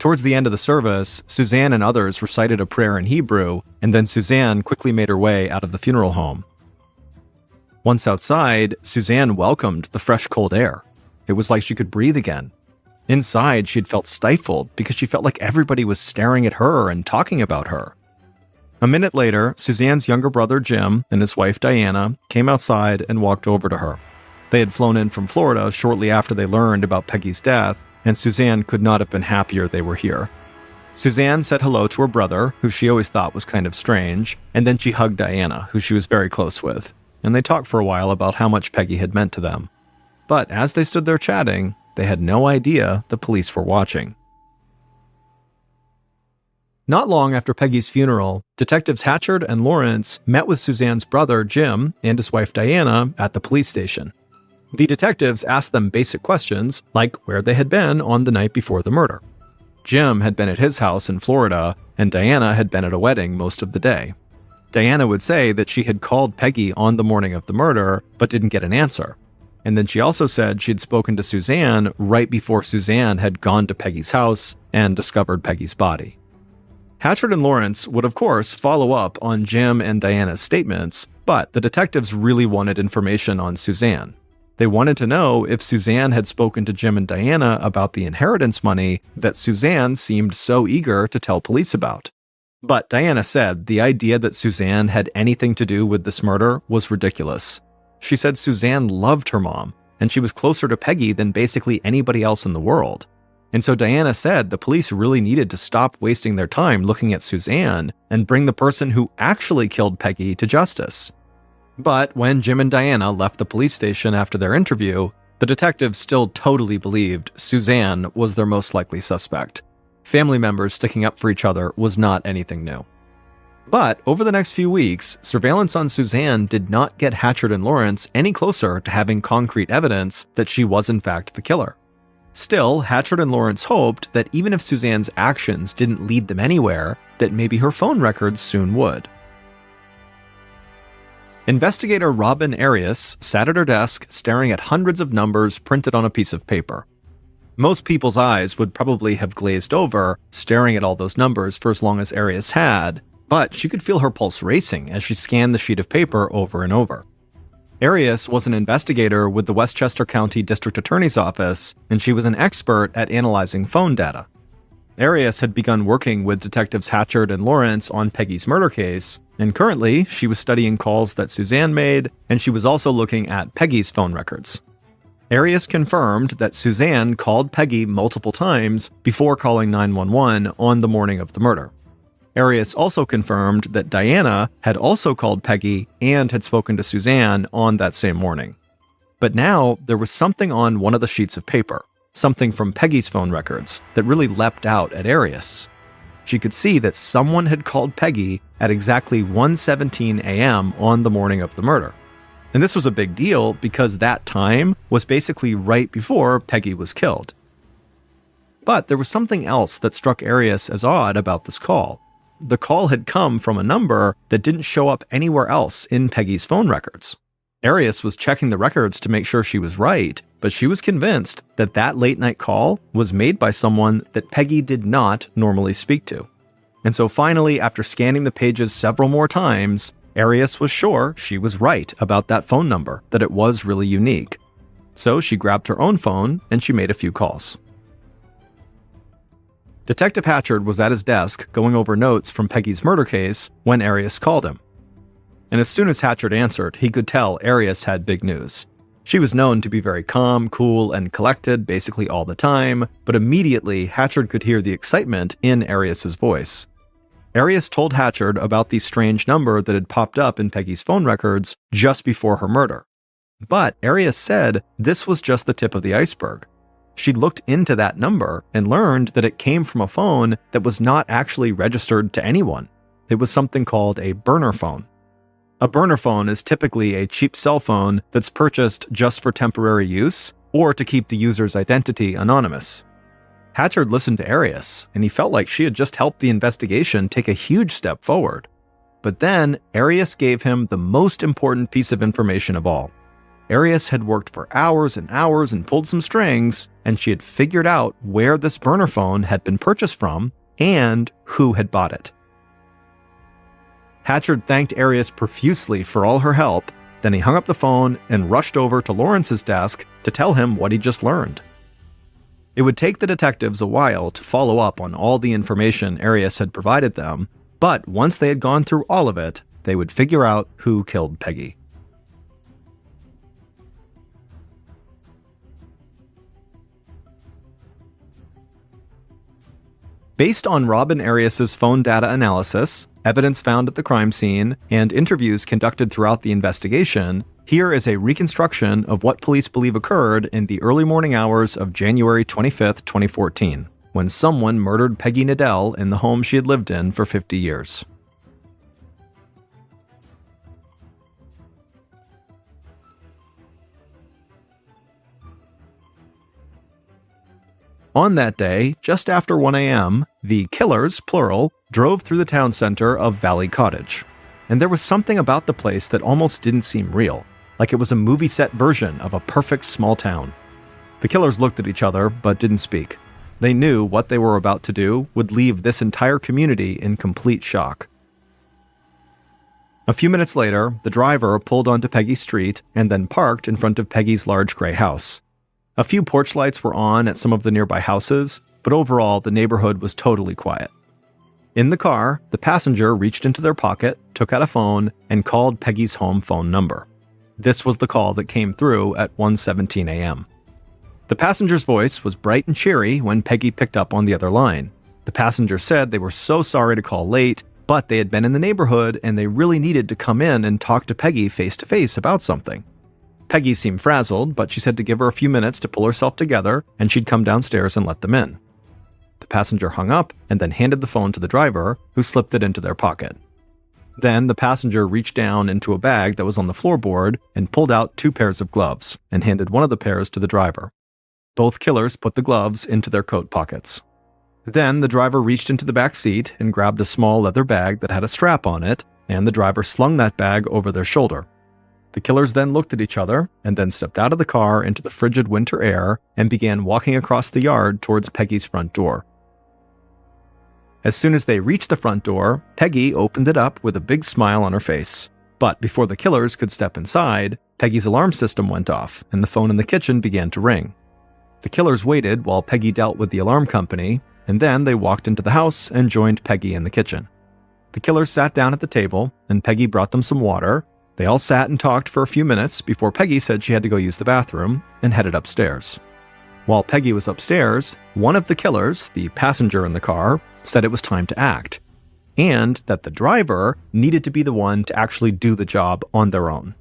Towards the end of the service, Suzanne and others recited a prayer in Hebrew, and then Suzanne quickly made her way out of the funeral home. Once outside, Suzanne welcomed the fresh, cold air. It was like she could breathe again. Inside, she'd felt stifled because she felt like everybody was staring at her and talking about her. A minute later, Suzanne's younger brother Jim and his wife Diana came outside and walked over to her. They had flown in from Florida shortly after they learned about Peggy's death, and Suzanne could not have been happier they were here. Suzanne said hello to her brother, who she always thought was kind of strange, and then she hugged Diana, who she was very close with, and they talked for a while about how much Peggy had meant to them. But as they stood there chatting, they had no idea the police were watching. Not long after Peggy's funeral, Detectives Hatchard and Lawrence met with Suzanne's brother, Jim, and his wife, Diana, at the police station. The detectives asked them basic questions, like where they had been on the night before the murder. Jim had been at his house in Florida, and Diana had been at a wedding most of the day. Diana would say that she had called Peggy on the morning of the murder, but didn't get an answer. And then she also said she'd spoken to Suzanne right before Suzanne had gone to Peggy's house and discovered Peggy's body. Hatchard and Lawrence would, of course, follow up on Jim and Diana's statements, but the detectives really wanted information on Suzanne. They wanted to know if Suzanne had spoken to Jim and Diana about the inheritance money that Suzanne seemed so eager to tell police about. But Diana said the idea that Suzanne had anything to do with this murder was ridiculous. She said Suzanne loved her mom, and she was closer to Peggy than basically anybody else in the world. And so Diana said the police really needed to stop wasting their time looking at Suzanne and bring the person who actually killed Peggy to justice. But when Jim and Diana left the police station after their interview, the detectives still totally believed Suzanne was their most likely suspect. Family members sticking up for each other was not anything new. But over the next few weeks, surveillance on Suzanne did not get Hatchard and Lawrence any closer to having concrete evidence that she was in fact the killer. Still, Hatchard and Lawrence hoped that even if Suzanne's actions didn't lead them anywhere, that maybe her phone records soon would. Investigator Robin Arias sat at her desk staring at hundreds of numbers printed on a piece of paper. Most people's eyes would probably have glazed over, staring at all those numbers for as long as Arias had, but she could feel her pulse racing as she scanned the sheet of paper over and over. Arias was an investigator with the Westchester County District Attorney's Office, and she was an expert at analyzing phone data. Arias had begun working with Detectives Hatchard and Lawrence on Peggy's murder case, and currently she was studying calls that Suzanne made, and she was also looking at Peggy's phone records. Arias confirmed that Suzanne called Peggy multiple times before calling 911 on the morning of the murder. Arias also confirmed that Diana had also called Peggy and had spoken to Suzanne on that same morning. But now there was something on one of the sheets of paper, something from Peggy's phone records, that really leapt out at Arias. She could see that someone had called Peggy at exactly 1:17 a.m. on the morning of the murder. And this was a big deal because that time was basically right before Peggy was killed. But there was something else that struck Arias as odd about this call. The call had come from a number that didn't show up anywhere else in Peggy's phone records. Arias was checking the records to make sure she was right, but she was convinced that that late-night call was made by someone that Peggy did not normally speak to. And so finally, after scanning the pages several more times, Arias was sure she was right about that phone number, that it was really unique. So she grabbed her own phone and she made a few calls. Detective Hatchard was at his desk going over notes from Peggy's murder case when Arias called him. And as soon as Hatchard answered, he could tell Arias had big news. She was known to be very calm, cool, and collected basically all the time, but immediately Hatchard could hear the excitement in Arias's voice. Arias told Hatchard about the strange number that had popped up in Peggy's phone records just before her murder. But Arias said this was just the tip of the iceberg. She looked into that number and learned that it came from a phone that was not actually registered to anyone. It was something called a burner phone. A burner phone is typically a cheap cell phone that's purchased just for temporary use or to keep the user's identity anonymous. Hatchard listened to Arias, and he felt like she had just helped the investigation take a huge step forward. But then, Arias gave him the most important piece of information of all. Arias had worked for hours and hours and pulled some strings, and she had figured out where this burner phone had been purchased from and who had bought it. Hatchard thanked Arias profusely for all her help, then he hung up the phone and rushed over to Lawrence's desk to tell him what he just learned. It would take the detectives a while to follow up on all the information Arias had provided them, but once they had gone through all of it, they would figure out who killed Peggy. Based on Robin Arias's phone data analysis, evidence found at the crime scene, and interviews conducted throughout the investigation, here is a reconstruction of what police believe occurred in the early morning hours of January 25, 2014, when someone murdered Peggy Nadell in the home she had lived in for 50 years. On that day, just after 1 a.m., the killers, plural, drove through the town center of Valley Cottage. And there was something about the place that almost didn't seem real, like it was a movie set version of a perfect small town. The killers looked at each other, but didn't speak. They knew what they were about to do would leave this entire community in complete shock. A few minutes later, the driver pulled onto Peggy's street and then parked in front of Peggy's large gray house. A few porch lights were on at some of the nearby houses, but overall the neighborhood was totally quiet. In the car, the passenger reached into their pocket, took out a phone, and called Peggy's home phone number. This was the call that came through at 1:17 a.m. The passenger's voice was bright and cheery when Peggy picked up on the other line. The passenger said they were so sorry to call late, but they had been in the neighborhood and they really needed to come in and talk to Peggy face to face about something. Peggy seemed frazzled, but she said to give her a few minutes to pull herself together and she'd come downstairs and let them in. The passenger hung up and then handed the phone to the driver, who slipped it into their pocket. Then the passenger reached down into a bag that was on the floorboard and pulled out 2 pairs of gloves and handed one of the pairs to the driver. Both killers put the gloves into their coat pockets. Then the driver reached into the back seat and grabbed a small leather bag that had a strap on it, and the driver slung that bag over their shoulder. The killers then looked at each other and then stepped out of the car into the frigid winter air and began walking across the yard towards Peggy's front door. As soon as they reached the front door, Peggy opened it up with a big smile on her face. But before the killers could step inside, Peggy's alarm system went off and the phone in the kitchen began to ring. The killers waited while Peggy dealt with the alarm company, and then they walked into the house and joined Peggy in the kitchen. The killers sat down at the table, and Peggy brought them some water. They all sat and talked for a few minutes before Peggy said she had to go use the bathroom and headed upstairs. While Peggy was upstairs, one of the killers, the passenger in the car, said it was time to act, and that the driver needed to be the one to actually do the job on their own.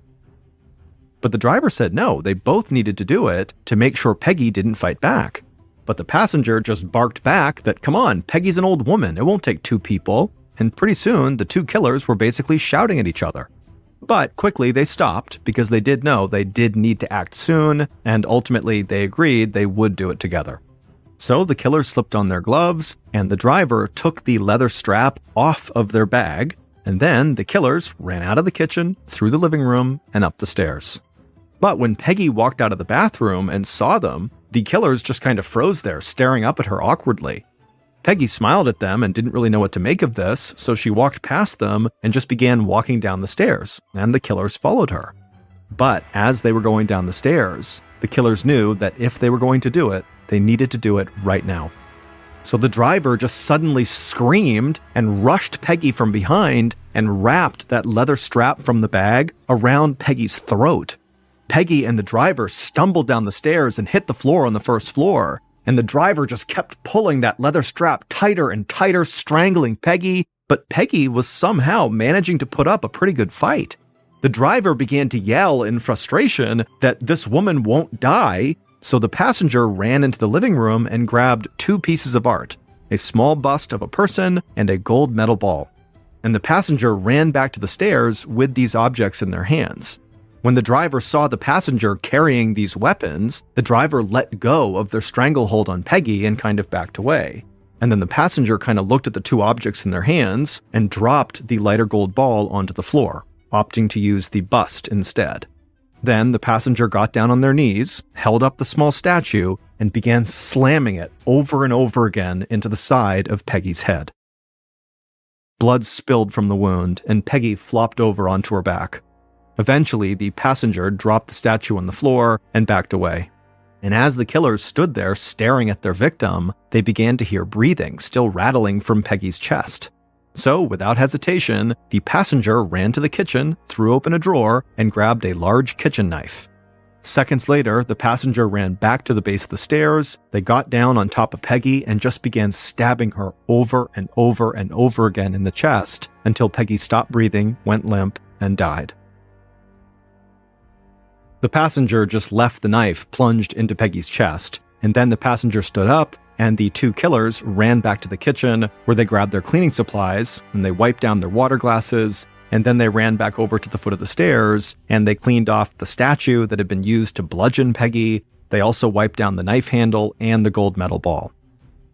But the driver said no, they both needed to do it to make sure Peggy didn't fight back. But the passenger just barked back that, come on, Peggy's an old woman, it won't take 2 people, and pretty soon the 2 killers were basically shouting at each other. But quickly they stopped because they did know they did need to act soon, and ultimately they agreed they would do it together. So the killers slipped on their gloves, and the driver took the leather strap off of their bag, and then the killers ran out of the kitchen, through the living room, and up the stairs. But when Peggy walked out of the bathroom and saw them, the killers just kind of froze there, staring up at her awkwardly. Peggy smiled at them and didn't really know what to make of this, so she walked past them and just began walking down the stairs, and the killers followed her. But as they were going down the stairs, the killers knew that if they were going to do it, they needed to do it right now. So the driver just suddenly screamed and rushed Peggy from behind and wrapped that leather strap from the bag around Peggy's throat. Peggy and the driver stumbled down the stairs and hit the floor on the first floor, and the driver just kept pulling that leather strap tighter and tighter, strangling Peggy, but Peggy was somehow managing to put up a pretty good fight. The driver began to yell in frustration that this woman won't die, so the passenger ran into the living room and grabbed 2 pieces of art, a small bust of a person and a gold medal ball. And the passenger ran back to the stairs with these objects in their hands. When the driver saw the passenger carrying these weapons, the driver let go of their stranglehold on Peggy and kind of backed away. And then the passenger kind of looked at the 2 objects in their hands and dropped the lighter gold ball onto the floor, opting to use the bust instead. Then the passenger got down on their knees, held up the small statue, and began slamming it over and over again into the side of Peggy's head. Blood spilled from the wound, and Peggy flopped over onto her back. Eventually, the passenger dropped the statue on the floor and backed away. And as the killers stood there staring at their victim, they began to hear breathing still rattling from Peggy's chest. So, without hesitation, the passenger ran to the kitchen, threw open a drawer, and grabbed a large kitchen knife. Seconds later, the passenger ran back to the base of the stairs, they got down on top of Peggy and just began stabbing her over and over and over again in the chest until Peggy stopped breathing, went limp, and died. The passenger just left the knife plunged into Peggy's chest, and then the passenger stood up, and the 2 killers ran back to the kitchen where they grabbed their cleaning supplies and they wiped down their water glasses, and then they ran back over to the foot of the stairs and they cleaned off the statue that had been used to bludgeon Peggy. They also wiped down the knife handle and the gold medal ball.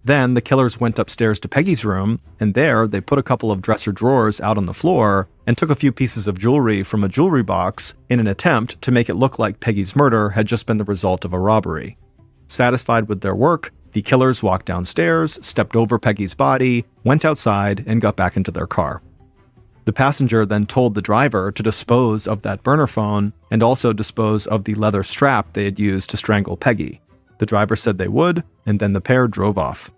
Then the killers went upstairs to Peggy's room, and there they put a couple of dresser drawers out on the floor and took a few pieces of jewelry from a jewelry box in an attempt to make it look like Peggy's murder had just been the result of a robbery. Satisfied with their work, the killers walked downstairs, stepped over Peggy's body, went outside, and got back into their car. The passenger then told the driver to dispose of that burner phone and also dispose of the leather strap they had used to strangle Peggy. The driver said they would, and then the pair drove off.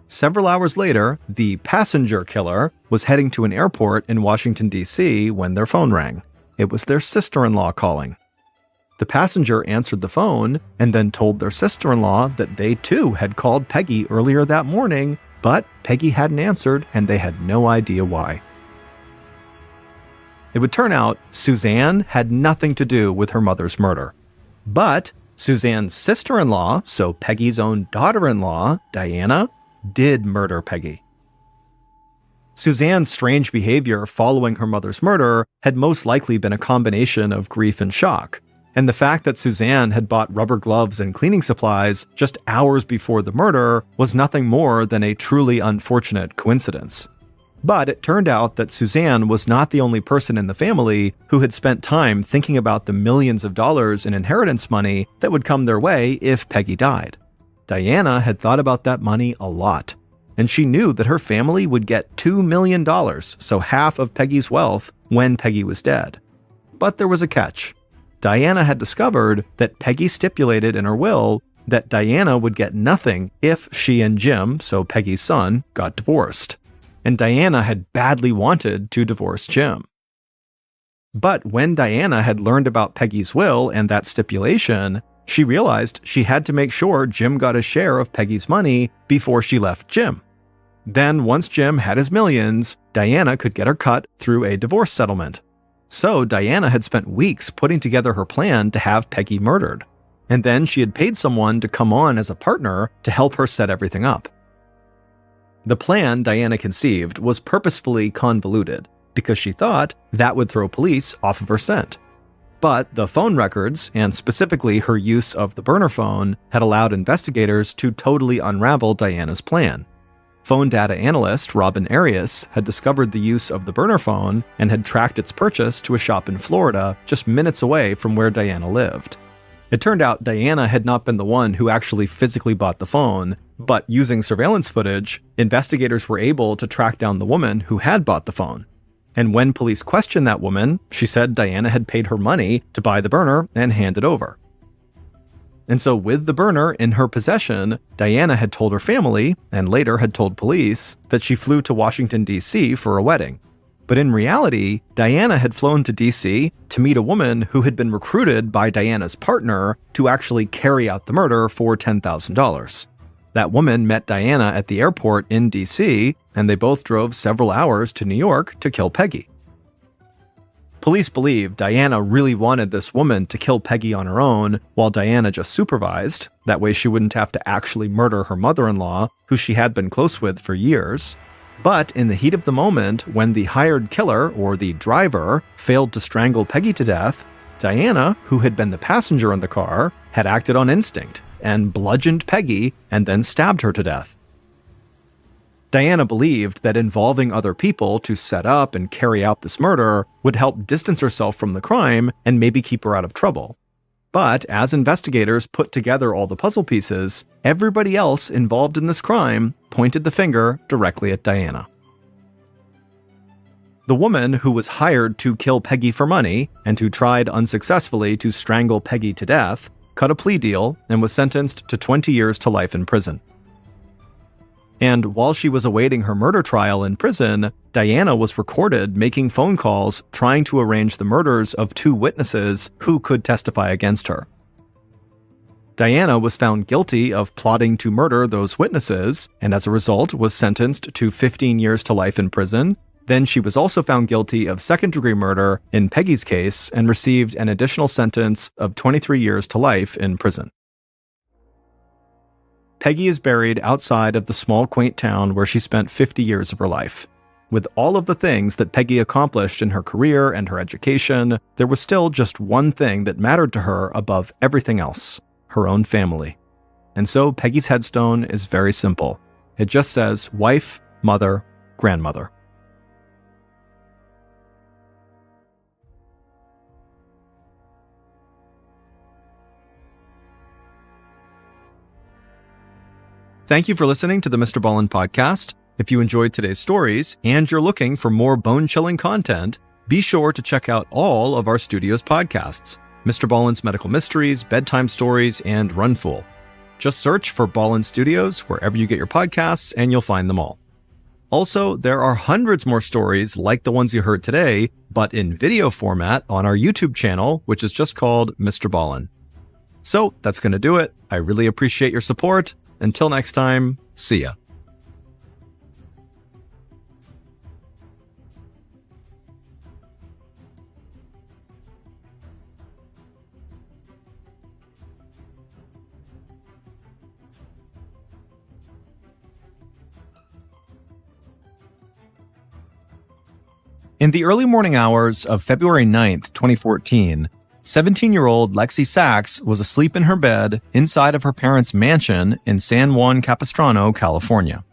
Several hours later, the passenger killer was heading to an airport in Washington, D.C. when their phone rang. It was their sister-in-law calling. The passenger answered the phone and then told their sister-in-law that they too had called Peggy earlier that morning, but Peggy hadn't answered and they had no idea why. It would turn out Suzanne had nothing to do with her mother's murder. But Suzanne's sister-in-law, so Peggy's own daughter-in-law, Diana, did murder Peggy. Suzanne's strange behavior following her mother's murder had most likely been a combination of grief and shock. And the fact that Suzanne had bought rubber gloves and cleaning supplies just hours before the murder was nothing more than a truly unfortunate coincidence. But it turned out that Suzanne was not the only person in the family who had spent time thinking about the millions of dollars in inheritance money that would come their way if Peggy died. Diana had thought about that money a lot, and she knew that her family would get $2 million, so half of Peggy's wealth, when Peggy was dead. But there was a catch. Diana had discovered that Peggy stipulated in her will that Diana would get nothing if she and Jim, so Peggy's son, got divorced. And Diana had badly wanted to divorce Jim. But when Diana had learned about Peggy's will and that stipulation, she realized she had to make sure Jim got a share of Peggy's money before she left Jim. Then, once Jim had his millions, Diana could get her cut through a divorce settlement. So Diana had spent weeks putting together her plan to have Peggy murdered. And then she had paid someone to come on as a partner to help her set everything up. The plan Diana conceived was purposefully convoluted because she thought that would throw police off of her scent. But the phone records, and specifically her use of the burner phone, had allowed investigators to totally unravel Diana's plan. Phone data analyst Robin Arias had discovered the use of the burner phone and had tracked its purchase to a shop in Florida just minutes away from where Diana lived. It turned out Diana had not been the one who actually physically bought the phone, but using surveillance footage, investigators were able to track down the woman who had bought the phone. And when police questioned that woman, she said Diana had paid her money to buy the burner and hand it over. And so with the burner in her possession, Diana had told her family, and later had told police, that she flew to Washington, D.C. for a wedding. But in reality, Diana had flown to D.C. to meet a woman who had been recruited by Diana's partner to actually carry out the murder for $10,000. That woman met Diana at the airport in D.C., and they both drove several hours to New York to kill Peggy. Police believe Diana really wanted this woman to kill Peggy on her own, while Diana just supervised. That way she wouldn't have to actually murder her mother-in-law, who she had been close with for years. But in the heat of the moment, when the hired killer, or the driver, failed to strangle Peggy to death, Diana, who had been the passenger in the car, had acted on instinct and bludgeoned Peggy and then stabbed her to death. Diana believed that involving other people to set up and carry out this murder would help distance herself from the crime and maybe keep her out of trouble. But as investigators put together all the puzzle pieces, everybody else involved in this crime pointed the finger directly at Diana. The woman who was hired to kill Peggy for money and who tried unsuccessfully to strangle Peggy to death cut a plea deal and was sentenced to 20 years to life in prison. And while she was awaiting her murder trial in prison, Diana was recorded making phone calls trying to arrange the murders of 2 witnesses who could testify against her. Diana was found guilty of plotting to murder those witnesses, and as a result was sentenced to 15 years to life in prison. Then she was also found guilty of second-degree murder in Peggy's case and received an additional sentence of 23 years to life in prison. Peggy is buried outside of the small, quaint town where she spent 50 years of her life. With all of the things that Peggy accomplished in her career and her education, there was still just one thing that mattered to her above everything else: her own family. And so Peggy's headstone is very simple. It just says wife, mother, grandmother. Thank you for listening to the MrBallen podcast. If you enjoyed today's stories and you're looking for more bone-chilling content, be sure to check out all of our studio's podcasts: Mr. Ballen's Medical Mysteries, Bedtime Stories, and Runfool. Just search for Ballen Studios wherever you get your podcasts and you'll find them all. Also, there are hundreds more stories like the ones you heard today, but in video format on our YouTube channel, which is just called Mr. Ballen. So that's going to do it. I really appreciate your support. Until next time, see ya. In the early morning hours of February 9th, 2014, 17-year-old Lexi Sachs was asleep in her bed inside of her parents' mansion in San Juan Capistrano, California.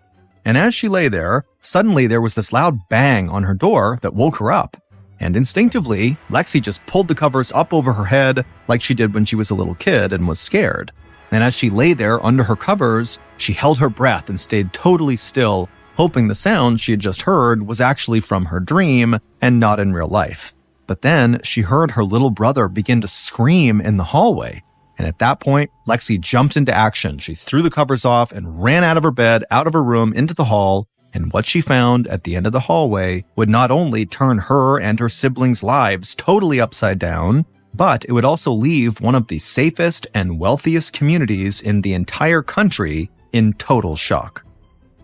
And as she lay there, suddenly there was this loud bang on her door that woke her up. And instinctively, Lexi just pulled the covers up over her head like she did when she was a little kid and was scared. And as she lay there under her covers, she held her breath and stayed totally still, hoping the sound she had just heard was actually from her dream and not in real life. But then she heard her little brother begin to scream in the hallway. And at that point, Lexi jumped into action. She threw the covers off and ran out of her bed, out of her room, into the hall. And what she found at the end of the hallway would not only turn her and her siblings' lives totally upside down, but it would also leave one of the safest and wealthiest communities in the entire country in total shock.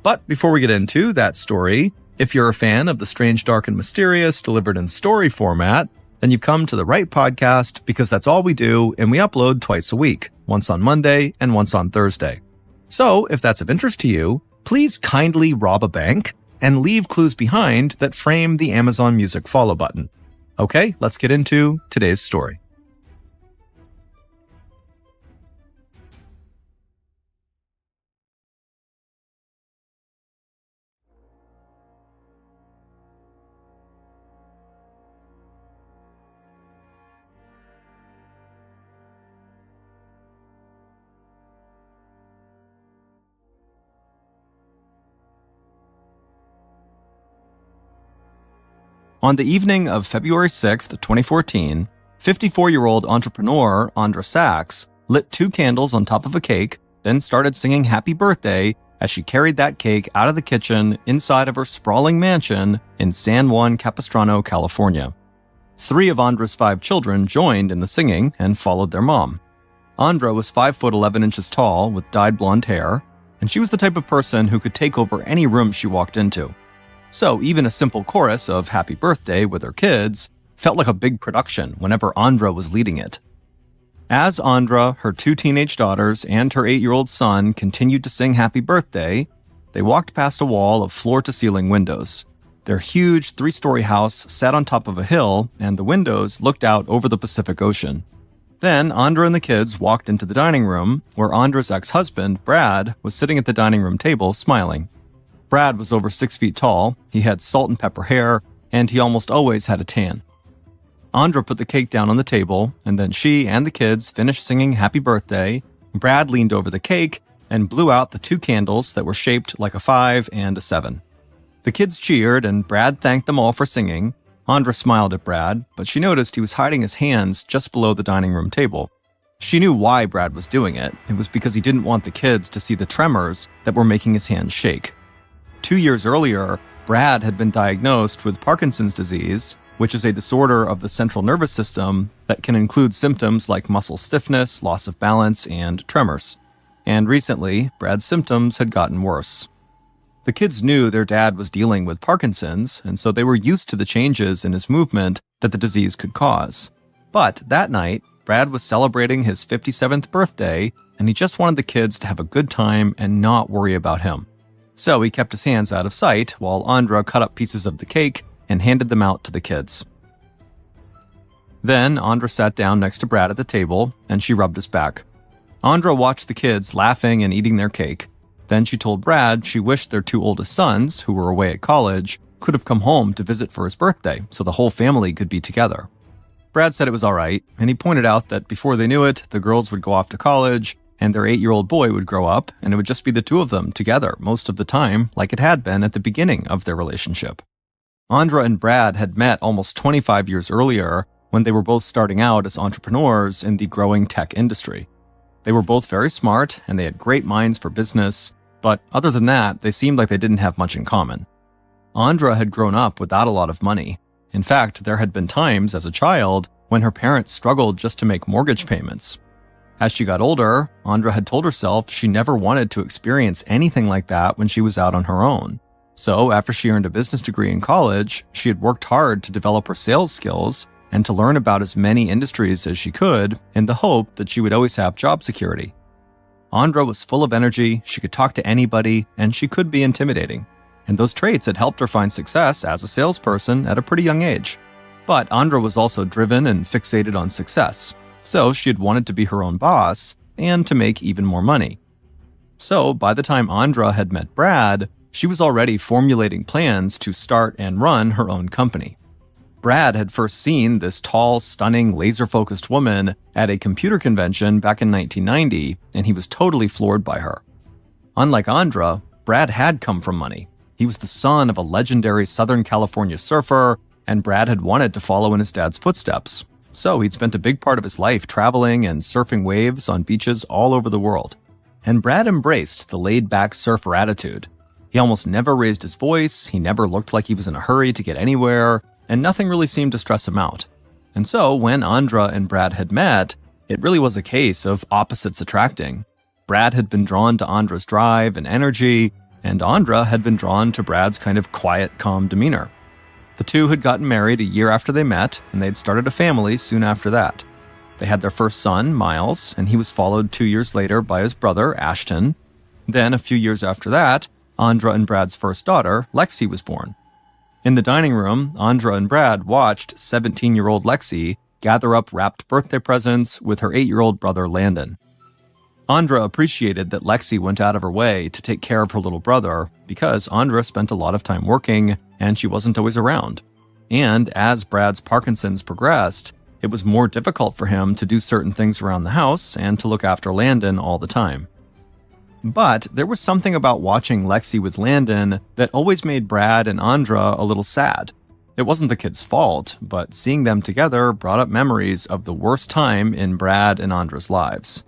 But before we get into that story, if you're a fan of the strange, dark, and mysterious delivered in story format, then you've come to the right podcast, because that's all we do, and we upload twice a week, once on Monday and once on Thursday. So if that's of interest to you, please kindly rob a bank and leave clues behind that frame the Amazon Music follow button. Okay, let's get into today's story. On the evening of February 6, 2014, 54-year-old entrepreneur Andra Sachs lit 2 candles on top of a cake, then started singing Happy Birthday as she carried that cake out of the kitchen inside of her sprawling mansion in San Juan Capistrano, California. 3 of Andra's 5 children joined in the singing and followed their mom. Andra was 5 foot 11 inches tall with dyed blonde hair, and she was the type of person who could take over any room she walked into. So even a simple chorus of Happy Birthday with her kids felt like a big production whenever Andra was leading it. As Andra, her 2 teenage daughters, and her 8-year-old son continued to sing Happy Birthday, they walked past a wall of floor-to-ceiling windows. Their huge 3-story house sat on top of a hill, and the windows looked out over the Pacific Ocean. Then Andra and the kids walked into the dining room, where Andra's ex-husband, Brad, was sitting at the dining room table smiling. Brad was over 6 feet tall, he had salt and pepper hair, and he almost always had a tan. Andra put the cake down on the table, and then she and the kids finished singing Happy Birthday. Brad leaned over the cake and blew out the 2 candles that were shaped like a 5 and a 7. The kids cheered, and Brad thanked them all for singing. Andra smiled at Brad, but she noticed he was hiding his hands just below the dining room table. She knew why Brad was doing it. It was because he didn't want the kids to see the tremors that were making his hands shake. 2 years earlier, Brad had been diagnosed with Parkinson's disease, which is a disorder of the central nervous system that can include symptoms like muscle stiffness, loss of balance, and tremors. And recently, Brad's symptoms had gotten worse. The kids knew their dad was dealing with Parkinson's, and so they were used to the changes in his movement that the disease could cause. But that night, Brad was celebrating his 57th birthday, and he just wanted the kids to have a good time and not worry about him. So he kept his hands out of sight while Andra cut up pieces of the cake and handed them out to the kids. Then Andra sat down next to Brad at the table, and she rubbed his back. Andra watched the kids laughing and eating their cake. Then she told Brad she wished their 2 oldest sons, who were away at college, could have come home to visit for his birthday so the whole family could be together. Brad said it was all right, and he pointed out that before they knew it, the girls would go off to college, and their 8-year-old boy would grow up, and it would just be the 2 of them together most of the time, like it had been at the beginning of their relationship. Andra and Brad had met almost 25 years earlier when they were both starting out as entrepreneurs in the growing tech industry. They were both very smart, and they had great minds for business, but other than that, they seemed like they didn't have much in common. Andra had grown up without a lot of money. In fact, there had been times as a child when her parents struggled just to make mortgage payments. As she got older, Andra had told herself she never wanted to experience anything like that when she was out on her own. So after she earned a business degree in college, she had worked hard to develop her sales skills and to learn about as many industries as she could in the hope that she would always have job security. Andra was full of energy, she could talk to anybody, and she could be intimidating. And those traits had helped her find success as a salesperson at a pretty young age. But Andra was also driven and fixated on success, so she had wanted to be her own boss and to make even more money. So by the time Andra had met Brad, she was already formulating plans to start and run her own company. Brad had first seen this tall, stunning, laser-focused woman at a computer convention back in 1990, and he was totally floored by her. Unlike Andra, Brad had come from money. He was the son of a legendary Southern California surfer, and Brad had wanted to follow in his dad's footsteps. So he'd spent a big part of his life traveling and surfing waves on beaches all over the world. And Brad embraced the laid-back surfer attitude. He almost never raised his voice, he never looked like he was in a hurry to get anywhere, and nothing really seemed to stress him out. And so, when Andra and Brad had met, it really was a case of opposites attracting. Brad had been drawn to Andra's drive and energy, and Andra had been drawn to Brad's kind of quiet, calm demeanor. The 2 had gotten married a year after they met, and they'd started a family soon after that. They had their first son, Miles, and he was followed 2 years later by his brother, Ashton. Then, a few years after that, Andra and Brad's first daughter, Lexi, was born. In the dining room, Andra and Brad watched 17-year-old Lexi gather up wrapped birthday presents with her 8-year-old brother, Landon. Andra appreciated that Lexi went out of her way to take care of her little brother because Andra spent a lot of time working and she wasn't always around. And as Brad's Parkinson's progressed, it was more difficult for him to do certain things around the house and to look after Landon all the time. But there was something about watching Lexi with Landon that always made Brad and Andra a little sad. It wasn't the kids' fault, but seeing them together brought up memories of the worst time in Brad and Andra's lives.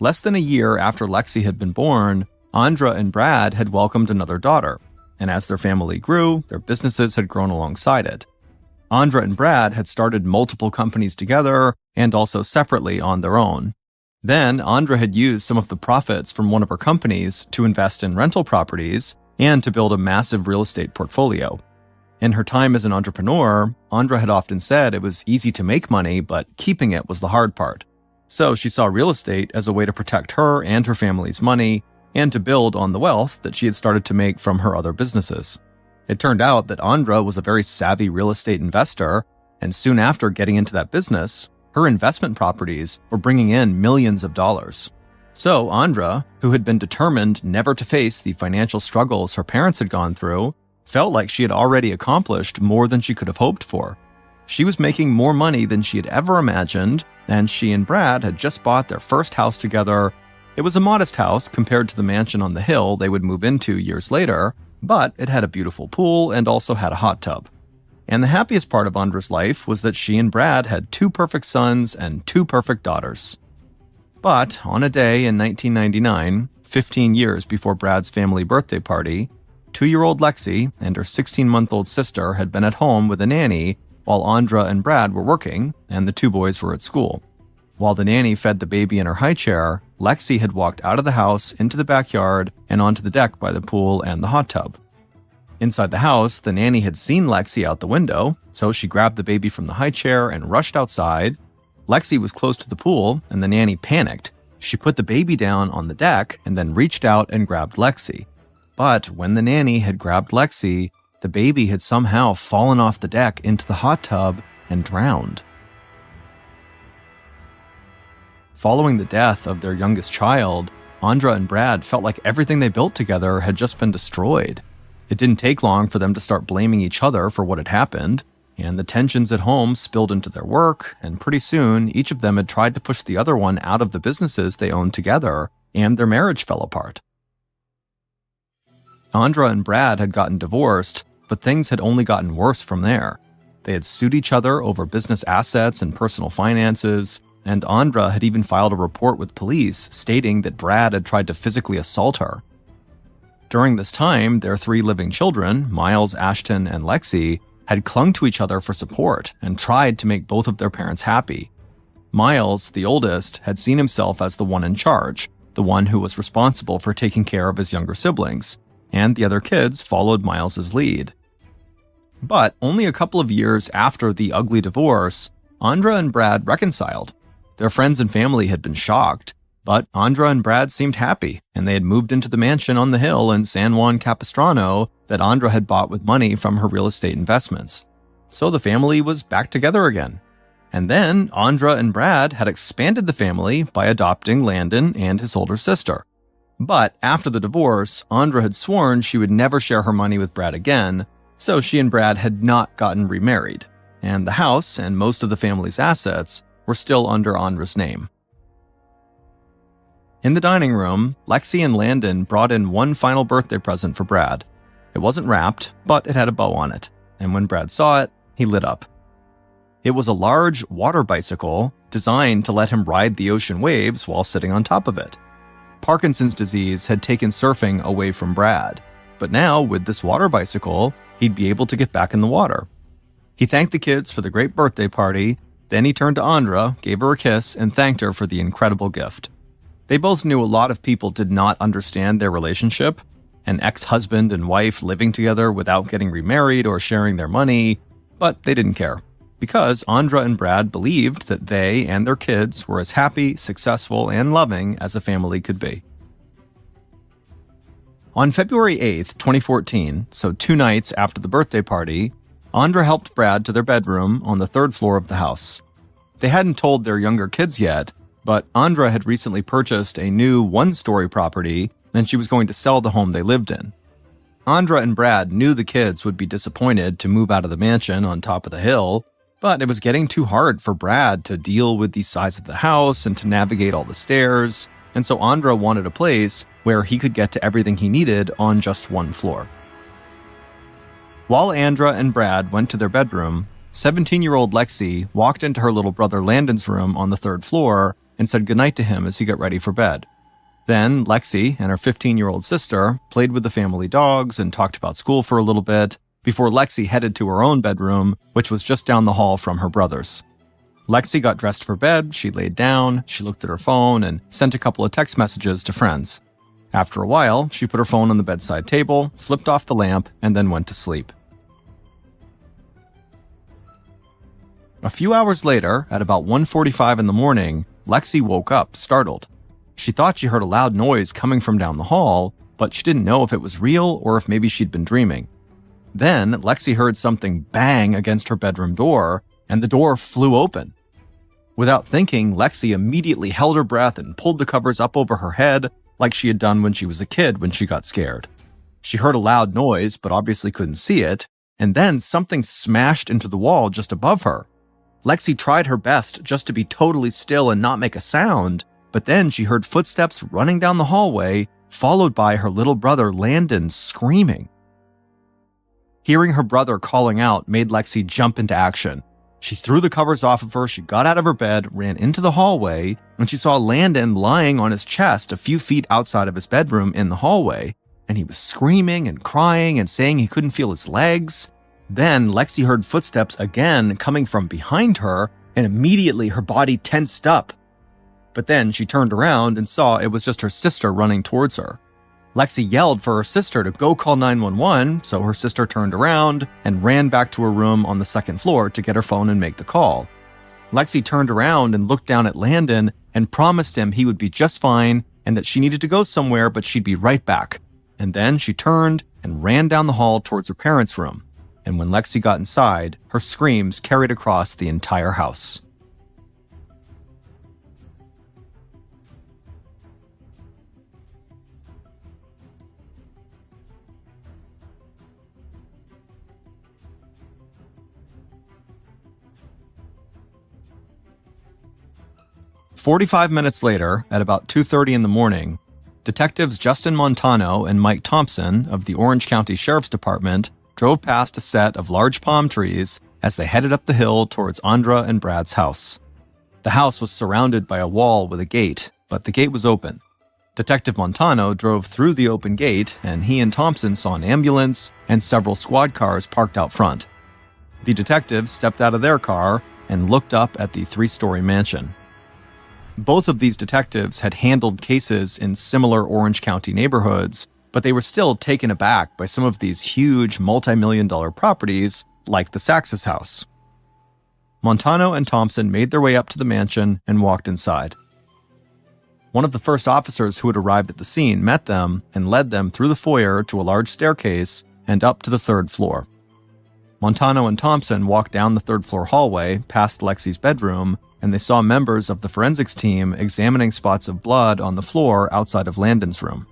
Less than a year after Lexi had been born, Andra and Brad had welcomed another daughter, and as their family grew, their businesses had grown alongside it. Andra and Brad had started multiple companies together and also separately on their own. Then, Andra had used some of the profits from one of her companies to invest in rental properties and to build a massive real estate portfolio. In her time as an entrepreneur, Andra had often said it was easy to make money, but keeping it was the hard part. So she saw real estate as a way to protect her and her family's money and to build on the wealth that she had started to make from her other businesses. It turned out that Andra was a very savvy real estate investor, and soon after getting into that business, her investment properties were bringing in millions of dollars. So Andra, who had been determined never to face the financial struggles her parents had gone through, felt like she had already accomplished more than she could have hoped for. She was making more money than she had ever imagined, and she and Brad had just bought their first house together. It was a modest house compared to the mansion on the hill they would move into years later, but it had a beautiful pool and also had a hot tub. And the happiest part of Andra's life was that she and Brad had 2 perfect sons and 2 perfect daughters. But on a day in 1999, 15 years before Brad's family birthday party, 2-year-old Lexi and her 16-month-old sister had been at home with a nanny while Andra and Brad were working and the 2 boys were at school. While the nanny fed the baby in her high chair, Lexi had walked out of the house into the backyard and onto the deck by the pool and the hot tub. Inside the house, the nanny had seen Lexi out the window, so she grabbed the baby from the high chair and rushed outside. Lexi was close to the pool, and the nanny panicked. She put the baby down on the deck and then reached out and grabbed Lexi. But when the nanny had grabbed Lexi, the baby had somehow fallen off the deck into the hot tub and drowned. Following the death of their youngest child, Andra and Brad felt like everything they built together had just been destroyed. It didn't take long for them to start blaming each other for what had happened, and the tensions at home spilled into their work, and pretty soon each of them had tried to push the other one out of the businesses they owned together, and their marriage fell apart. Andra and Brad had gotten divorced, but things had only gotten worse from there. They had sued each other over business assets and personal finances, and Andra had even filed a report with police stating that Brad had tried to physically assault her. During this time, their 3 living children, Miles, Ashton, and Lexi, had clung to each other for support and tried to make both of their parents happy. Miles, the oldest, had seen himself as the one in charge, the one who was responsible for taking care of his younger siblings, and the other kids followed Miles's lead. But only a couple of years after the ugly divorce, Andra and Brad reconciled. Their friends and family had been shocked, but Andra and Brad seemed happy, and they had moved into the mansion on the hill in San Juan Capistrano that Andra had bought with money from her real estate investments. So the family was back together again. And then Andra and Brad had expanded the family by adopting Landon and his older sister. But after the divorce, Andra had sworn she would never share her money with Brad again, so she and Brad had not gotten remarried, and the house and most of the family's assets were still under Andra's name. In the dining room, Lexi and Landon brought in one final birthday present for Brad. It wasn't wrapped, but it had a bow on it, and when Brad saw it, he lit up. It was a large water bicycle designed to let him ride the ocean waves while sitting on top of it. Parkinson's disease had taken surfing away from Brad, but now, with this water bicycle, he'd be able to get back in the water. He thanked the kids for the great birthday party, then he turned to Andra, gave her a kiss, and thanked her for the incredible gift. They both knew a lot of people did not understand their relationship, an ex-husband and wife living together without getting remarried or sharing their money, but they didn't care, because Andra and Brad believed that they and their kids were as happy, successful, and loving as a family could be. On February 8th, 2014, so 2 nights after the birthday party, Andra helped Brad to their bedroom on the 3rd floor of the house. They hadn't told their younger kids yet, but Andra had recently purchased a new 1-story property, and she was going to sell the home they lived in. Andra and Brad knew the kids would be disappointed to move out of the mansion on top of the hill, but it was getting too hard for Brad to deal with the size of the house and to navigate all the stairs, and so Andra wanted a place where he could get to everything he needed on just 1 floor. While Andra and Brad went to their bedroom, 17-year-old Lexi walked into her little brother Landon's room on the 3rd floor and said goodnight to him as he got ready for bed. Then Lexi and her 15-year-old sister played with the family dogs and talked about school for a little bit before Lexi headed to her own bedroom, which was just down the hall from her brother's. Lexi got dressed for bed, she laid down, she looked at her phone, and sent a couple of text messages to friends. After a while, she put her phone on the bedside table, flipped off the lamp, and then went to sleep. A few hours later, at about 1:45 in the morning, Lexi woke up, startled. She thought she heard a loud noise coming from down the hall, but she didn't know if it was real or if maybe she'd been dreaming. Then, Lexi heard something bang against her bedroom door, and the door flew open. Without thinking, Lexi immediately held her breath and pulled the covers up over her head like she had done when she was a kid when she got scared. She heard a loud noise, but obviously couldn't see it, and then something smashed into the wall just above her. Lexi tried her best just to be totally still and not make a sound, but then she heard footsteps running down the hallway, followed by her little brother Landon screaming. Hearing her brother calling out made Lexi jump into action. She threw the covers off of her, she got out of her bed, ran into the hallway, and she saw Landon lying on his chest a few feet outside of his bedroom in the hallway, and he was screaming and crying and saying he couldn't feel his legs. Then Lexi heard footsteps again coming from behind her, and immediately her body tensed up. But then she turned around and saw it was just her sister running towards her. Lexi yelled for her sister to go call 911, so her sister turned around and ran back to her room on the 2nd floor to get her phone and make the call. Lexi turned around and looked down at Landon and promised him he would be just fine and that she needed to go somewhere, but she'd be right back. And then she turned and ran down the hall towards her parents' room. And when Lexi got inside, her screams carried across the entire house. "45 minutes later, at about 2:30 in the morning, detectives Justin Montano and Mike Thompson of the Orange County Sheriff's Department drove past a set of large palm trees as they headed up the hill towards Andra and Brad's house. The house was surrounded by a wall with a gate, but the gate was open. Detective Montano drove through the open gate, and he and Thompson saw an ambulance and several squad cars parked out front. The detectives stepped out of their car and looked up at the 3-story mansion. Both of these detectives had handled cases in similar Orange County neighborhoods, but they were still taken aback by some of these huge multi-million-dollar properties like the Saxes house. Montano and Thompson made their way up to the mansion and walked inside. One of the first officers who had arrived at the scene met them and led them through the foyer to a large staircase and up to the 3rd floor. Montano and Thompson walked down the 3rd floor hallway past Lexi's bedroom, and they saw members of the forensics team examining spots of blood on the floor outside of Landon's room.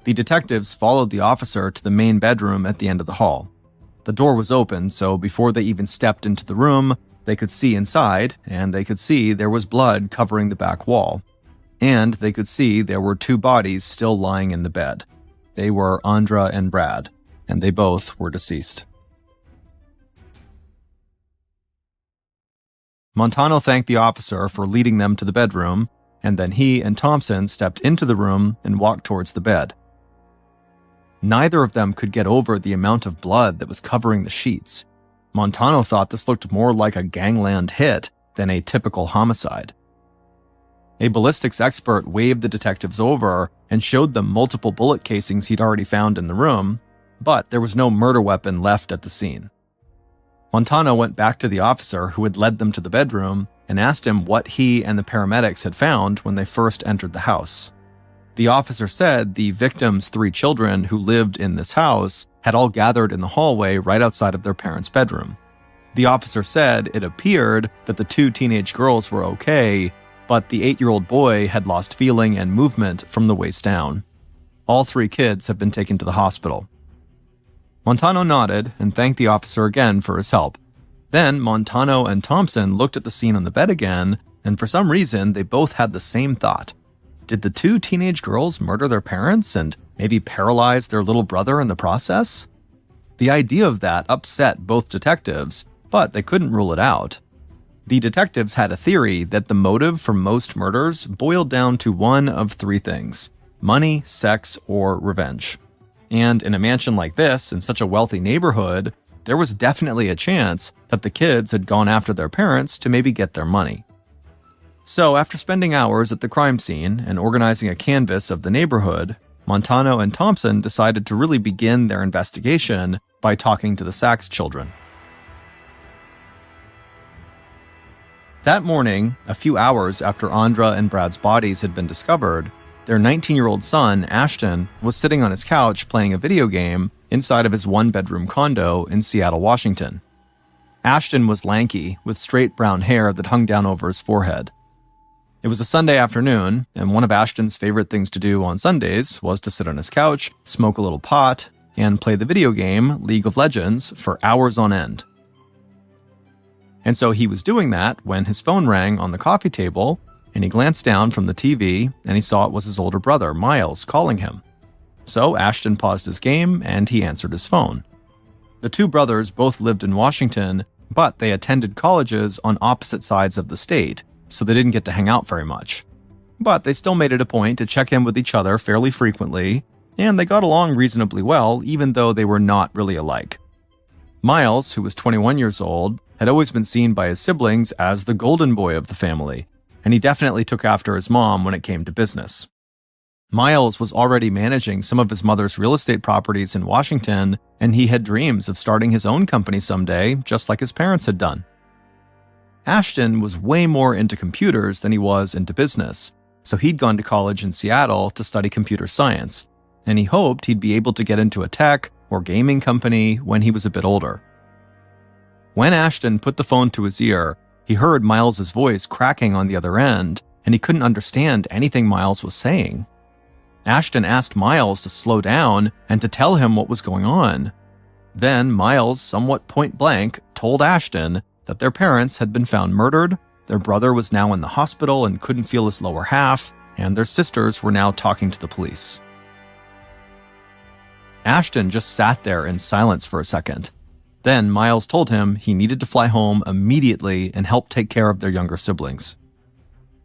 The detectives followed the officer to the main bedroom at the end of the hall. The door was open, so before they even stepped into the room, they could see inside, and they could see there was blood covering the back wall. And they could see there were 2 bodies still lying in the bed. They were Andra and Brad, and they both were deceased. Montano thanked the officer for leading them to the bedroom, and then he and Thompson stepped into the room and walked towards the bed. Neither of them could get over the amount of blood that was covering the sheets. Montano thought this looked more like a gangland hit than a typical homicide. A ballistics expert waved the detectives over and showed them multiple bullet casings he'd already found in the room, but there was no murder weapon left at the scene. Montano went back to the officer who had led them to the bedroom and asked him what he and the paramedics had found when they first entered the house. The officer said the victims' 3 children who lived in this house had all gathered in the hallway right outside of their parents' bedroom. The officer said it appeared that the 2 teenage girls were okay, but the 8-year-old boy had lost feeling and movement from the waist down. All 3 kids have been taken to the hospital. Montano nodded and thanked the officer again for his help. Then Montano and Thompson looked at the scene on the bed again, and for some reason they both had the same thought. Did the 2 teenage girls murder their parents and maybe paralyze their little brother in the process? The idea of that upset both detectives, but they couldn't rule it out. The detectives had a theory that the motive for most murders boiled down to one of three things: money, sex, or revenge. And in a mansion like this, in such a wealthy neighborhood, there was definitely a chance that the kids had gone after their parents to maybe get their money. So after spending hours at the crime scene and organizing a canvass of the neighborhood, Montano and Thompson decided to really begin their investigation by talking to the Sachs children. That morning, a few hours after Andra and Brad's bodies had been discovered, their 19-year-old son, Ashton, was sitting on his couch playing a video game inside of his one-bedroom condo in Seattle, Washington. Ashton was lanky, with straight brown hair that hung down over his forehead. It was a Sunday afternoon, and one of Ashton's favorite things to do on Sundays was to sit on his couch, smoke a little pot, and play the video game League of Legends for hours on end. And so he was doing that when his phone rang on the coffee table, and he glanced down from the TV and he saw it was his older brother, Miles, calling him. So Ashton paused his game and he answered his phone. The two brothers both lived in Washington, but they attended colleges on opposite sides of the state, so they didn't get to hang out very much. But they still made it a point to check in with each other fairly frequently, and they got along reasonably well, even though they were not really alike. Miles, who was 21 years old, had always been seen by his siblings as the golden boy of the family, and he definitely took after his mom when it came to business. Miles was already managing some of his mother's real estate properties in Washington, and he had dreams of starting his own company someday, just like his parents had done. Ashton was way more into computers than he was into business, so he'd gone to college in Seattle to study computer science, and he hoped he'd be able to get into a tech or gaming company when he was a bit older. When Ashton put the phone to his ear, he heard Miles's voice cracking on the other end, and he couldn't understand anything Miles was saying. Ashton asked Miles to slow down and to tell him what was going on. Then Miles, somewhat point-blank, told Ashton that their parents had been found murdered, their brother was now in the hospital and couldn't feel his lower half, and their sisters were now talking to the police. Ashton just sat there in silence for a second. Then Miles told him he needed to fly home immediately and help take care of their younger siblings.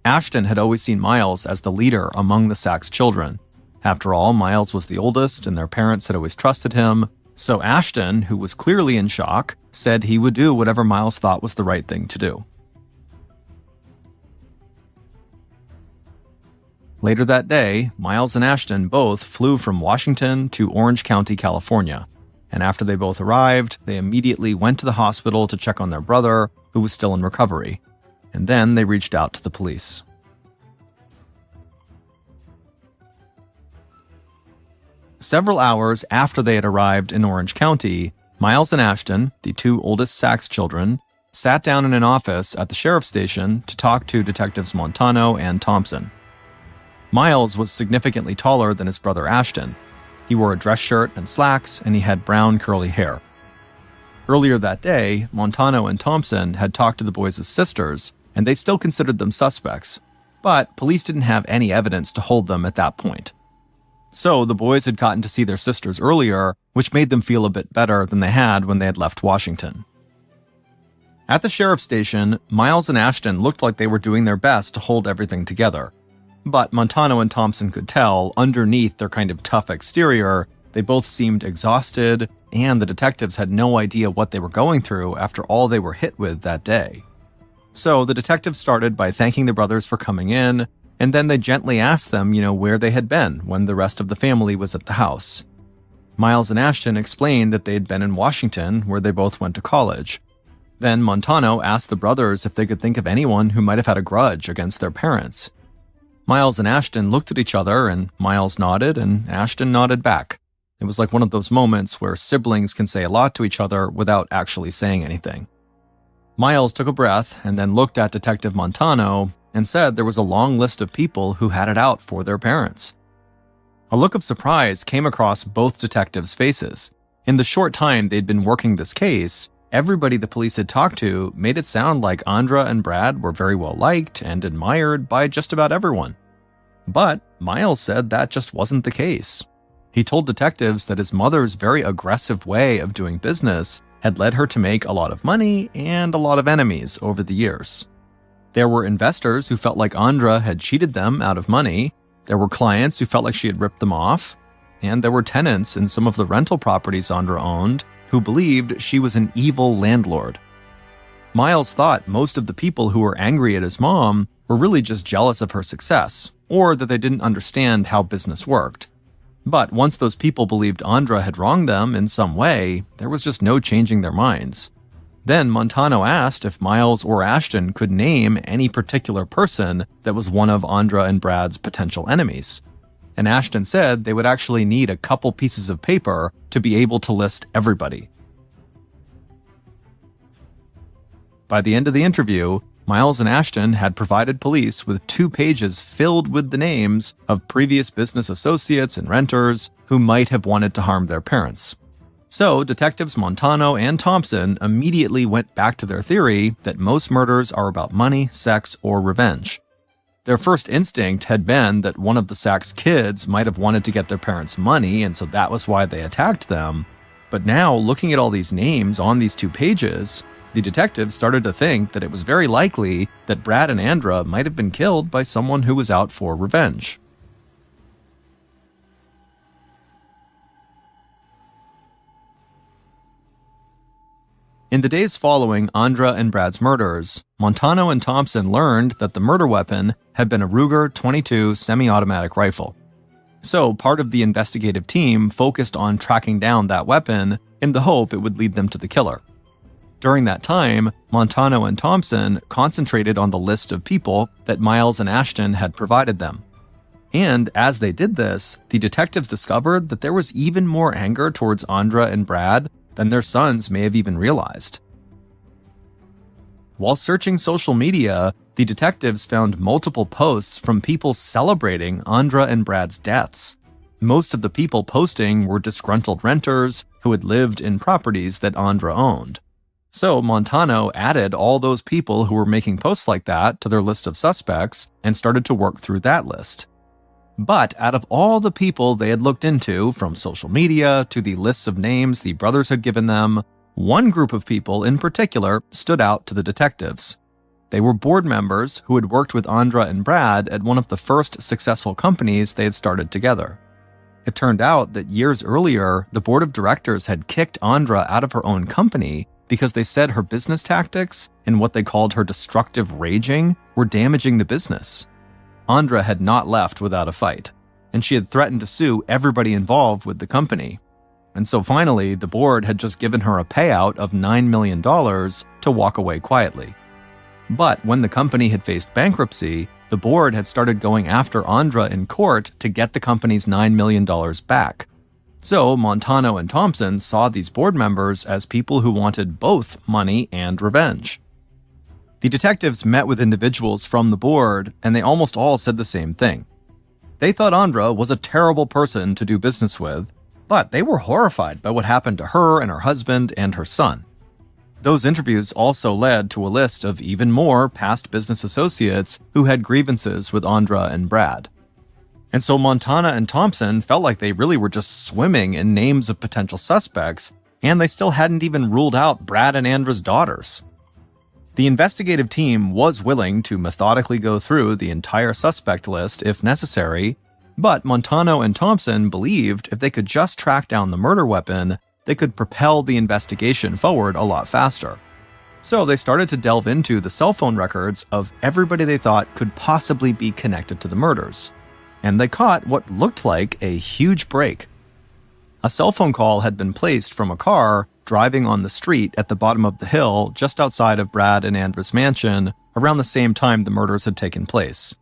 Ashton had always seen Miles as the leader among the Sachs children. After all, Miles was the oldest and their parents had always trusted him, so Ashton, who was clearly in shock, said he would do whatever Miles thought was the right thing to do. Later that day, Miles and Ashton both flew from Washington to Orange County, California, and after they both arrived, they immediately went to the hospital to check on their brother, who was still in recovery, and then they reached out to the police. Several hours after they had arrived in Orange County, Miles and Ashton, the two oldest Sachs children, sat down in an office at the sheriff's station to talk to Detectives Montano and Thompson. Miles was significantly taller than his brother Ashton. He wore a dress shirt and slacks, and he had brown curly hair. Earlier that day, Montano and Thompson had talked to the boys' sisters, and they still considered them suspects, but police didn't have any evidence to hold them at that point. So the boys had gotten to see their sisters earlier, which made them feel a bit better than they had when they had left Washington. At the sheriff's station, Miles and Ashton looked like they were doing their best to hold everything together. But Montano and Thompson could tell, underneath their kind of tough exterior, they both seemed exhausted, and the detectives had no idea what they were going through after all they were hit with that day. So the detectives started by thanking the brothers for coming in, and then they gently asked them, where they had been when the rest of the family was at the house. Miles and Ashton explained that they had been in Washington, where they both went to college. Then Montano asked the brothers if they could think of anyone who might have had a grudge against their parents. Miles and Ashton looked at each other, and Miles nodded, and Ashton nodded back. It was like one of those moments where siblings can say a lot to each other without actually saying anything. Miles took a breath and then looked at Detective Montano and said there was a long list of people who had it out for their parents. A look of surprise came across both detectives' faces. In the short time they'd been working this case, everybody the police had talked to made it sound like Andra and Brad were very well liked and admired by just about everyone. But Miles said that just wasn't the case. He told detectives that his mother's very aggressive way of doing business had led her to make a lot of money and a lot of enemies over the years. There were investors who felt like Andra had cheated them out of money, there were clients who felt like she had ripped them off, and there were tenants in some of the rental properties Andra owned who believed she was an evil landlord. Miles thought most of the people who were angry at his mom were really just jealous of her success, or that they didn't understand how business worked. But once those people believed Andra had wronged them in some way, there was just no changing their minds. Then Montano asked if Miles or Ashton could name any particular person that was one of Andra and Brad's potential enemies. And Ashton said they would actually need a couple pieces of paper to be able to list everybody. By the end of the interview, Miles and Ashton had provided police with 2 pages filled with the names of previous business associates and renters who might have wanted to harm their parents. So, detectives Montano and Thompson immediately went back to their theory that most murders are about money, sex, or revenge. Their first instinct had been that one of the Sachs kids might have wanted to get their parents' money, and so that was why they attacked them. But now, looking at all these names on these 2 pages, the detectives started to think that it was very likely that Brad and Andra might have been killed by someone who was out for revenge. In the days following Andra and Brad's murders, Montano and Thompson learned that the murder weapon had been a Ruger .22 semi-automatic rifle. So part of the investigative team focused on tracking down that weapon in the hope it would lead them to the killer. During that time, Montano and Thompson concentrated on the list of people that Miles and Ashton had provided them. And as they did this, the detectives discovered that there was even more anger towards Andra and Brad than their sons may have even realized. While searching social media, the detectives found multiple posts from people celebrating Andra and Brad's deaths. Most of the people posting were disgruntled renters who had lived in properties that Andra owned. So Montano added all those people who were making posts like that to their list of suspects and started to work through that list. But out of all the people they had looked into, from social media to the lists of names the brothers had given them, one group of people in particular stood out to the detectives. They were board members who had worked with Andra and Brad at one of the first successful companies they had started together. It turned out that years earlier, the board of directors had kicked Andra out of her own company because they said her business tactics and what they called her destructive raging were damaging the business. Andra had not left without a fight, and she had threatened to sue everybody involved with the company. And so finally, the board had just given her a payout of $9 million to walk away quietly. But when the company had faced bankruptcy, the board had started going after Andra in court to get the company's $9 million back. So Montano and Thompson saw these board members as people who wanted both money and revenge. The detectives met with individuals from the board, and they almost all said the same thing. They thought Andra was a terrible person to do business with, but they were horrified by what happened to her and her husband and her son. Those interviews also led to a list of even more past business associates who had grievances with Andra and Brad. And so Montano and Thompson felt like they really were just swimming in names of potential suspects, and they still hadn't even ruled out Brad and Andra's daughters. The investigative team was willing to methodically go through the entire suspect list if necessary, but Montano and Thompson believed if they could just track down the murder weapon, they could propel the investigation forward a lot faster. So they started to delve into the cell phone records of everybody they thought could possibly be connected to the murders. And they caught what looked like a huge break. A cell phone call had been placed from a car driving on the street at the bottom of the hill just outside of Brad and Andra's mansion around the same time the murders had taken place.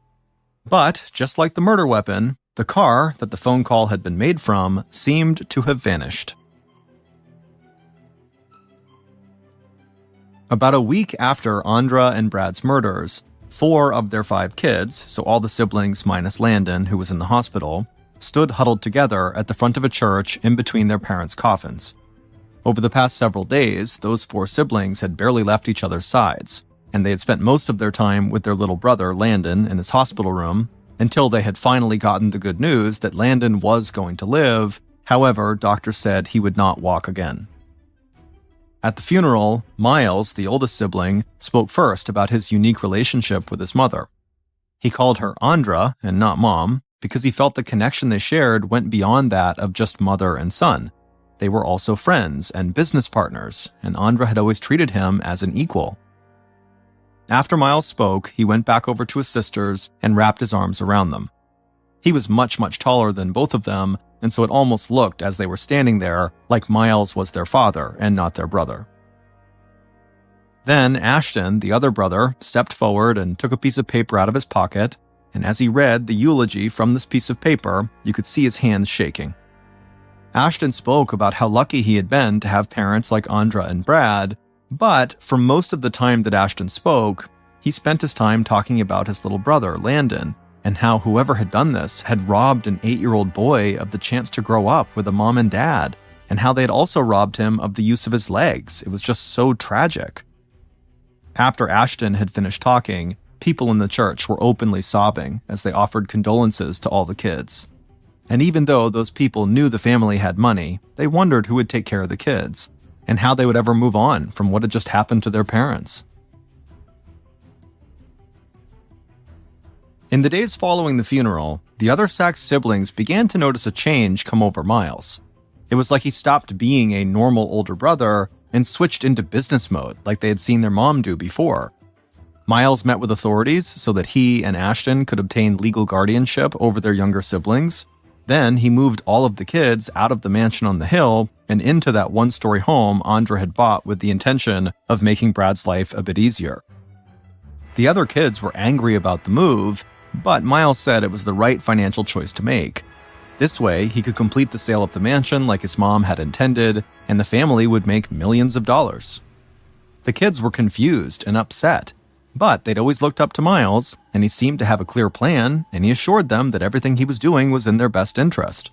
But, just like the murder weapon, the car that the phone call had been made from seemed to have vanished. About a week after Andra and Brad's murders, 4 of their 5 kids, so all the siblings minus Landon, who was in the hospital, stood huddled together at the front of a church in between their parents' coffins. Over the past several days, those 4 siblings had barely left each other's sides, and they had spent most of their time with their little brother, Landon, in his hospital room, until they had finally gotten the good news that Landon was going to live. However, doctors said he would not walk again. At the funeral, Miles, the oldest sibling, spoke first about his unique relationship with his mother. He called her Andra and not Mom because he felt the connection they shared went beyond that of just mother and son. They were also friends and business partners, and Andra had always treated him as an equal. After Miles spoke, he went back over to his sisters and wrapped his arms around them. He was much, much taller than both of them, and so it almost looked, as they were standing there, like Miles was their father and not their brother. Then Ashton, the other brother, stepped forward and took a piece of paper out of his pocket, and as he read the eulogy from this piece of paper, you could see his hands shaking. Ashton spoke about how lucky he had been to have parents like Andra and Brad, but for most of the time that Ashton spoke, he spent his time talking about his little brother, Landon, and how whoever had done this had robbed an 8-year-old boy of the chance to grow up with a mom and dad, and how they had also robbed him of the use of his legs. It was just so tragic. After Ashton had finished talking, people in the church were openly sobbing as they offered condolences to all the kids. And even though those people knew the family had money, they wondered who would take care of the kids, and how they would ever move on from what had just happened to their parents. In the days following the funeral, the other Sachs siblings began to notice a change come over Miles. It was like he stopped being a normal older brother and switched into business mode like they had seen their mom do before. Miles met with authorities so that he and Ashton could obtain legal guardianship over their younger siblings. Then he moved all of the kids out of the mansion on the hill and into that one-story home Andra had bought with the intention of making Brad's life a bit easier. The other kids were angry about the move, but Miles said it was the right financial choice to make. This way, he could complete the sale of the mansion like his mom had intended, and the family would make millions of dollars. The kids were confused and upset, but they'd always looked up to Miles, and he seemed to have a clear plan, and he assured them that everything he was doing was in their best interest.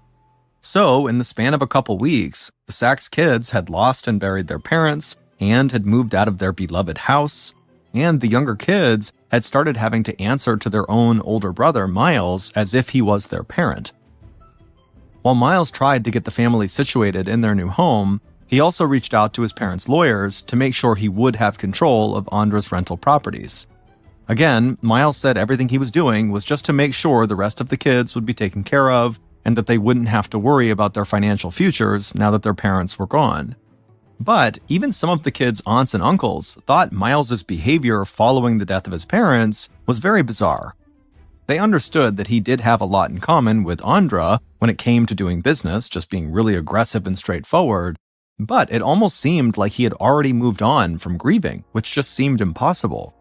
So, in the span of a couple weeks, the Sachs kids had lost and buried their parents, and had moved out of their beloved house, and the younger kids had started having to answer to their own older brother, Miles, as if he was their parent. While Miles tried to get the family situated in their new home, he also reached out to his parents' lawyers to make sure he would have control of Andra's rental properties. Again, Miles said everything he was doing was just to make sure the rest of the kids would be taken care of and that they wouldn't have to worry about their financial futures now that their parents were gone. But even some of the kids' aunts and uncles thought Miles's behavior following the death of his parents was very bizarre. They understood that he did have a lot in common with Andra when it came to doing business, just being really aggressive and straightforward, but it almost seemed like he had already moved on from grieving, which just seemed impossible.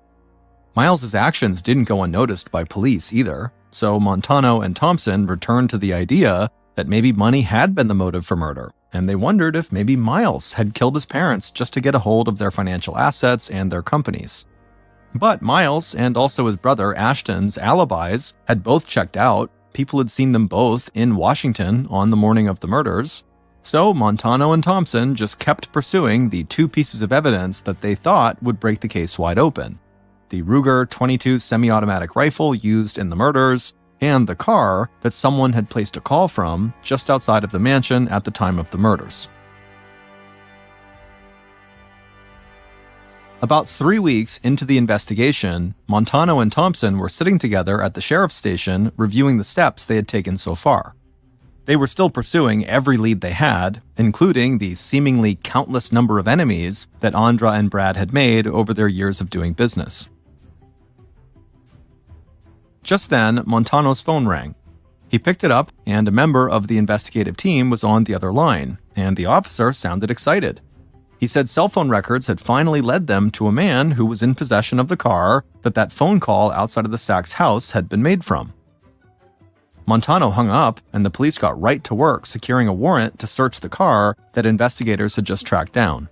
Miles's actions didn't go unnoticed by police either, so Montano and Thompson returned to the idea that maybe money had been the motive for murder, and they wondered if maybe Miles had killed his parents just to get a hold of their financial assets and their companies. But Miles and also his brother Ashton's alibis had both checked out. People had seen them both in Washington on the morning of the murders. So Montano and Thompson just kept pursuing the two pieces of evidence that they thought would break the case wide open: the Ruger .22 semi-automatic rifle used in the murders, and the car that someone had placed a call from just outside of the mansion at the time of the murders. About 3 weeks into the investigation, Montano and Thompson were sitting together at the sheriff's station reviewing the steps they had taken so far. They were still pursuing every lead they had, including the seemingly countless number of enemies that Andra and Brad had made over their years of doing business. Just then, Montano's phone rang. He picked it up, and a member of the investigative team was on the other line, and the officer sounded excited. He said cell phone records had finally led them to a man who was in possession of the car that phone call outside of the Sachs house had been made from. Montano hung up, and the police got right to work securing a warrant to search the car that investigators had just tracked down.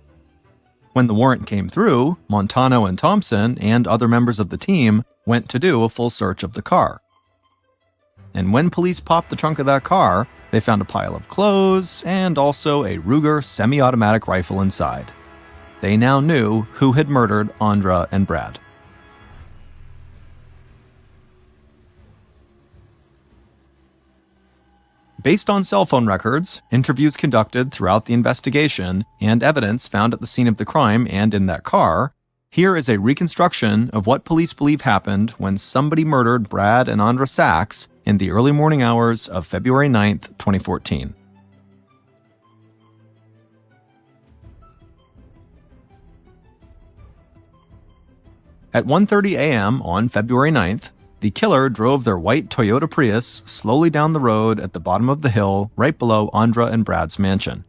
When the warrant came through, Montano and Thompson and other members of the team went to do a full search of the car. And when police popped the trunk of that car, they found a pile of clothes and also a Ruger semi-automatic rifle inside. They now knew who had murdered Andra and Brad. Based on cell phone records, interviews conducted throughout the investigation, and evidence found at the scene of the crime and in that car, here is a reconstruction of what police believe happened when somebody murdered Brad and Andra Sachs in the early morning hours of February 9th, 2014. At 1:30 a.m. on February 9th, the killer drove their white Toyota Prius slowly down the road at the bottom of the hill right below Andra and Brad's mansion.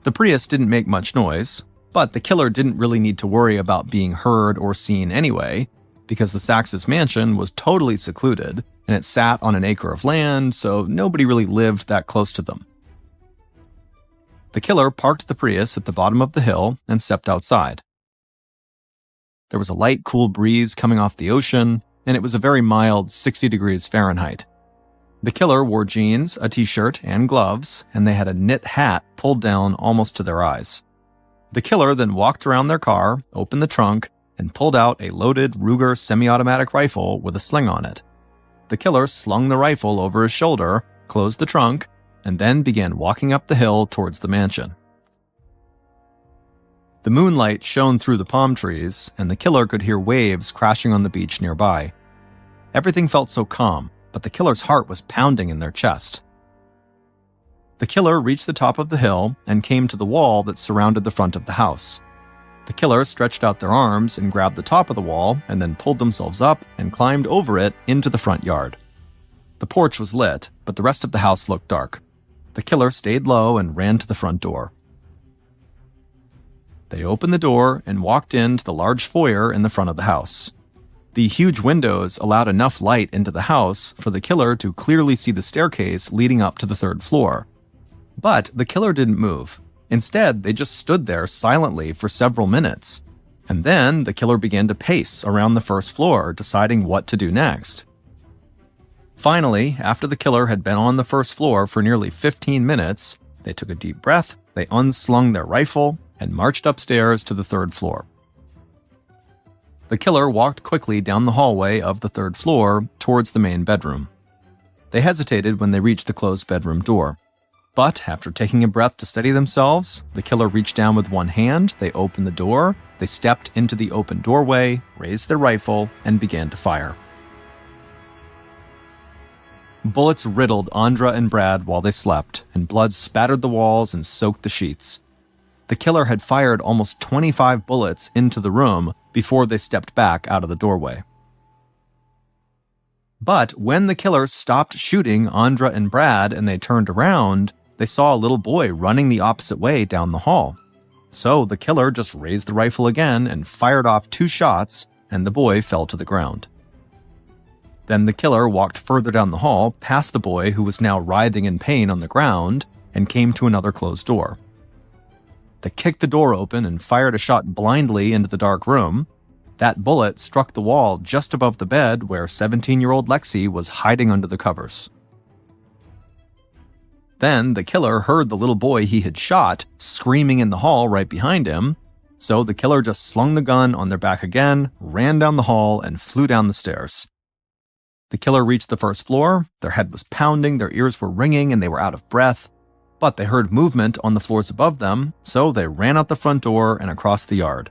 The Prius didn't make much noise, but the killer didn't really need to worry about being heard or seen anyway, because the Sachs' mansion was totally secluded and it sat on an acre of land, so nobody really lived that close to them. The killer parked the Prius at the bottom of the hill and stepped outside. There was a light, cool breeze coming off the ocean, and it was a very mild 60 degrees Fahrenheit. The killer wore jeans, a t-shirt, and gloves, and they had a knit hat pulled down almost to their eyes. The killer then walked around their car, opened the trunk, and pulled out a loaded Ruger semi-automatic rifle with a sling on it. The killer slung the rifle over his shoulder, closed the trunk, and then began walking up the hill towards the mansion. The moonlight shone through the palm trees, and the killer could hear waves crashing on the beach nearby. Everything felt so calm, but the killer's heart was pounding in their chest. The killer reached the top of the hill and came to the wall that surrounded the front of the house. The killer stretched out their arms and grabbed the top of the wall and then pulled themselves up and climbed over it into the front yard. The porch was lit, but the rest of the house looked dark. The killer stayed low and ran to the front door. They opened the door and walked into the large foyer in the front of the house. The huge windows allowed enough light into the house for the killer to clearly see the staircase leading up to the third floor. But the killer didn't move. Instead, they just stood there silently for several minutes. And then the killer began to pace around the first floor, deciding what to do next. Finally, after the killer had been on the first floor for nearly 15 minutes, they took a deep breath, they unslung their rifle, and marched upstairs to the third floor. The killer walked quickly down the hallway of the third floor towards the main bedroom. They hesitated when they reached the closed bedroom door. But after taking a breath to steady themselves, the killer reached down with one hand, they opened the door, they stepped into the open doorway, raised their rifle, and began to fire. Bullets riddled Andra and Brad while they slept, and blood spattered the walls and soaked the sheets. The killer had fired almost 25 bullets into the room before they stepped back out of the doorway. But when the killer stopped shooting Andra and Brad and they turned around, they saw a little boy running the opposite way down the hall. So the killer just raised the rifle again and fired off 2 shots, and the boy fell to the ground. Then the killer walked further down the hall past the boy who was now writhing in pain on the ground and came to another closed door. They kicked the door open and fired a shot blindly into the dark room. That bullet struck the wall just above the bed where 17-year-old Lexi was hiding under the covers. Then the killer heard the little boy he had shot screaming in the hall right behind him, so the killer just slung the gun on their back again, ran down the hall, and flew down the stairs. The killer reached the first floor, their head was pounding, their ears were ringing, and they were out of breath. But they heard movement on the floors above them, so they ran out the front door and across the yard.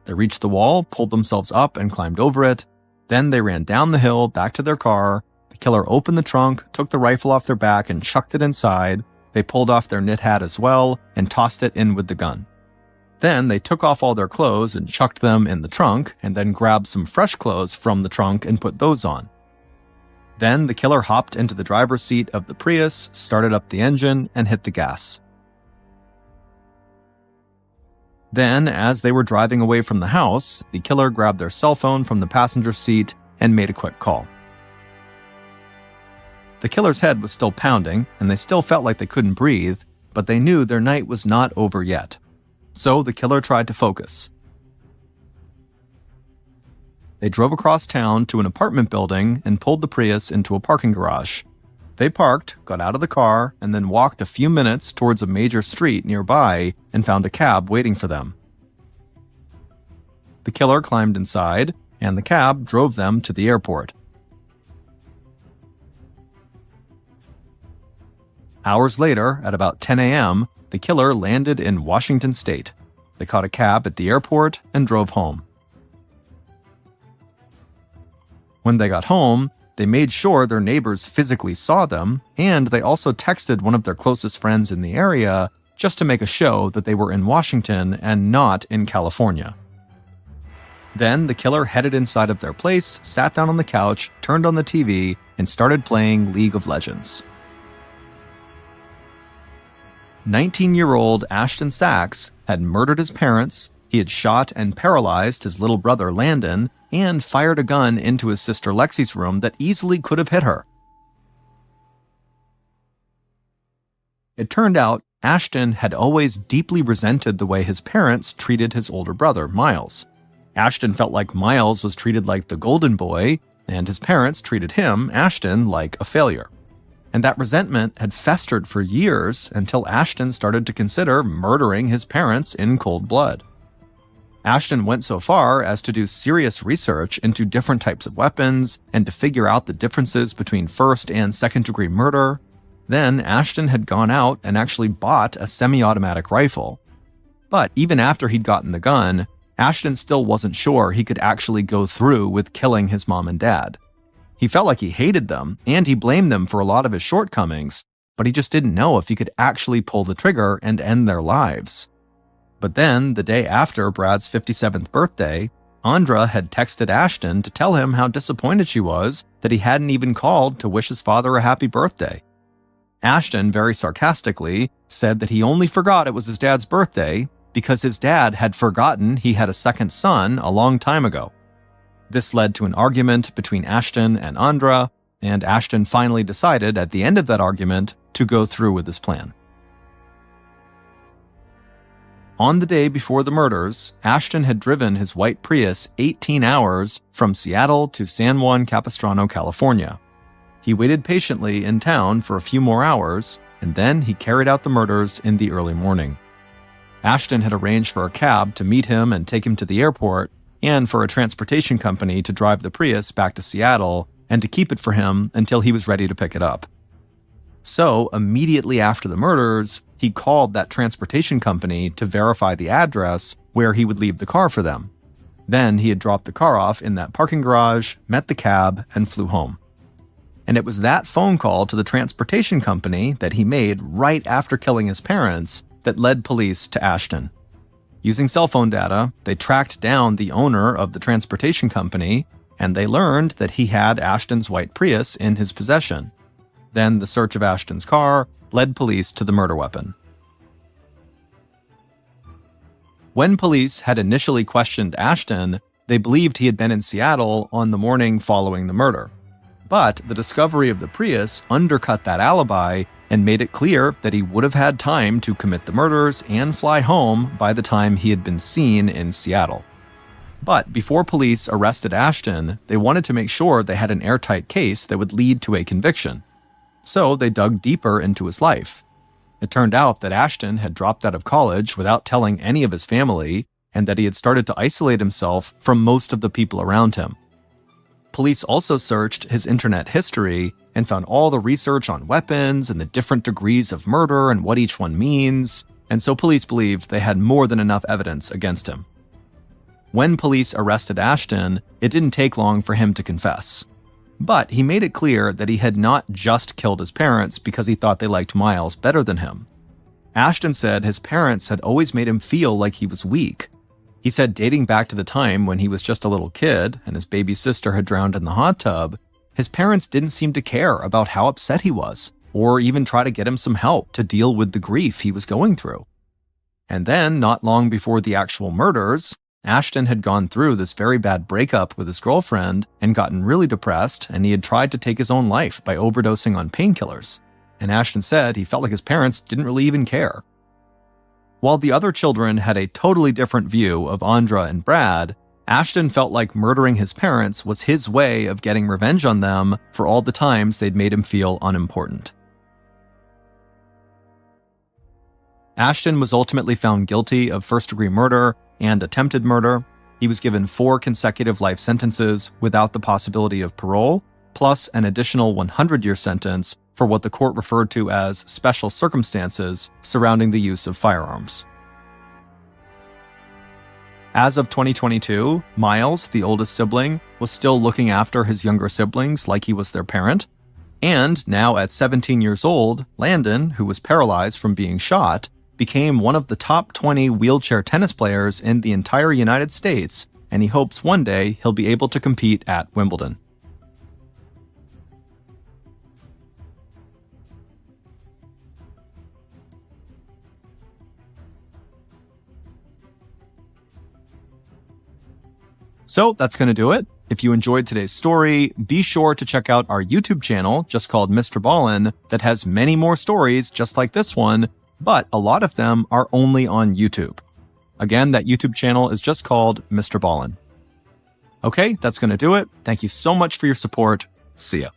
They reached the wall, pulled themselves up, and climbed over it. Then they ran down the hill back to their car. The killer opened the trunk, took the rifle off their back, and chucked it inside. They pulled off their knit hat as well and tossed it in with the gun. Then they took off all their clothes and chucked them in the trunk, and then grabbed some fresh clothes from the trunk and put those on. Then the killer hopped into the driver's seat of the Prius, started up the engine, and hit the gas. Then, as they were driving away from the house, the killer grabbed their cell phone from the passenger seat and made a quick call. The killer's head was still pounding, and they still felt like they couldn't breathe, but they knew their night was not over yet. So the killer tried to focus. They drove across town to an apartment building and pulled the Prius into a parking garage. They parked, got out of the car, and then walked a few minutes towards a major street nearby and found a cab waiting for them. The killer climbed inside, and the cab drove them to the airport. Hours later, at about 10 a.m., the killer landed in Washington state. They caught a cab at the airport and drove home. When they got home, they made sure their neighbors physically saw them, and they also texted one of their closest friends in the area just to make a show that they were in Washington and not in California. Then the killer headed inside of their place, sat down on the couch, turned on the TV, and started playing League of Legends. 19-year-old Ashton Sachs had murdered his parents, he had shot and paralyzed his little brother Landon, and fired a gun into his sister Lexi's room that easily could have hit her. It turned out Ashton had always deeply resented the way his parents treated his older brother, Miles. Ashton felt like Miles was treated like the golden boy, and his parents treated him, Ashton, like a failure. And that resentment had festered for years until Ashton started to consider murdering his parents in cold blood. Ashton went so far as to do serious research into different types of weapons and to figure out the differences between first and second-degree murder. Then Ashton had gone out and actually bought a semi-automatic rifle. But even after he'd gotten the gun, Ashton still wasn't sure he could actually go through with killing his mom and dad. He felt like he hated them, and he blamed them for a lot of his shortcomings, but he just didn't know if he could actually pull the trigger and end their lives. But then, the day after Brad's 57th birthday, Andra had texted Ashton to tell him how disappointed she was that he hadn't even called to wish his father a happy birthday. Ashton, very sarcastically, said that he only forgot it was his dad's birthday because his dad had forgotten he had a second son a long time ago. This led to an argument between Ashton and Andra, and Ashton finally decided at the end of that argument to go through with his plan. On the day before the murders, Ashton had driven his white Prius 18 hours from Seattle to San Juan Capistrano, California. He waited patiently in town for a few more hours, and then he carried out the murders in the early morning. Ashton had arranged for a cab to meet him and take him to the airport, and for a transportation company to drive the Prius back to Seattle and to keep it for him until he was ready to pick it up. So, immediately after the murders, he called that transportation company to verify the address where he would leave the car for them. Then he had dropped the car off in that parking garage, met the cab, and flew home. And it was that phone call to the transportation company that he made right after killing his parents that led police to Ashton. Using cell phone data, they tracked down the owner of the transportation company, and they learned that he had Ashton's white Prius in his possession. Then the search of Ashton's car led police to the murder weapon. When police had initially questioned Ashton, they believed he had been in Seattle on the morning following the murder. But the discovery of the Prius undercut that alibi and made it clear that he would have had time to commit the murders and fly home by the time he had been seen in Seattle. But before police arrested Ashton, they wanted to make sure they had an airtight case that would lead to a conviction. So they dug deeper into his life. It turned out that Ashton had dropped out of college without telling any of his family, and that he had started to isolate himself from most of the people around him. Police also searched his internet history and found all the research on weapons and the different degrees of murder and what each one means, and so police believed they had more than enough evidence against him. When police arrested Ashton, it didn't take long for him to confess. But he made it clear that he had not just killed his parents because he thought they liked Miles better than him. Ashton said his parents had always made him feel like he was weak. He said dating back to the time when he was just a little kid and his baby sister had drowned in the hot tub, his parents didn't seem to care about how upset he was, or even try to get him some help to deal with the grief he was going through. And then, not long before the actual murders, Ashton had gone through this very bad breakup with his girlfriend and gotten really depressed, and he had tried to take his own life by overdosing on painkillers. And Ashton said he felt like his parents didn't really even care. While the other children had a totally different view of Andra and Brad, Ashton felt like murdering his parents was his way of getting revenge on them for all the times they'd made him feel unimportant. Ashton was ultimately found guilty of first-degree murder and attempted murder. He was given 4 consecutive life sentences without the possibility of parole, plus an additional 100-year sentence for what the court referred to as special circumstances surrounding the use of firearms. As of 2022, Miles, the oldest sibling, was still looking after his younger siblings like he was their parent. And now at 17 years old, Landon, who was paralyzed from being shot, became one of the top 20 wheelchair tennis players in the entire United States, and he hopes one day he'll be able to compete at Wimbledon. So that's going to do it. If you enjoyed today's story, be sure to check out our YouTube channel, just called MrBallen, that has many more stories just like this one, but a lot of them are only on YouTube. Again, that YouTube channel is just called MrBallen. Okay, that's going to do it. Thank you so much for your support. See ya.